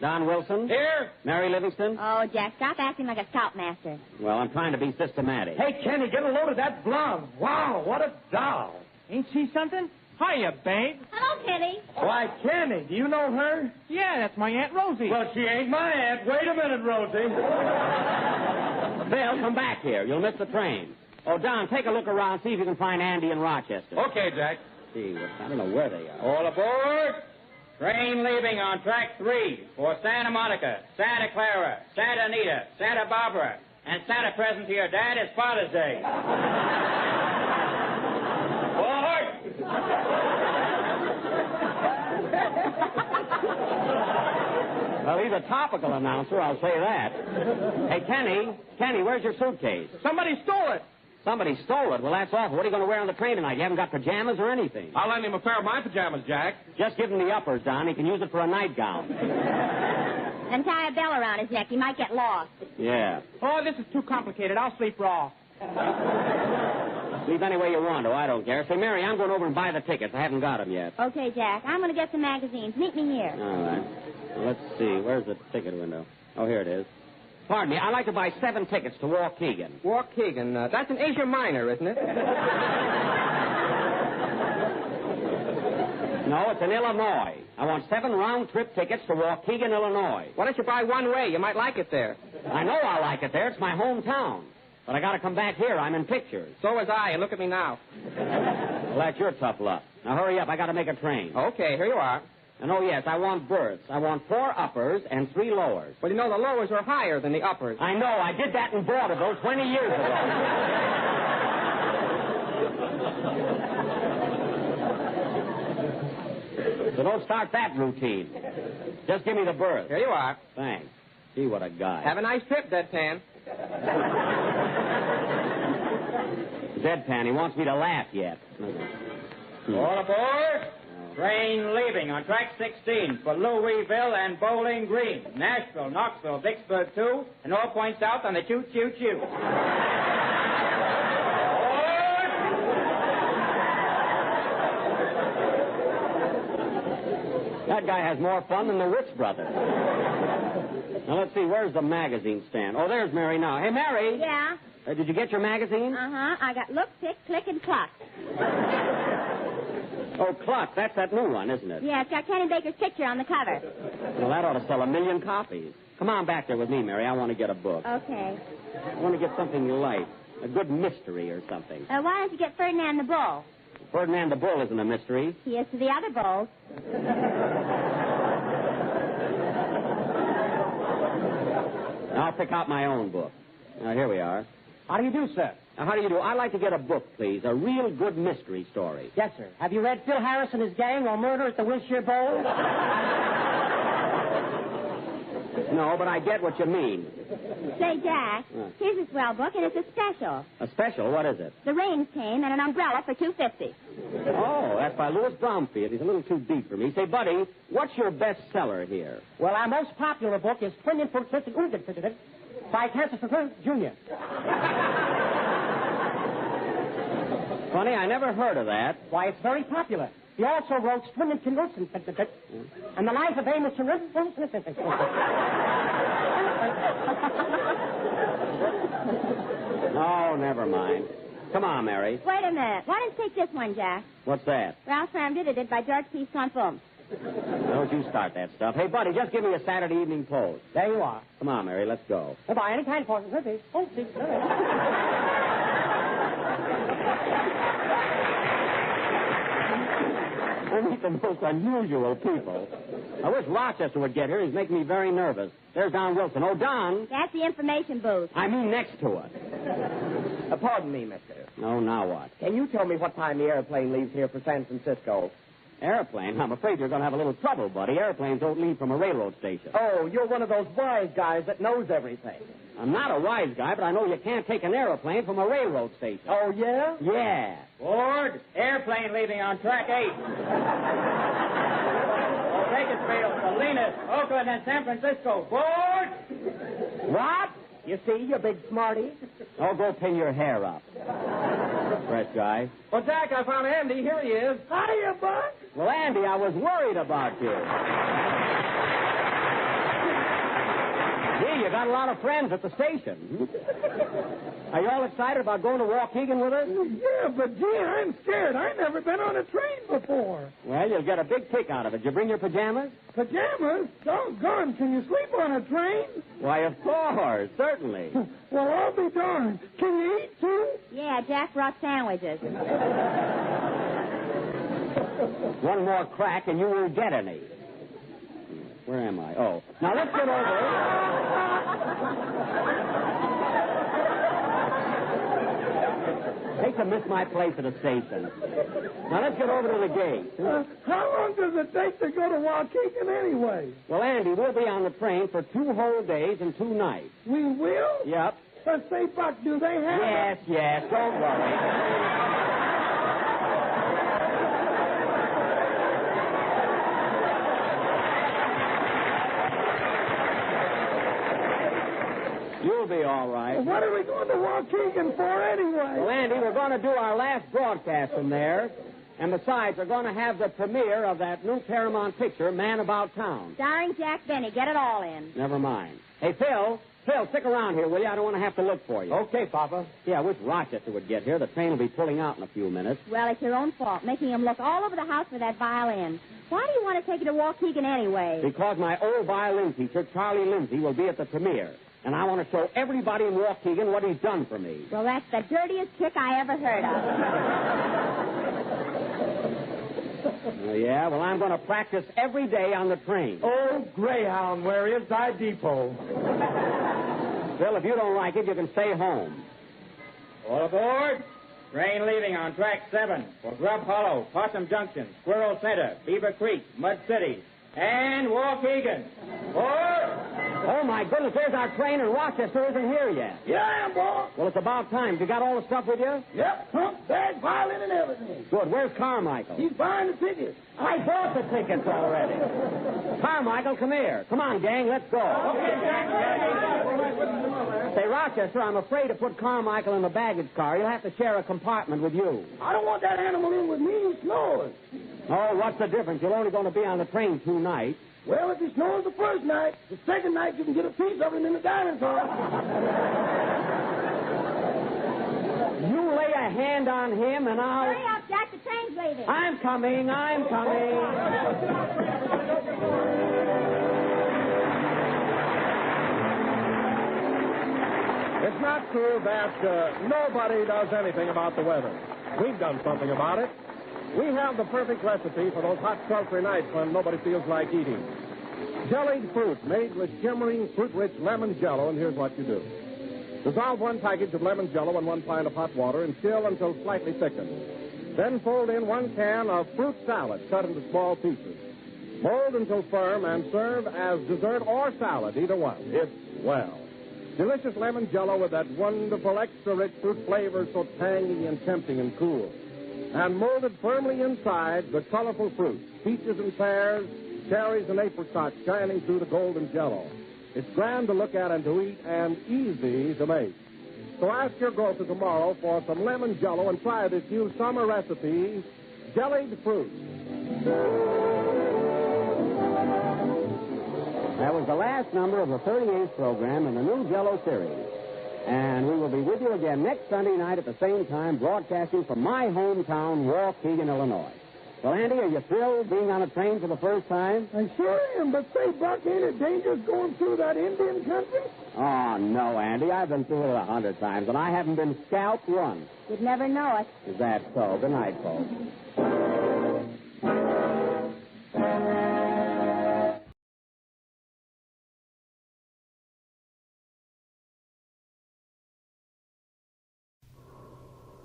Don Wilson? Here. Mary Livingston? Oh, Jack, stop acting like a scoutmaster. Well, I'm trying to be systematic. Hey, Kenny, get a load of that blonde. Wow, what a doll. Ain't she something? Hiya, babe. Hello, Kenny. Why, Kenny, do you know her? Yeah, that's my Aunt Rosie. Well, she ain't my aunt. Wait a minute, Rosie. Bill, come back here. You'll miss the train. Oh, Don, take a look around, see if you can find Andy in Rochester. Okay, Jack. Gee, I don't know where they are. All aboard. Train leaving on track 3 for Santa Monica, Santa Clara, Santa Anita, Santa Barbara, and Santa present to your dad is Father's Day. Well, he's a topical announcer, I'll say that. Hey, Kenny, where's your suitcase? Somebody stole it. Somebody stole it? Well, that's awful. What are you going to wear on the train tonight? You haven't got pajamas or anything. I'll lend him a pair of my pajamas, Jack. Just give him the uppers, Don. He can use it for a nightgown. And tie a bell around his neck. He might get lost. Yeah. Oh, this is too complicated. I'll sleep raw. Sleep any way you want to. I don't care. Say, Mary, I'm going over and buy the tickets. I haven't got them yet. Okay, Jack. I'm going to get some magazines. Meet me here. All right. Well, let's see. Where's the ticket window? Oh, here it is. Pardon me. I'd like to buy 7 tickets to Waukegan. Waukegan. That's in Asia Minor, isn't it? No, it's in Illinois. I want 7 round-trip tickets to Waukegan, Illinois. Why don't you buy one way? You might like it there. I know I'll like it there. It's my hometown. But I got to come back here. I'm in pictures. So was I, and look at me now. Well, that's your tough luck. Now, hurry up. I got to make a train. Okay, here you are. And, oh, yes, I want berths. I want 4 uppers and 3 lowers. Well, you know, the lowers are higher than the uppers. I know. I did that in vaudeville 20 years ago. So don't start that routine. Just give me the berth. Here you are. Thanks. Gee, what a guy. Have a nice trip, Deadpan. Deadpan, he wants me to laugh yet. All aboard. Train leaving on track 16 for Louisville and Bowling Green, Nashville, Knoxville, Vicksburg 2, and all points out on the choo-choo-choo. That guy has more fun than the Ritz brothers. Now, let's see. Where's the magazine stand? Oh, there's Mary now. Hey, Mary. Yeah? Did you get your magazine? Uh-huh. I got Look, Pick, Click, and Cluck. Oh, Cluck. That's that new one, isn't it? Yeah, it's got Kenny Baker's picture on the cover. Well, that ought to sell 1 million copies. Come on back there with me, Mary. I want to get a book. Okay. I want to get something light. A good mystery or something. Why don't you get Ferdinand the Bull? Ferdinand the Bull isn't a mystery. He is to the other bulls. I'll pick out my own book. Now, here we are. How do you do, sir? Now, how do you do? I'd like to get a book, please. A real good mystery story. Yes, sir. Have you read Phil Harris and his gang or Murder at the Wilshire Bowl? No, but I get what you mean. Say, Jack, here's a swell book, and it's a special. A special? What is it? The rains came and an umbrella for $2.50. Oh, that's by Louis Bromfield. He's a little too deep for me. Say, buddy, what's your bestseller here? Well, our most popular book is Twin Infiltrated Ungenfitted by Chesterton Jr. Funny, I never heard of that. Why, it's very popular. He also wrote Twin and the Life of Amos and Oh, never mind. Come on, Mary. Wait a minute. Why don't you take this one, Jack? What's that? Ralph Ram did it by George P. Swanfum. Don't you start that stuff. Hey, buddy, just give me a Saturday Evening Post. There you are. Come on, Mary, let's go. Goodbye. Any kind for it. Oh, see. I meet the most unusual people. I wish Rochester would get here. He's making me very nervous. There's Don Wilson. Oh, Don. That's the information booth. I mean next to it. Pardon me, mister. No, now what? Can you tell me what time the airplane leaves here for San Francisco? Airplane? I'm afraid you're going to have a little trouble, buddy. Airplanes don't leave from a railroad station. Oh, you're one of those wise guys that knows everything. I'm not a wise guy, but I know you can't take an airplane from a railroad station. Oh, yeah? Yeah. Board, airplane leaving on track 8. Bakersfield, Salinas, Oakland, and San Francisco. Board! What? You see, you big smarty. Oh, go pin your hair up. Fresh guy. Well, Jack, I found Andy. Here he is. Hiya, Buck. Well, Andy, I was worried about you. Gee, you got a lot of friends at the station. Are you all excited about going to Waukegan with us? Yeah, but gee, I'm scared. I've never been on a train before. Well, you'll get a big kick out of it. Did you bring your pajamas? Pajamas? Doggone, can you sleep on a train? Why, of course, certainly. Well, I'll be darned. Can you eat, too? Yeah, Jack brought sandwiches. One more crack and you won't get any. Where am I? Oh. Now, let's get over. Hate to miss my place at a station. Now, let's get over to the gate. How long does it take to go to Waukegan anyway? Well, Andy, we'll be on the train for 2 whole days and 2 nights. We will? Yep. Say, Buck, do they have... Yes, don't worry. You'll be all right. Well, what are we going to Waukegan for anyway? Well, Andy, we're going to do our last broadcast from there. And besides, we're going to have the premiere of that new Paramount picture, Man About Town. Starring Jack Benny. Get it all in. Never mind. Hey, Phil, stick around here, will you? I don't want to have to look for you. Okay, Papa. Yeah, I wish Rochester would get here. The train will be pulling out in a few minutes. Well, it's your own fault, making him look all over the house for that violin. Why do you want to take it to Waukegan anyway? Because my old violin teacher, Charlie Lindsay, will be at the premiere. And I want to show everybody in Waukegan what he's done for me. Well, that's the dirtiest trick I ever heard of. Oh, yeah? Well, I'm going to practice every day on the train. Oh, Greyhound, where is thy depot? Phil, if you don't like it, you can stay home. All aboard. Train leaving on track 7 for Grub Hollow, Possum Junction, Squirrel Center, Beaver Creek, Mud City, and Waukegan. Oh, my goodness, there's our train, and Rochester isn't here yet. Yeah, I am, boss. Well, it's about time. You got all the stuff with you? Yep, trunk, bag, violin, and everything. Good. Where's Carmichael? He's buying the tickets. I bought the tickets already. Carmichael, come here. Come on, gang, let's go. Okay, Jack. Say, Rochester, I'm afraid to put Carmichael in the baggage car. He'll have to share a compartment with you. I don't want that animal in with me. He snores. Oh, what's the difference? You're only going to be on the train 2 nights. Well, if he snores the first night, the second night you can get a piece of him in the dining car. You lay a hand on him and I'll... Hurry up, Jack. The train's leaving. I'm coming. It's not true that nobody does anything about the weather. We've done something about it. We have the perfect recipe for those hot, sultry nights when nobody feels like eating. Jellied fruit made with shimmering, fruit-rich lemon jello, and here's what you do. Dissolve 1 package of lemon jello in 1 pint of hot water and chill until slightly thickened. Then fold in 1 can of fruit salad cut into small pieces. Mold until firm and serve as dessert or salad, either one. It's swell. Delicious lemon jello with that wonderful extra-rich fruit flavor so tangy and tempting and cool. And molded firmly inside the colorful fruit, peaches and pears, cherries and apricots shining through the golden jello. It's grand to look at and to eat and easy to make. So ask your grocer tomorrow for some lemon jello and try this new summer recipe, jellied fruit. That was the last number of the 38th program in the new Jello series. And we will be with you again next Sunday night at the same time, broadcasting from my hometown, Waukegan, Illinois. Well, Andy, are you thrilled being on a train for the first time? I sure am, but say, Buck, ain't it dangerous going through that Indian country? Oh, no, Andy. I've been through it 100 times, and I haven't been scalped once. You'd never know it. Is that so? Good night, folks.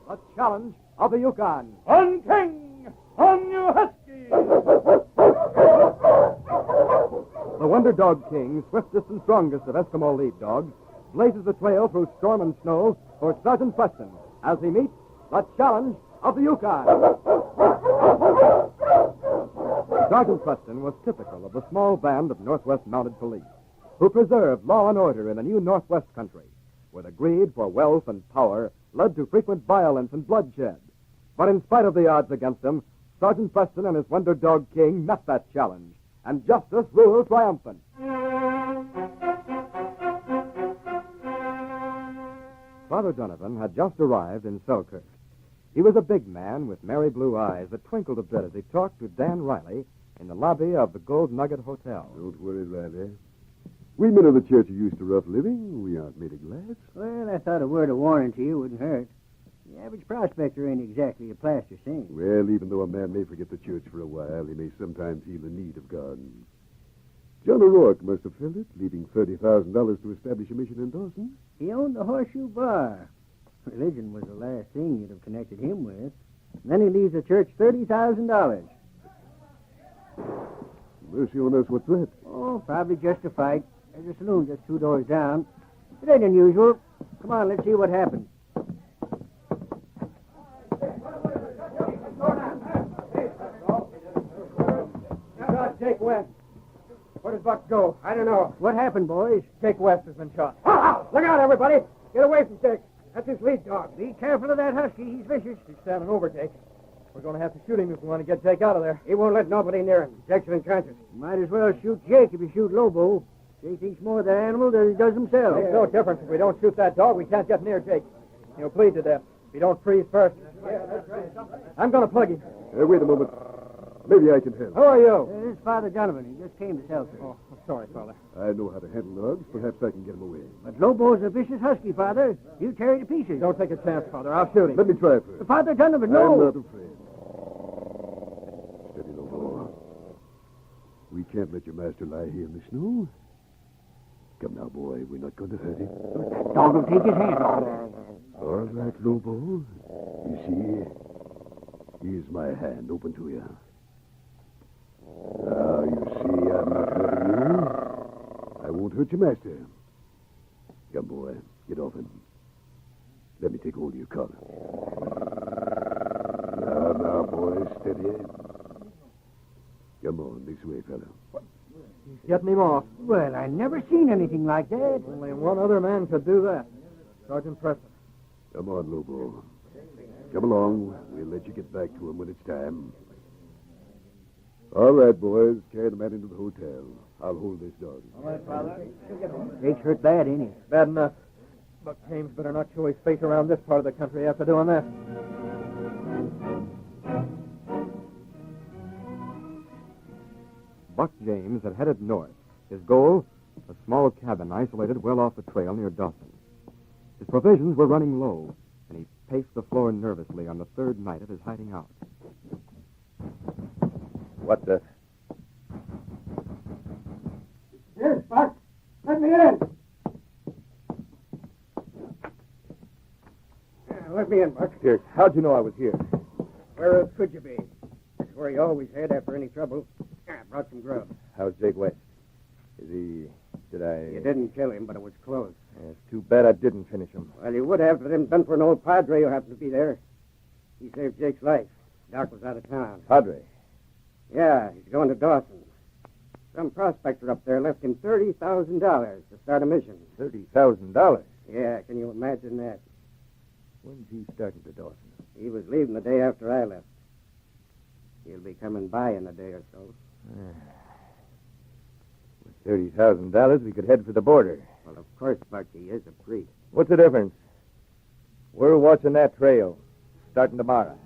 The challenge of the Yukon. On King! On you husky! The Wonder Dog King, swiftest and strongest of Eskimo lead dogs, blazes the trail through storm and snow for Sergeant Preston as he meets the challenge of the Yukon. Sergeant Preston was typical of the small band of Northwest Mounted Police who preserved law and order in the new Northwest country, where the greed for wealth and power led to frequent violence and bloodshed. But in spite of the odds against him, Sergeant Preston and his Wonder Dog King met that challenge, and justice ruled triumphant. Father Donovan had just arrived in Selkirk. He was a big man with merry blue eyes that twinkled a bit as he talked to Dan Riley in the lobby of the Gold Nugget Hotel. Don't worry, Riley. We men of the church are used to rough living. We aren't made of glass. Well, I thought a word of warning to you wouldn't hurt. The average prospector ain't exactly a plaster saint. Well, even though a man may forget the church for a while, he may sometimes feel the need of God. John O'Rourke must have felt it, leaving $30,000 to establish a mission in Dawson. He owned the Horseshoe Bar. Religion was the last thing you'd have connected him with. And then he leaves the church $30,000. Mercy on us, what's that? Oh, probably just a fight. There's a saloon just 2 doors down. It ain't unusual. Come on, let's see what happens. Jake West. Where does Buck go? I don't know. What happened, boys? Jake West has been shot. Look out, everybody. Get away from Jake. That's his lead dog. Be careful of that husky. He's vicious. He's standing over Jake. We're going to have to shoot him if we want to get Jake out of there. He won't let nobody near him. Jake's unconscious. Might as well shoot Jake if you shoot Lobo. Jake thinks more of that animal than he does himself. Makes no difference. If we don't shoot that dog, we can't get near Jake. He'll bleed to death if he don't freeze first. Yeah, that's right. I'm going to plug him. Wait a moment. Maybe I can help. Who are you? This is Father Donovan. He just came to Selkirk. Oh, I'm sorry, Father. I know how to handle dogs. Perhaps I can get him away. But Lobo's a vicious husky, Father. He'll tear you to pieces. Don't take a chance, Father. I'll shoot him. Let me try first. Father Donovan, no. I'm not afraid. Steady, Lobo. We can't let your master lie here in the snow. Come now, boy. We're not going to hurt him. That dog will take his hand off. All right, Lobo. You see, here's my hand open to you. Now, you see, I'm not hurting you. I won't hurt your master. Come, boy. Get off him. Let me take hold of your collar. Now, boy. Steady. Come on, this way, fella. He's getting him off. Well, I never seen anything like that. Only one other man could do that. Sergeant Preston. Come on, Lobo. Come along. We'll let you get back to him when it's time. All right, boys. Carry the man into the hotel. I'll hold this dog. All right, Father. Jake's hurt bad, ain't he? Bad enough. Buck James better not show his face around this part of the country after doing that. Buck James had headed north. His goal, a small cabin isolated well off the trail near Dawson. His provisions were running low, and he paced the floor nervously on the third night of his hiding out. What's that? Yes, Buck. Let me in. Let me in, Buck. Pierce, how'd you know I was here? Where else could you be? That's where you always head after any trouble. I brought some grub. How's Jake West? Is he... Did I... You didn't kill him, but it was close. Yeah, it's too bad I didn't finish him. Well, you would have if it hadn't been for an old padre who happened to be there. He saved Jake's life. Doc was out of town. Padre? Yeah, he's going to Dawson. Some prospector up there left him $30,000 to start a mission. $30,000? Yeah, can you imagine that? When's he starting to Dawson? He was leaving the day after I left. He'll be coming by in a day or so. With $30,000, we could head for the border. Well, of course, Buck, he is a priest. What's the difference? We're watching that trail, starting tomorrow.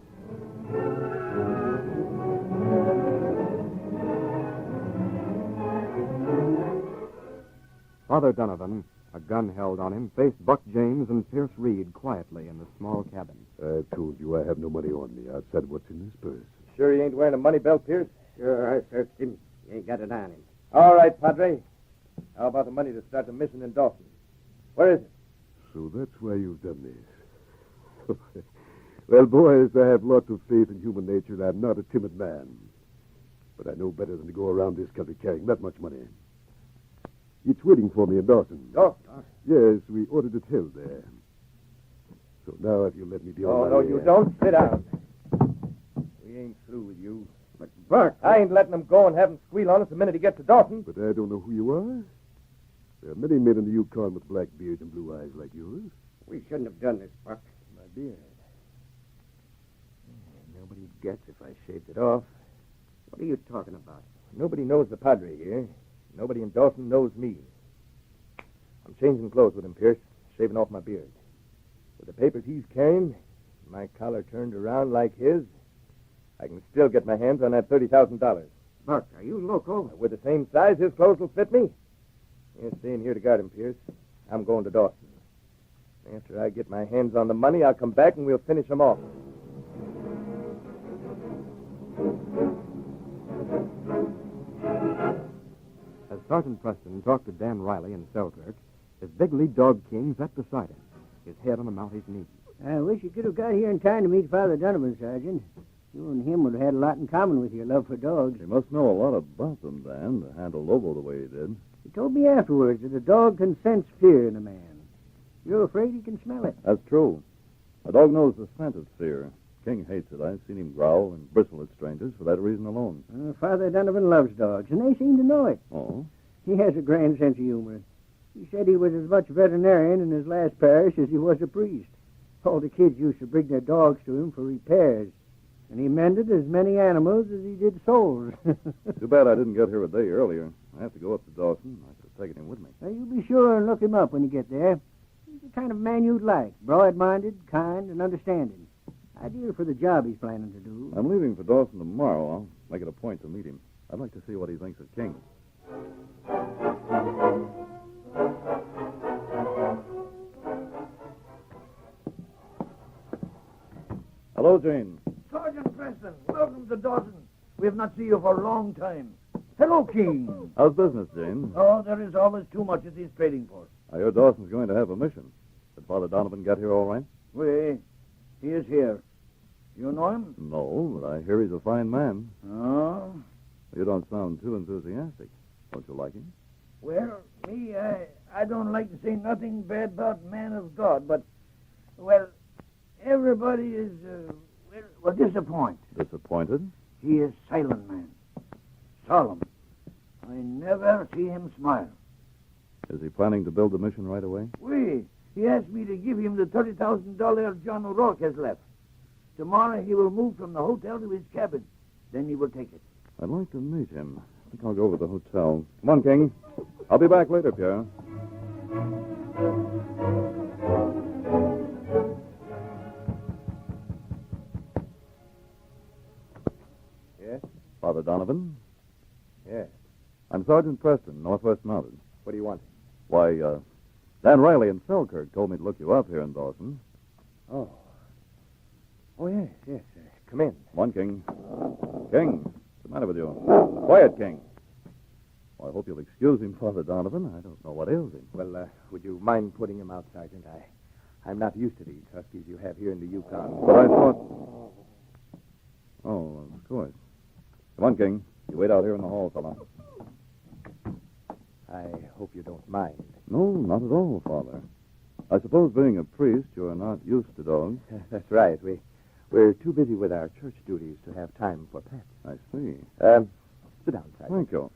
Father Donovan, a gun held on him, faced Buck James and Pierce Reed quietly in the small cabin. I told you I have no money on me outside what's in this purse. Sure he ain't wearing a money belt, Pierce? Sure, I searched him. He ain't got it on him. All right, Padre. How about the money to start the mission in Dawson? Where is it? So that's why you've done this. Well, boys, I have lots of faith in human nature, and I'm not a timid man. But I know better than to go around this country carrying that much money. It's waiting for me in Dawson. Dawson? Yes, we ordered it held there. So now if you'll let me be on my no, way. you don't. Sit down. We ain't through with you. But, Buck... I ain't letting him go and have him squeal on us the minute he gets to Dawson. But I don't know who you are. There are many men in the Yukon with black beards and blue eyes like yours. We shouldn't have done this, Buck. My beard. Nobody'd guess if I shaved it off. What are you talking about? Nobody knows the Padre here. Nobody in Dawson knows me. I'm changing clothes with him, Pierce, shaving off my beard. With the papers he's carrying, my collar turned around like his, I can still get my hands on that $30,000. Buck, are you loco? With the same size, his clothes will fit me. You're staying here to guard him, Pierce. I'm going to Dawson. After I get my hands on the money, I'll come back and we'll finish him off. As Sergeant Preston talked to Dan Riley in Selkirk, his big lead dog King sat beside him, his head on the Mountie's knee. I wish you could have got here in time to meet Father Donovan, Sergeant. You and him would have had a lot in common with your love for dogs. He must know a lot about them, Dan, to handle Lobo the way he did. He told me afterwards that a dog can sense fear in a man. You're afraid he can smell it. That's true. A dog knows the scent of fear. King hates it. I've seen him growl and bristle at strangers for that reason alone. Father Donovan loves dogs, and they seem to know it. Oh? He has a grand sense of humor. He said he was as much veterinarian in his last parish as he was a priest. All the kids used to bring their dogs to him for repairs, and he mended as many animals as he did souls. Too bad I didn't get here a day earlier. I have to go up to Dawson. I could have taken him with me. Now, you be sure and look him up when you get there. He's the kind of man you'd like, broad-minded, kind, and understanding. Ideal for the job he's planning to do. I'm leaving for Dawson tomorrow. I'll make it a point to meet him. I'd like to see what he thinks of King. Hello, Jane. Sergeant Preston, welcome to Dawson. We have not seen you for a long time. Hello, King. How's business, Jane? Oh, there is always too much at these trading posts. I hear Dawson's going to have a mission. Did Father Donovan get here all right? He is here. You know him? No, but I hear he's a fine man. Oh? You don't sound too enthusiastic. Don't you like him? Well, me, I don't like to say nothing bad about man of God, but, well, everybody is, disappointed. Disappointed? He is silent man. Solemn. I never see him smile. Is he planning to build the mission right away? He asked me to give him the $30,000 John O'Rourke has left. Tomorrow he will move from the hotel to his cabin. Then he will take it. I'd like to meet him. I think I'll go over to the hotel. Come on, King. I'll be back later, Pierre. Yes? Father Donovan? Yes. I'm Sergeant Preston, Northwest Mounted. What do you want? Why, Dan Riley and Selkirk told me to look you up here in Dawson. Oh. Oh, yes, yes. Come in. Come on, King. King, what's the matter with you? Quiet, King. Well, I hope you'll excuse him, Father Donovan. I don't know what ails him. Well, would you mind putting him out, Sergeant? I'm not used to these huskies you have here in the Yukon. But I thought... Oh, of course. Come on, King. You wait out here in the hall, fella. I hope you don't mind. No, not at all, Father. I suppose being a priest, you're not used to dogs. That's right. We're too busy with our church duties to have time for pets. I see. Sit down, Sergeant. Thank you.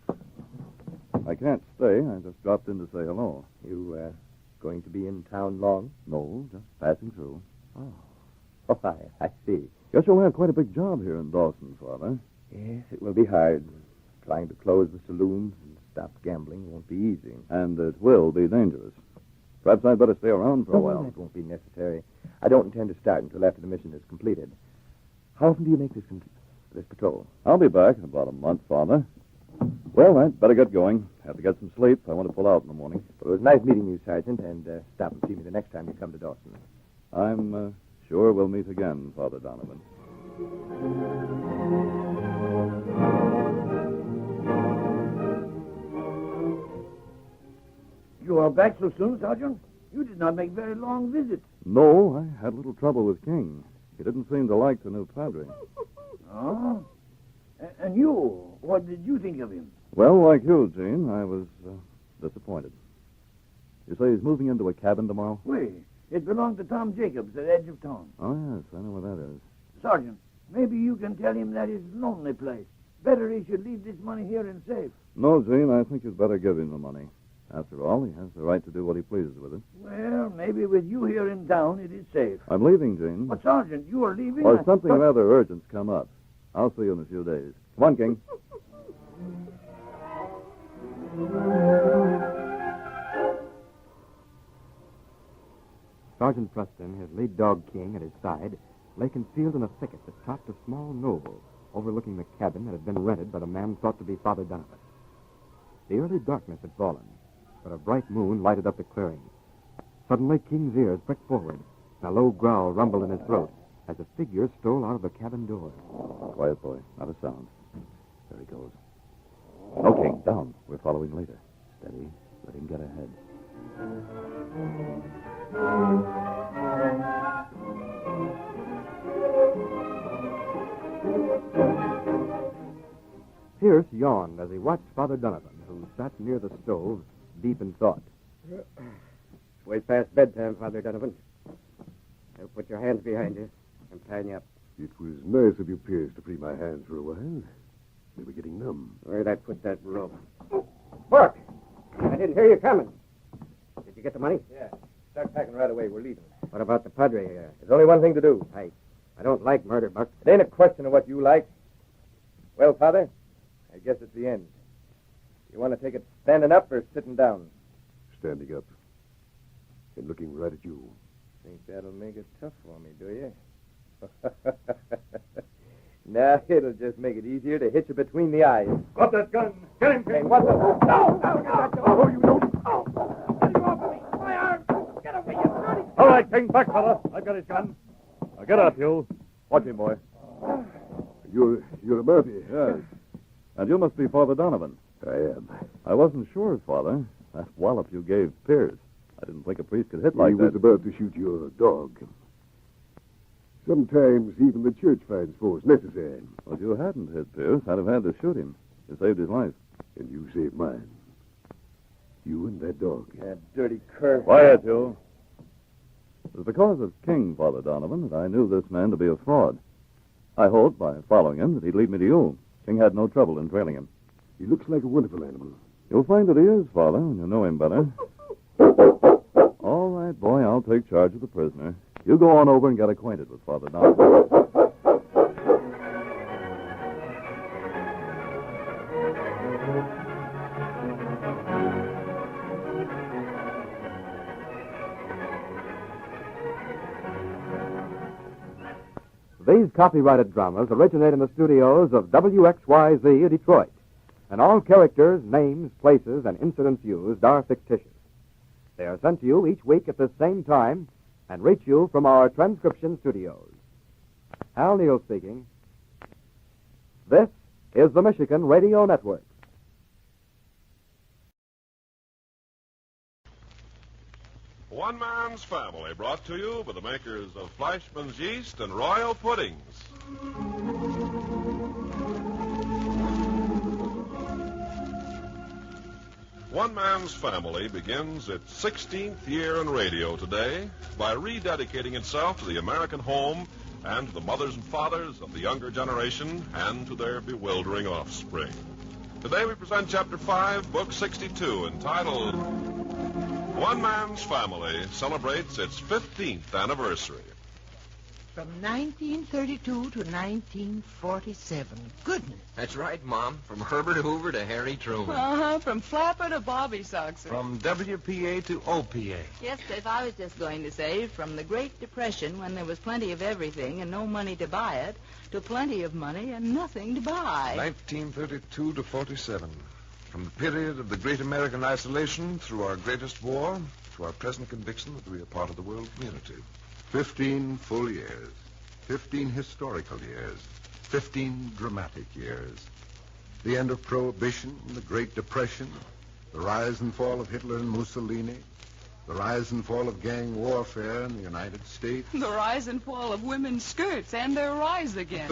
I can't stay. I just dropped in to say hello. You, going to be in town long? No, just passing through. Oh, I see. Guess you'll have quite a big job here in Dawson, Father. Yes, it will be hard. Trying to close the saloons and stop gambling won't be easy. And it will be dangerous. Perhaps I'd better stay around for a while. That won't be necessary. I don't intend to start until after the mission is completed. How often do you make this patrol? I'll be back in about a month, Father. Well, I'd better get going. Have to get some sleep. I want to pull out in the morning. Well, it was nice meeting you, Sergeant, and stop and see me the next time you come to Dawson. I'm sure we'll meet again, Father Donovan. You are back so soon, Sergeant? You did not make very long visits. No, I had a little trouble with King. He didn't seem to like the new padre. Oh? And you, what did you think of him? Well, like you, Gene, I was disappointed. You say he's moving into a cabin tomorrow? It belonged to Tom Jacobs at the edge of town. Oh, yes, I know where that is. Sergeant, maybe you can tell him that is a lonely place. Better he should leave this money here and safe. No, Gene, I think you'd better give him the money. After all, he has the right to do what he pleases with it. Well, maybe with you here in town, it is safe. I'm leaving, Gene. But, Sergeant, you are leaving? Well, something rather urgent's come up. I'll see you in a few days. Come on, King. Sergeant Preston, his lead dog King, at his side, lay concealed in a thicket that topped a small knoll overlooking the cabin that had been rented by the man thought to be Father Donovan. The early darkness had fallen, but a bright moon lighted up the clearing. Suddenly, King's ears pricked forward, and a low growl rumbled in his throat as a figure stole out of the cabin door. Quiet, boy. Not a sound. There he goes. No, King. Down. We're following later. Steady. Let him get ahead. Pierce yawned as he watched Father Donovan, who sat near the stove, deep in thought. It's way past bedtime, Father Donovan. Now put your hands behind you. I'm tying you up. It was nice of you, Pierce, to free my hands for a while. They were getting numb. Where'd I put that rope? Mark! I didn't hear you coming. Did you get the money? Yeah. Start packing right away. We're leaving. What about the Padre? There's only one thing to do. I don't like murder, Buck. It ain't a question of what you like. Well, Father, I guess it's the end. You want to take it standing up or sitting down? Standing up. And looking right at you. Think that'll make it tough for me, do you? Nah, it'll just make it easier to hit you between the eyes. Drop that gun. Get him, King. Hey, what the... No! Oh, you don't... Get him off of me! My arm! Get away, you dirty... All right, King, back, fella. I've got his gun. Now get up, you. Watch him, boy. You're a Murphy. Yes. And you must be Father Donovan. I am. I wasn't sure, Father. That wallop you gave Pierce. I didn't think a priest could hit like that. He was about to shoot your dog. Sometimes even the church finds force necessary. Well, if you hadn't hit Pierce, I'd have had to shoot him. You saved his life. And you saved mine. You and that dog. That dirty cur. Quiet, you. It was because of King, Father Donovan, that I knew this man to be a fraud. I hoped, by following him, that he'd lead me to you. King had no trouble in trailing him. He looks like a wonderful animal. You'll find that he is, Father, when you know him better. All right, boy, I'll take charge of the prisoner. You go on over and get acquainted with Father Donovan. These copyrighted dramas originate in the studios of WXYZ Detroit, and all characters, names, places, and incidents used are fictitious. They are sent to you each week at the same time and reach you from our transcription studios. Hal Neal speaking. This is the Michigan Radio Network. One Man's Family, brought to you by the makers of Fleischmann's Yeast and Royal Puddings. One Man's Family begins its 16th year in radio today by rededicating itself to the American home and to the mothers and fathers of the younger generation and to their bewildering offspring. Today we present Chapter 5, Book 62, entitled One Man's Family Celebrates its 15th anniversary. From 1932 to 1947. Goodness. That's right, Mom. From Herbert Hoover to Harry Truman. From Flapper to Bobby Soxer. From WPA to OPA. Yes, Cliff, I was just going to say, from the Great Depression, when there was plenty of everything and no money to buy it, to plenty of money and nothing to buy. 1932 to 47. From the period of the great American isolation through our greatest war to our present conviction that we are part of the world community. 15 full years. 15 historical years. 15 dramatic years. The end of Prohibition, the Great Depression, the rise and fall of Hitler and Mussolini, the rise and fall of gang warfare in the United States. The rise and fall of women's skirts and their rise again.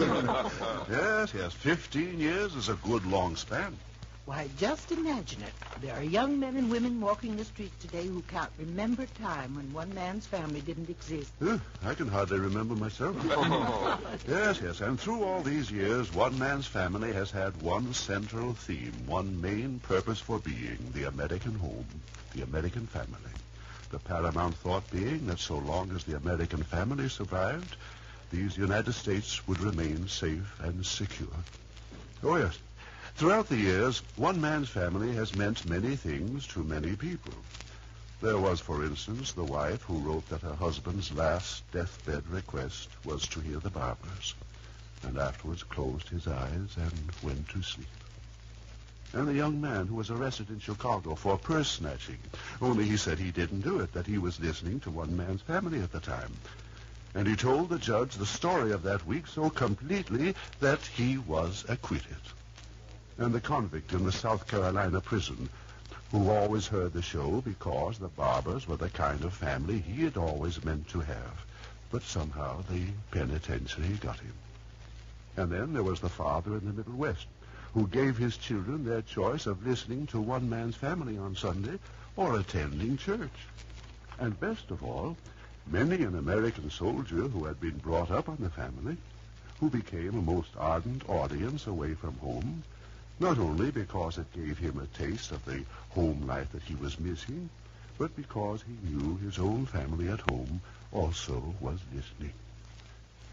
Yes, 15 years is a good long span. Why, just imagine it. There are young men and women walking the streets today who can't remember time when one man's family didn't exist. I can hardly remember myself. Yes. And through all these years, one man's family has had one central theme, one main purpose for being, the American home, the American family. The paramount thought being that so long as the American family survived, these United States would remain safe and secure. Oh, yes. Throughout the years, one man's family has meant many things to many people. There was, for instance, the wife who wrote that her husband's last deathbed request was to hear the Barbers, and afterwards closed his eyes and went to sleep. And the young man who was arrested in Chicago for purse snatching, only he said he didn't do it, that he was listening to one man's family at the time. And he told the judge the story of that week so completely that he was acquitted. And the convict in the South Carolina prison, who always heard the show because the Barbers were the kind of family he had always meant to have. But somehow the penitentiary got him. And then there was the father in the Middle West, who gave his children their choice of listening to one man's family on Sunday or attending church. And best of all, many an American soldier who had been brought up on the family, who became a most ardent audience away from home, not only because it gave him a taste of the home life that he was missing, but because he knew his own family at home also was listening.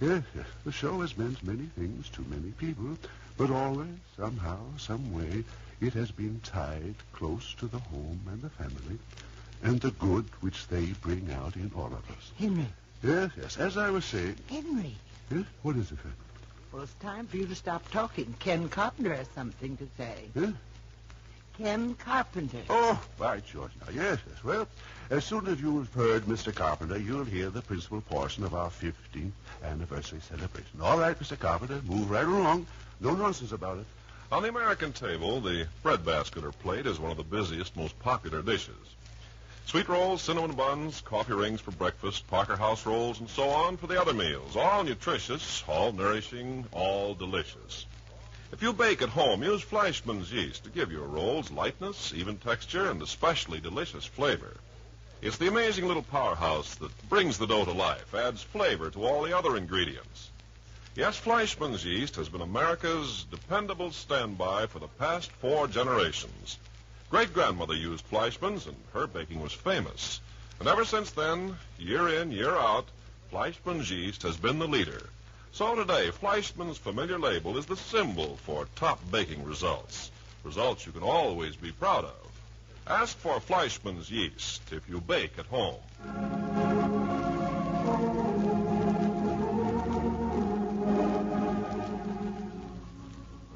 Yes, the show has meant many things to many people, but always, somehow, some way, it has been tied close to the home and the family, and the good which they bring out in all of us. Henry. Yes, as I was saying... Henry. Yes, what is it, Frank? Well, it's time for you to stop talking. Ken Carpenter has something to say. Huh? Ken Carpenter. Oh, by George, now, yes. Well, as soon as you've heard Mr. Carpenter, you'll hear the principal portion of our 15th anniversary celebration. All right, Mr. Carpenter, move right along. No nonsense about it. On the American table, the breadbasket or plate is one of the busiest, most popular dishes. Sweet rolls, cinnamon buns, coffee rings for breakfast, Parker House rolls, and so on for the other meals. All nutritious, all nourishing, all delicious. If you bake at home, use Fleischmann's yeast to give your rolls lightness, even texture, and especially delicious flavor. It's the amazing little powerhouse that brings the dough to life, adds flavor to all the other ingredients. Yes, Fleischmann's yeast has been America's dependable standby for the past 4 generations. Great-grandmother used Fleischmann's, and her baking was famous. And ever since then, year in, year out, Fleischmann's yeast has been the leader. So today, Fleischmann's familiar label is the symbol for top baking results. Results you can always be proud of. Ask for Fleischmann's yeast if you bake at home.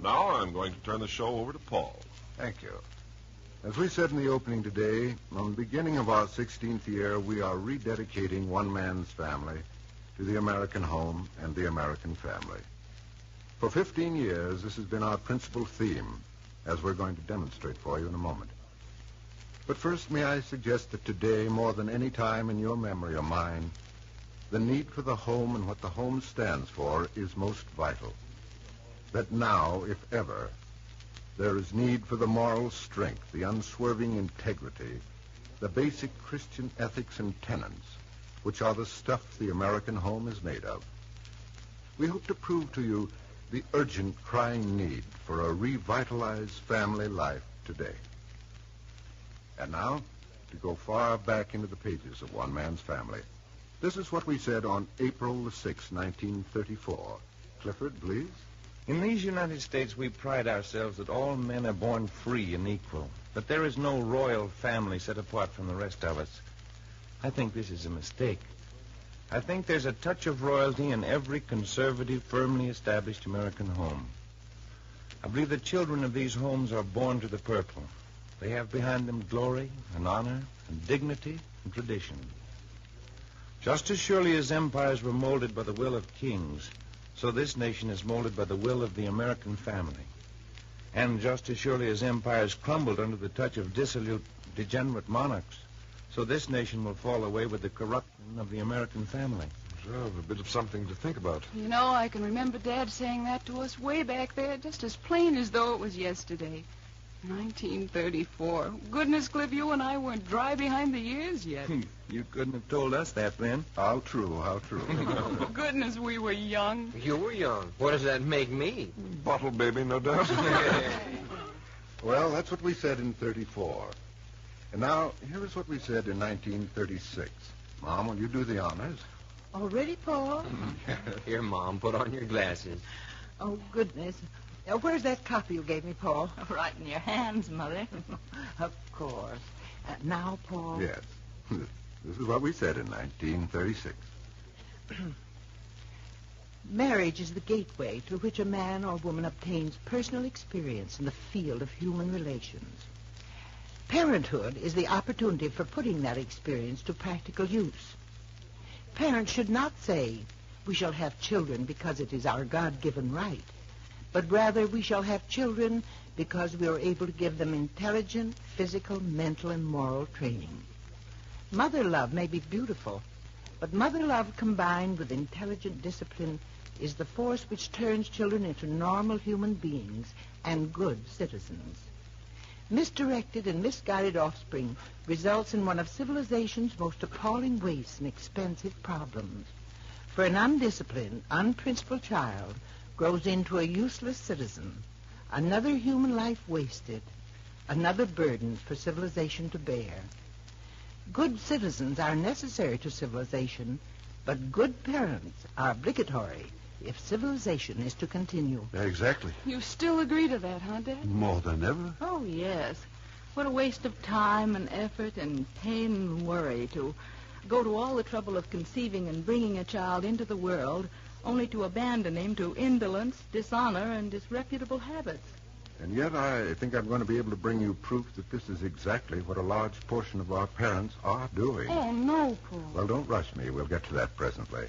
Now I'm going to turn the show over to Paul. Thank you. As we said in the opening today, on the beginning of our 16th year, we are rededicating one man's family to the American home and the American family. For 15 years, this has been our principal theme, as we're going to demonstrate for you in a moment. But first, may I suggest that today, more than any time in your memory or mine, the need for the home and what the home stands for is most vital. That now, if ever, there is need for the moral strength, the unswerving integrity, the basic Christian ethics and tenets, which are the stuff the American home is made of. We hope to prove to you the urgent, crying need for a revitalized family life today. And now, to go far back into the pages of one man's family. This is what we said on April the 6th, 1934. Clifford, please. In these United States, we pride ourselves that all men are born free and equal, that there is no royal family set apart from the rest of us. I think this is a mistake. I think there's a touch of royalty in every conservative, firmly established American home. I believe the children of these homes are born to the purple. They have behind them glory and honor and dignity and tradition. Just as surely as empires were molded by the will of kings, so this nation is molded by the will of the American family. And just as surely as empires crumbled under the touch of dissolute, degenerate monarchs, so this nation will fall away with the corruption of the American family. Observe, a bit of something to think about. You know, I can remember Dad saying that to us way back there, just as plain as though it was yesterday. 1934. Goodness, Cliff, you and I weren't dry behind the ears yet. You couldn't have told us that then. How true, how true. Goodness, we were young. You were young. What does that make me? Bottle baby, no doubt. Well, that's what we said in 34. And now, here is what we said in 1936. Mom, will you do the honors? Already, Paul? Here, Mom, put on your glasses. Oh, goodness. Where's that copy you gave me, Paul? Right in your hands, Mother. Of course. Now, Paul. Yes. This is what we said in 1936. Marriage is the gateway through which a man or woman obtains personal experience in the field of human relations. Parenthood is the opportunity for putting that experience to practical use. Parents should not say, we shall have children because it is our God-given right, but rather we shall have children because we are able to give them intelligent, physical, mental, and moral training. Mother love may be beautiful, but mother love combined with intelligent discipline is the force which turns children into normal human beings and good citizens. Misdirected and misguided offspring results in one of civilization's most appalling wastes and expensive problems. For an undisciplined, unprincipled child grows into a useless citizen, another human life wasted, another burden for civilization to bear. Good citizens are necessary to civilization, but good parents are obligatory if civilization is to continue. Exactly. You still agree to that, huh, Dad? More than ever. Oh, yes. What a waste of time and effort and pain and worry to go to all the trouble of conceiving and bringing a child into the world only to abandon him to indolence, dishonor, and disreputable habits. And yet I think I'm going to be able to bring you proof that this is exactly what a large portion of our parents are doing. Oh, no, Paul. Well, don't rush me. We'll get to that presently.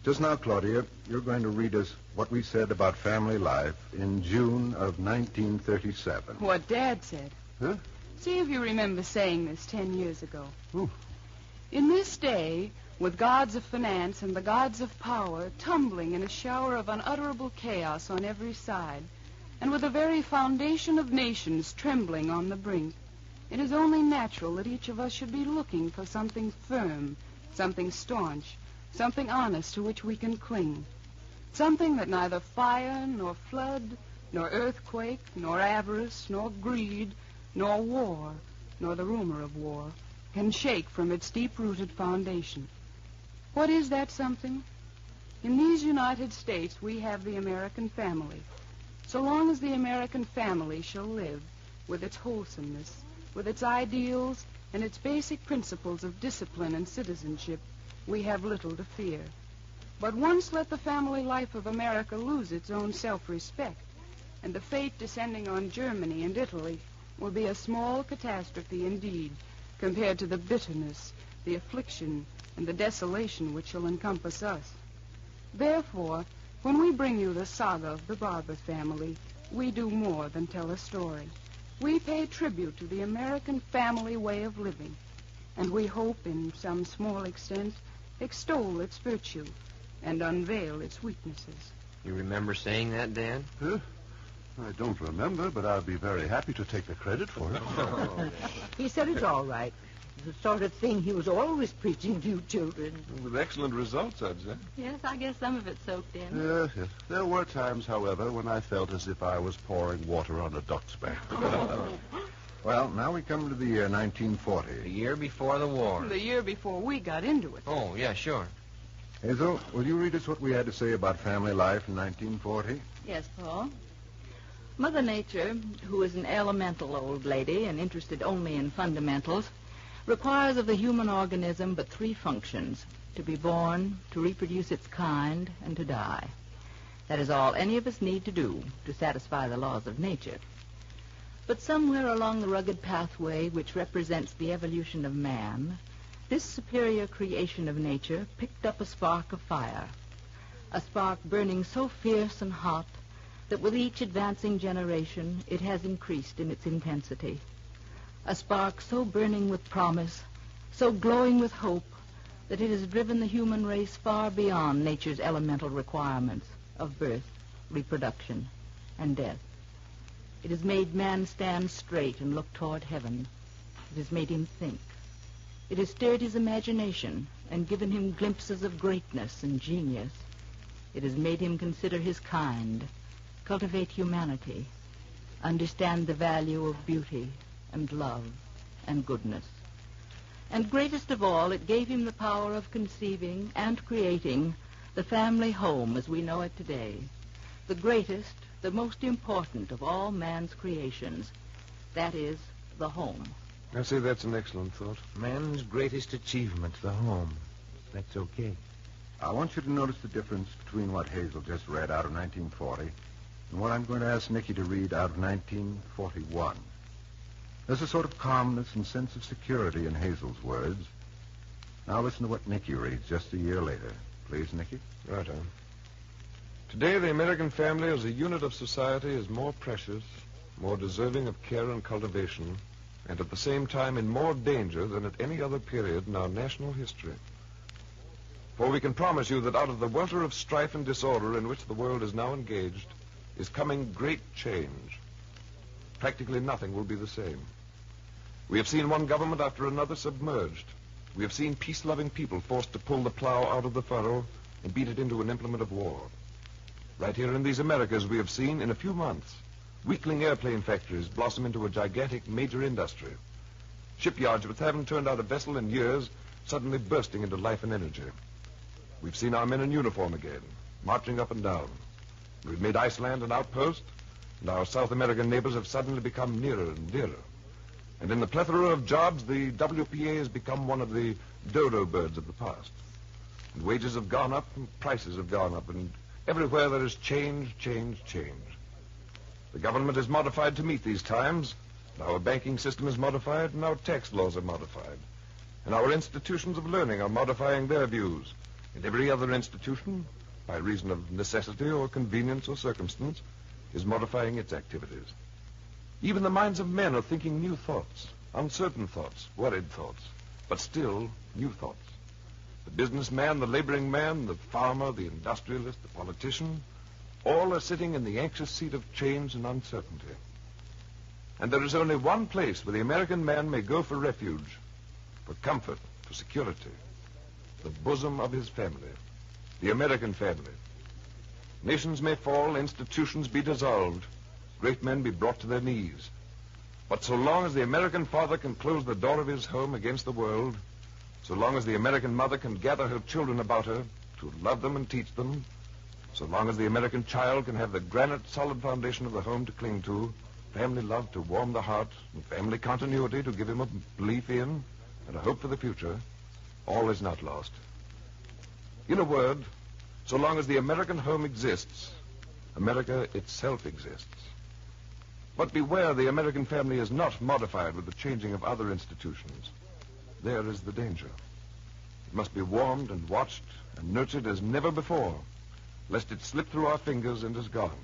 Just now, Claudia, you're going to read us what we said about family life in June of 1937. What Dad said. Huh? See if you remember saying this 10 years ago. Ooh. In this day, with gods of finance and the gods of power tumbling in a shower of unutterable chaos on every side, and with the very foundation of nations trembling on the brink, it is only natural that each of us should be looking for something firm, something staunch, something honest to which we can cling. Something that neither fire, nor flood, nor earthquake, nor avarice, nor greed, nor war, nor the rumor of war, can shake from its deep-rooted foundation. What is that something? In these United States, we have the American family. So long as the American family shall live, with its wholesomeness, with its ideals, and its basic principles of discipline and citizenship, we have little to fear. But once let the family life of America lose its own self-respect, and the fate descending on Germany and Italy will be a small catastrophe indeed, compared to the bitterness, the affliction, and the desolation which shall encompass us. Therefore, when we bring you the saga of the Barber family, we do more than tell a story. We pay tribute to the American family way of living, and we hope, in some small extent, extol its virtue and unveil its weaknesses. You remember saying that, Dan? I don't remember, but I'll be very happy to take the credit for it. He said it's all right. The sort of thing he was always preaching to you children. With excellent results, I'd say. Yes, I guess some of it soaked in. Yes. There were times, however, when I felt as if I was pouring water on a duck's back. Well, now we come to the year 1940. The year before the war. The year before we got into it. Oh, yeah, sure. Hazel, will you read us what we had to say about family life in 1940? Yes, Paul. Mother Nature, who is an elemental old lady and interested only in fundamentals, requires of the human organism but three functions: to be born, to reproduce its kind, and to die. That is all any of us need to do to satisfy the laws of nature. But somewhere along the rugged pathway which represents the evolution of man, this superior creation of nature picked up a spark of fire, a spark burning so fierce and hot that with each advancing generation it has increased in its intensity. A spark so burning with promise, so glowing with hope, that it has driven the human race far beyond nature's elemental requirements of birth, reproduction, and death. It has made man stand straight and look toward heaven. It has made him think. It has stirred his imagination and given him glimpses of greatness and genius. It has made him consider his kind, cultivate humanity, understand the value of beauty and love and goodness. And greatest of all, it gave him the power of conceiving and creating the family home as we know it today, the greatest, the most important of all man's creations. That is, the home. I say that's an excellent thought. Man's greatest achievement, the home. That's okay. I want you to notice the difference between what Hazel just read out of 1940 and what I'm going to ask Nicky to read out of 1941. There's a sort of calmness and sense of security in Hazel's words. Now listen to what Nicky reads just a year later. Please, Nicky. Right on. Today, the American family as a unit of society is more precious, more deserving of care and cultivation, and at the same time in more danger than at any other period in our national history. For we can promise you that out of the welter of strife and disorder in which the world is now engaged is coming great change. Practically nothing will be the same. We have seen one government after another submerged. We have seen peace-loving people forced to pull the plow out of the furrow and beat it into an implement of war. Right here in these Americas, we have seen, in a few months, weakling airplane factories blossom into a gigantic major industry. Shipyards which haven't turned out a vessel in years suddenly bursting into life and energy. We've seen our men in uniform again, marching up and down. We've made Iceland an outpost, and our South American neighbors have suddenly become nearer and dearer. And in the plethora of jobs, the WPA has become one of the dodo birds of the past. And wages have gone up, and prices have gone up, and everywhere there is change, change, change. The government is modified to meet these times. Our banking system is modified, and our tax laws are modified. And our institutions of learning are modifying their views. And every other institution, by reason of necessity or convenience or circumstance, is modifying its activities. Even the minds of men are thinking new thoughts, uncertain thoughts, worried thoughts, but still new thoughts. The businessman, the laboring man, the farmer, the industrialist, the politician, all are sitting in the anxious seat of change and uncertainty. And there is only one place where the American man may go for refuge, for comfort, for security: the bosom of his family, the American family. Nations may fall, institutions be dissolved, great men be brought to their knees. But so long as the American father can close the door of his home against the world, so long as the American mother can gather her children about her to love them and teach them, so long as the American child can have the granite solid foundation of the home to cling to, family love to warm the heart, and family continuity to give him a belief in and a hope for the future, all is not lost. In a word, so long as the American home exists, America itself exists. But beware, the American family is not modified with the changing of other institutions. There is the danger. It must be warmed and watched and nurtured as never before, lest it slip through our fingers and is gone,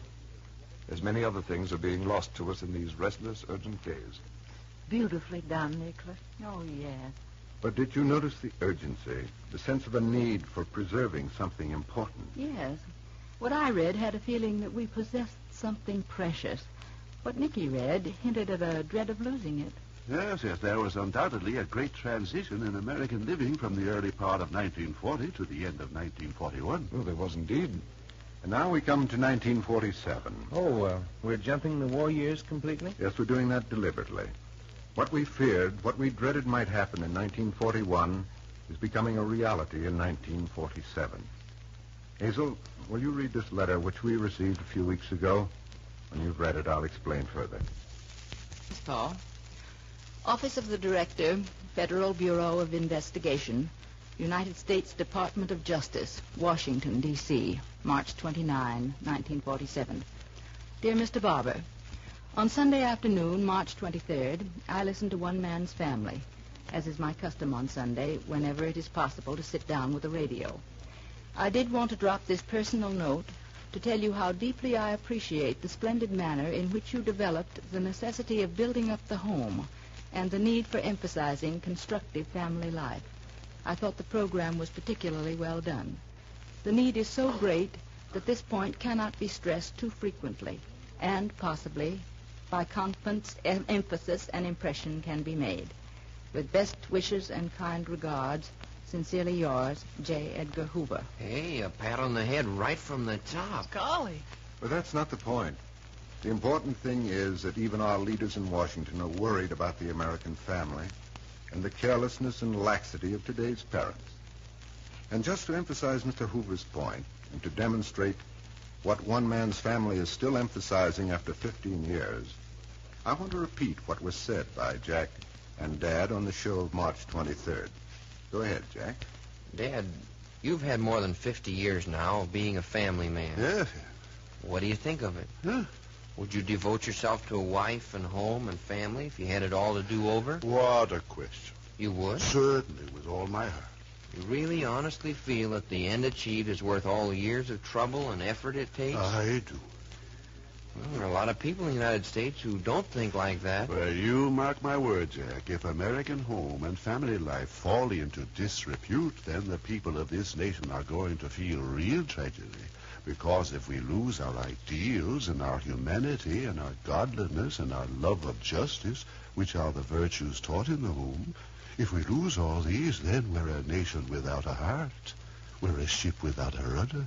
as many other things are being lost to us in these restless, urgent days. Beautifully done, Nicholas. Oh, yes. But did you notice the urgency, the sense of a need for preserving something important? Yes. What I read had a feeling that we possessed something precious. What Nicky read hinted at a dread of losing it. Yes, there was undoubtedly a great transition in American living from the early part of 1940 to the end of 1941. Oh, there was indeed. And now we come to 1947. Oh, we're jumping the war years completely? Yes, we're doing that deliberately. What we feared, what we dreaded might happen in 1941 is becoming a reality in 1947. Hazel, will you read this letter which we received a few weeks ago? When you've read it, I'll explain further. Miss Paul. Office of the Director, Federal Bureau of Investigation, United States Department of Justice, Washington, D.C., March 29, 1947. Dear Mr. Barber, on Sunday afternoon, March 23rd, I listened to One Man's Family, as is my custom on Sunday, whenever it is possible to sit down with the radio. I did want to drop this personal note to tell you how deeply I appreciate the splendid manner in which you developed the necessity of building up the home and the need for emphasizing constructive family life. I thought the program was particularly well done. The need is so great that this point cannot be stressed too frequently, and possibly by conference, emphasis and impression can be made. With best wishes and kind regards, sincerely yours, J. Edgar Hoover. Hey, a pat on the head right from the top. Golly. But that's not the point. The important thing is that even our leaders in Washington are worried about the American family and the carelessness and laxity of today's parents. And just to emphasize Mr. Hoover's point and to demonstrate what One Man's Family is still emphasizing after 15 years, I want to repeat what was said by Jack and Dad on the show of March 23rd. Go ahead, Jack. Dad, you've had more than 50 years now of being a family man. Yes. What do you think of it? Huh? Would you devote yourself to a wife and home and family if you had it all to do over? What a question. You would? Certainly, with all my heart. You really honestly feel that the end achieved is worth all the years of trouble and effort it takes? I do. Well, there are a lot of people in the United States who don't think like that. Well, you mark my words, Jack. If American home and family life fall into disrepute, then the people of this nation are going to feel real tragedy. Because if we lose our ideals and our humanity and our godliness and our love of justice, which are the virtues taught in the home, if we lose all these, then we're a nation without a heart. We're a ship without a rudder.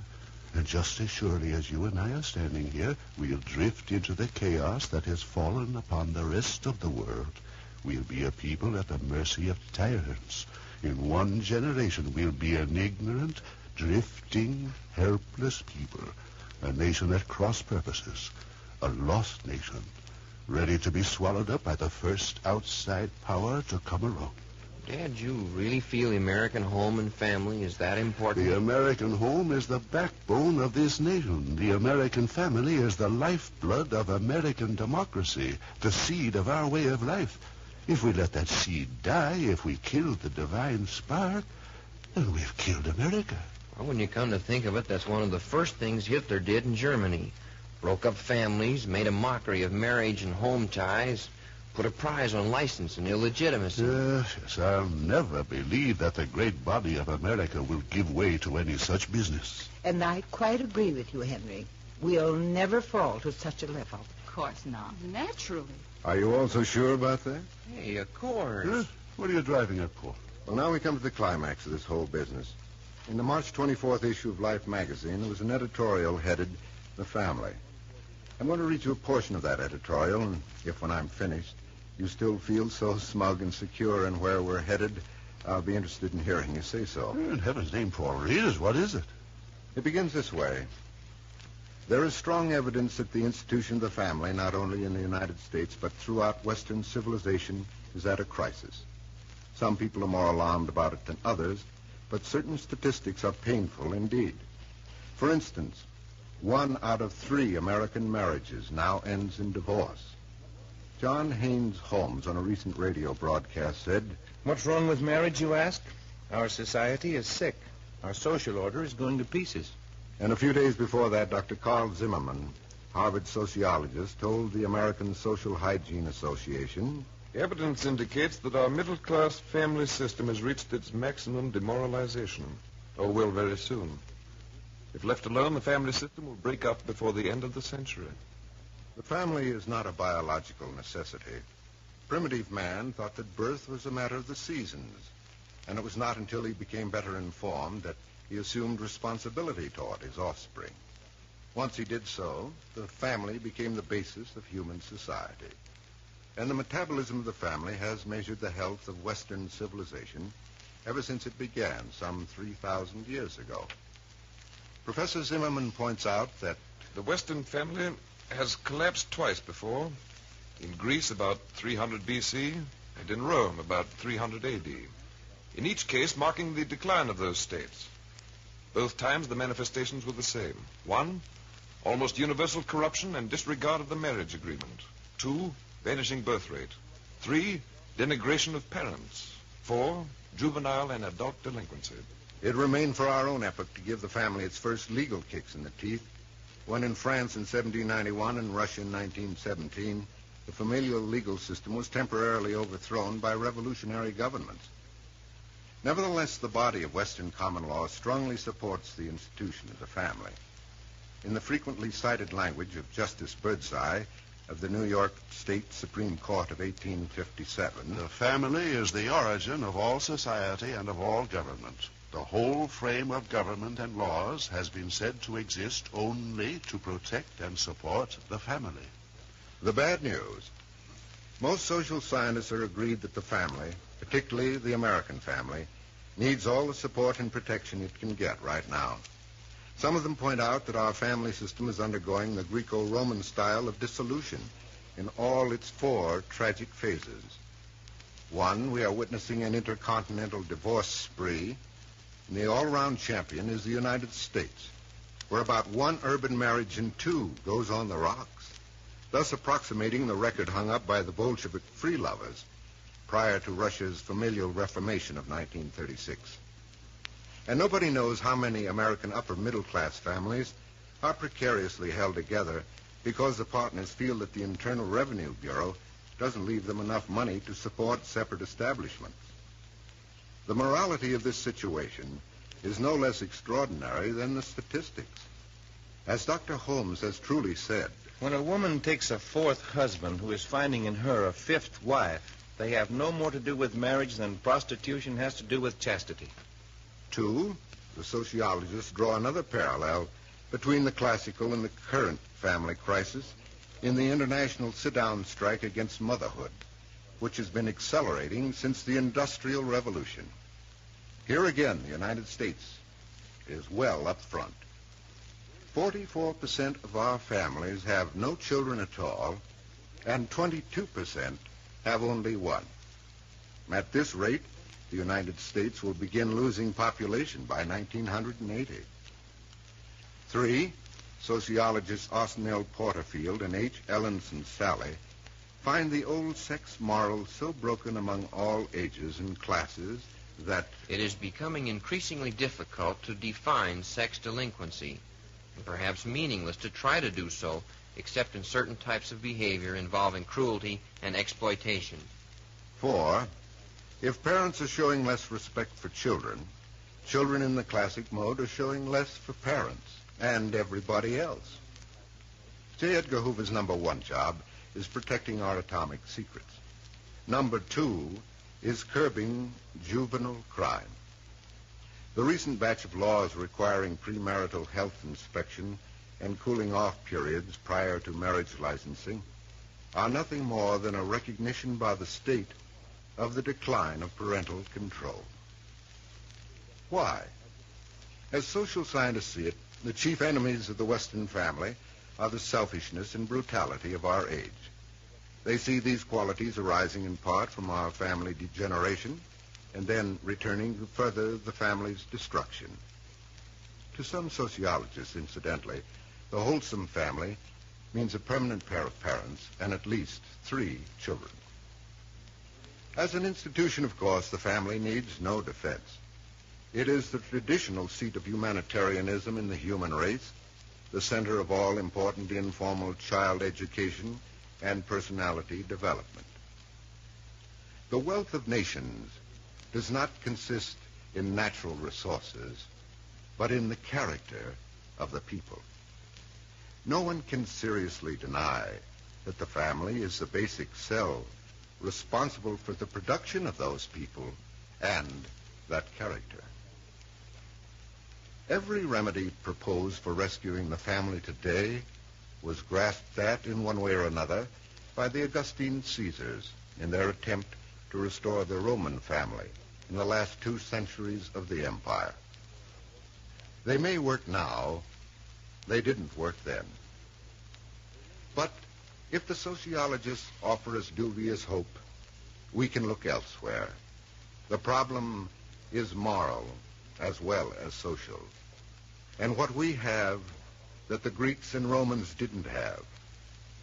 And just as surely as you and I are standing here, we'll drift into the chaos that has fallen upon the rest of the world. We'll be a people at the mercy of tyrants. In one generation, we'll be an ignorant, drifting, helpless people. A nation at cross purposes. A lost nation, ready to be swallowed up by the first outside power to come along. Dad, you really feel the American home and family is that important? The American home is the backbone of this nation. The American family is the lifeblood of American democracy, the seed of our way of life. If we let that seed die, if we kill the divine spark, then we've killed America. Well, when you come to think of it, that's one of the first things Hitler did in Germany. Broke up families, made a mockery of marriage and home ties, put a prize on license and illegitimacy. Yes, I'll never believe that the great body of America will give way to any such business. And I quite agree with you, Henry. We'll never fall to such a level. Of course not. Naturally. Are you all so sure about that? Hey, of course. Huh? What are you driving at, Paul? Well, now we come to the climax of this whole business. In the March 24th issue of Life magazine, there was an editorial headed The Family. I'm going to read you a portion of that editorial, and if when I'm finished you still feel so smug and secure in where we're headed, I'll be interested in hearing you say so. In heaven's name, Paul, read us. What is it? It begins this way. There is strong evidence that the institution of the family, not only in the United States, but throughout Western civilization, is at a crisis. Some people are more alarmed about it than others, but certain statistics are painful indeed. For instance, 1 out of 3 American marriages now ends in divorce. John Haynes Holmes, on a recent radio broadcast, said, "What's wrong with marriage, you ask? Our society is sick. Our social order is going to pieces." And a few days before that, Dr. Carl Zimmerman, Harvard sociologist, told the American Social Hygiene Association, "Evidence indicates that our middle-class family system has reached its maximum demoralization, or will very soon. If left alone, the family system will break up before the end of the century." The family is not a biological necessity. Primitive man thought that birth was a matter of the seasons, and it was not until he became better informed that he assumed responsibility toward his offspring. Once he did so, the family became the basis of human society. And the metabolism of the family has measured the health of Western civilization ever since it began some 3,000 years ago. Professor Zimmerman points out that the Western family has collapsed twice before. In Greece about 300 B.C. and in Rome about 300 A.D. In each case marking the decline of those states. Both times the manifestations were the same. 1, almost universal corruption and disregard of the marriage agreement. 2, vanishing birth rate. 3, denigration of parents. 4, juvenile and adult delinquency. it remained for our own epoch to give the family its first legal kicks in the teeth when in France in 1791 and Russia in 1917, the familial legal system was temporarily overthrown by revolutionary governments. Nevertheless, the body of Western common law strongly supports the institution of the family. In the frequently cited language of Justice Birdseye of the New York State Supreme Court of 1857, the family is the origin of all society and of all government. The whole frame of government and laws has been said to exist only to protect and support the family. The bad news. Most social scientists are agreed that the family, particularly the American family, needs all the support and protection it can get right now. Some of them point out that our family system is undergoing the Greco-Roman style of dissolution in all its 4 tragic phases. 1, we are witnessing an intercontinental divorce spree, and the all-round champion is the United States, where about 1 urban marriage in 2 goes on the rocks, thus approximating the record hung up by the Bolshevik free lovers prior to Russia's familial reformation of 1936. And nobody knows how many American upper-middle-class families are precariously held together because the partners feel that the Internal Revenue Bureau doesn't leave them enough money to support separate establishments. The morality of this situation is no less extraordinary than the statistics. As Dr. Holmes has truly said, when a woman takes a 4th husband who is finding in her a 5th wife, they have no more to do with marriage than prostitution has to do with chastity. 2, the sociologists draw another parallel between the classical and the current family crisis in the international sit-down strike against motherhood, which has been accelerating since the Industrial Revolution. Here again, the United States is well up front. 44% of our families have no children at all, and 22% have only 1. At this rate, the United States will begin losing population by 1980. 3, sociologists Austin L. Porterfield and H. Ellenson Sally find the old sex morals so broken among all ages and classes that it is becoming increasingly difficult to define sex delinquency, and perhaps meaningless to try to do so, except in certain types of behavior involving cruelty and exploitation. 4, if parents are showing less respect for children, children in the classic mode are showing less for parents and everybody else. J. Edgar Hoover's number 1 job is protecting our atomic secrets. Number 2 is curbing juvenile crime. The recent batch of laws requiring premarital health inspection and cooling off periods prior to marriage licensing are nothing more than a recognition by the state of the decline of parental control. Why? As social scientists see it, the chief enemies of the Western family are the selfishness and brutality of our age. They see these qualities arising in part from our family degeneration and then returning to further the family's destruction. To some sociologists, incidentally, the wholesome family means a permanent pair of parents and at least 3 children. As an institution, of course, the family needs no defense. It is the traditional seat of humanitarianism in the human race, the center of all important informal child education and personality development. The wealth of nations does not consist in natural resources, but in the character of the people. No one can seriously deny that the family is the basic cell responsible for the production of those people and that character. Every remedy proposed for rescuing the family today was grasped at in one way or another by the Augustine Caesars in their attempt to restore the Roman family in the last 2 centuries of the empire. They may work now. They didn't work then. But if the sociologists offer us dubious hope, we can look elsewhere. The problem is moral as well as social. And what we have that the Greeks and Romans didn't have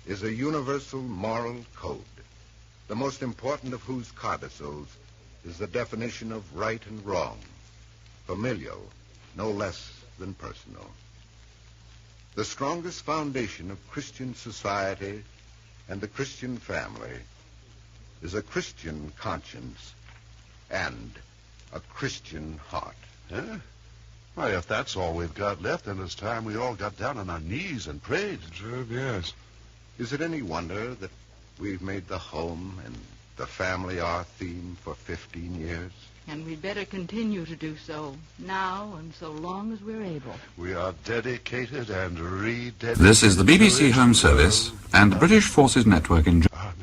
is a universal moral code, the most important of whose codicils is the definition of right and wrong, familial no less than personal. The strongest foundation of Christian society and the Christian family is a Christian conscience and a Christian heart. Huh? Why, if that's all we've got left, then it's time we all got down on our knees and prayed. Sure, yes. Is it any wonder that we've made the home and the family our theme for 15 years? And we'd better continue to do so, now and so long as we're able. We are dedicated and rededicated. This is the BBC Home Service and the British Forces Network in Germany.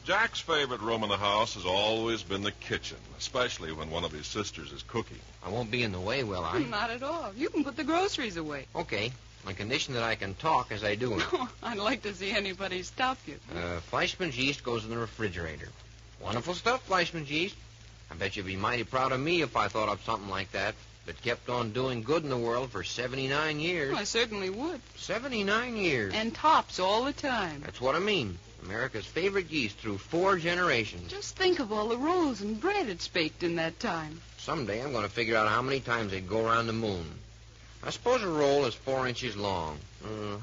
Jack's favorite room in the house has always been the kitchen, especially when one of his sisters is cooking. I won't be in the way, will I? Not at all. You can put the groceries away. Okay, on condition that I can talk as I do it. I'd like to see anybody stop you. Fleischmann's yeast goes in the refrigerator. Wonderful stuff, Fleischmann's yeast. I bet you'd be mighty proud of me if I thought up something like that, but kept on doing good in the world for 79 years. I certainly would. 79 years. And tops all the time. That's what I mean. America's favorite yeast through 4 generations. Just think of all the rolls and bread it's baked in that time. Someday I'm going to figure out how many times they'd go around the moon. I suppose a roll is 4 inches long.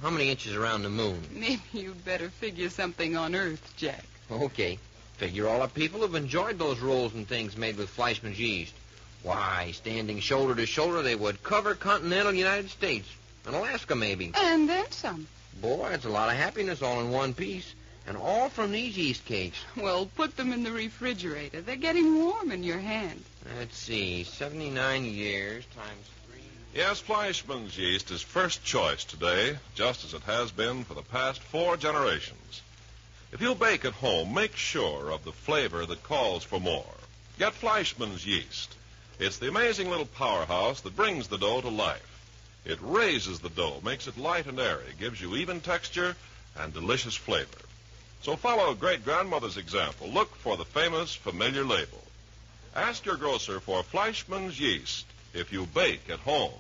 How many inches around the moon? Maybe you'd better figure something on Earth, Jack. Okay. Figure all the people who've enjoyed those rolls and things made with Fleischmann's yeast. Why, standing shoulder to shoulder, they would cover continental United States. And Alaska, maybe. And then some. Boy, it's a lot of happiness all in one piece. And all from these yeast cakes. Well, put them in the refrigerator. They're getting warm in your hand. Let's see, 79 years times 3. Yes, Fleischmann's yeast is first choice today, just as it has been for the past 4 generations. If you bake at home, make sure of the flavor that calls for more. Get Fleischmann's yeast. It's the amazing little powerhouse that brings the dough to life. It raises the dough, makes it light and airy, gives you even texture and delicious flavor. So follow great-grandmother's example. Look for the famous familiar label. Ask your grocer for Fleischmann's yeast if you bake at home.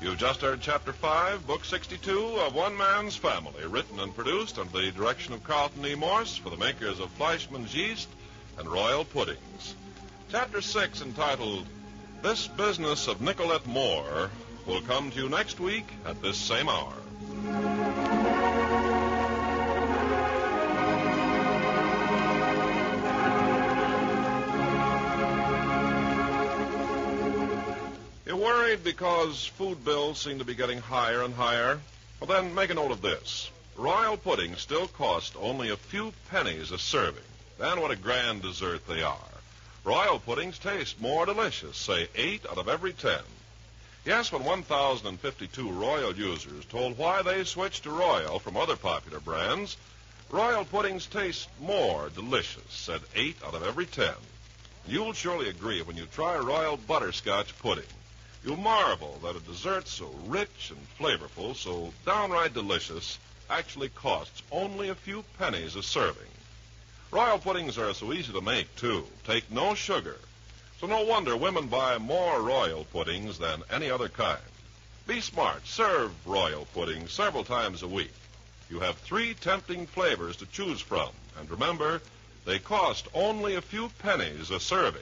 You've just heard Chapter 5, Book 62 of One Man's Family, written and produced under the direction of Carlton E. Morse for the makers of Fleischmann's Yeast and Royal Puddings. Chapter 6, entitled This Business of Nicolette Moore, will come to you next week at this same hour. You're worried because food bills seem to be getting higher and higher? Well, then make a note of this. Royal puddings still cost only a few pennies a serving. And what a grand dessert they are. Royal puddings taste more delicious, say 8 out of every 10. Yes, when 1,052 Royal users told why they switched to Royal from other popular brands, Royal puddings taste more delicious, said 8 out of every 10. You'll surely agree when you try Royal butterscotch pudding. You'll marvel that a dessert so rich and flavorful, so downright delicious, actually costs only a few pennies a serving. Royal puddings are so easy to make, too. Take no sugar. So no wonder women buy more Royal puddings than any other kind. Be smart. Serve Royal puddings several times a week. You have 3 tempting flavors to choose from. And remember, they cost only a few pennies a serving.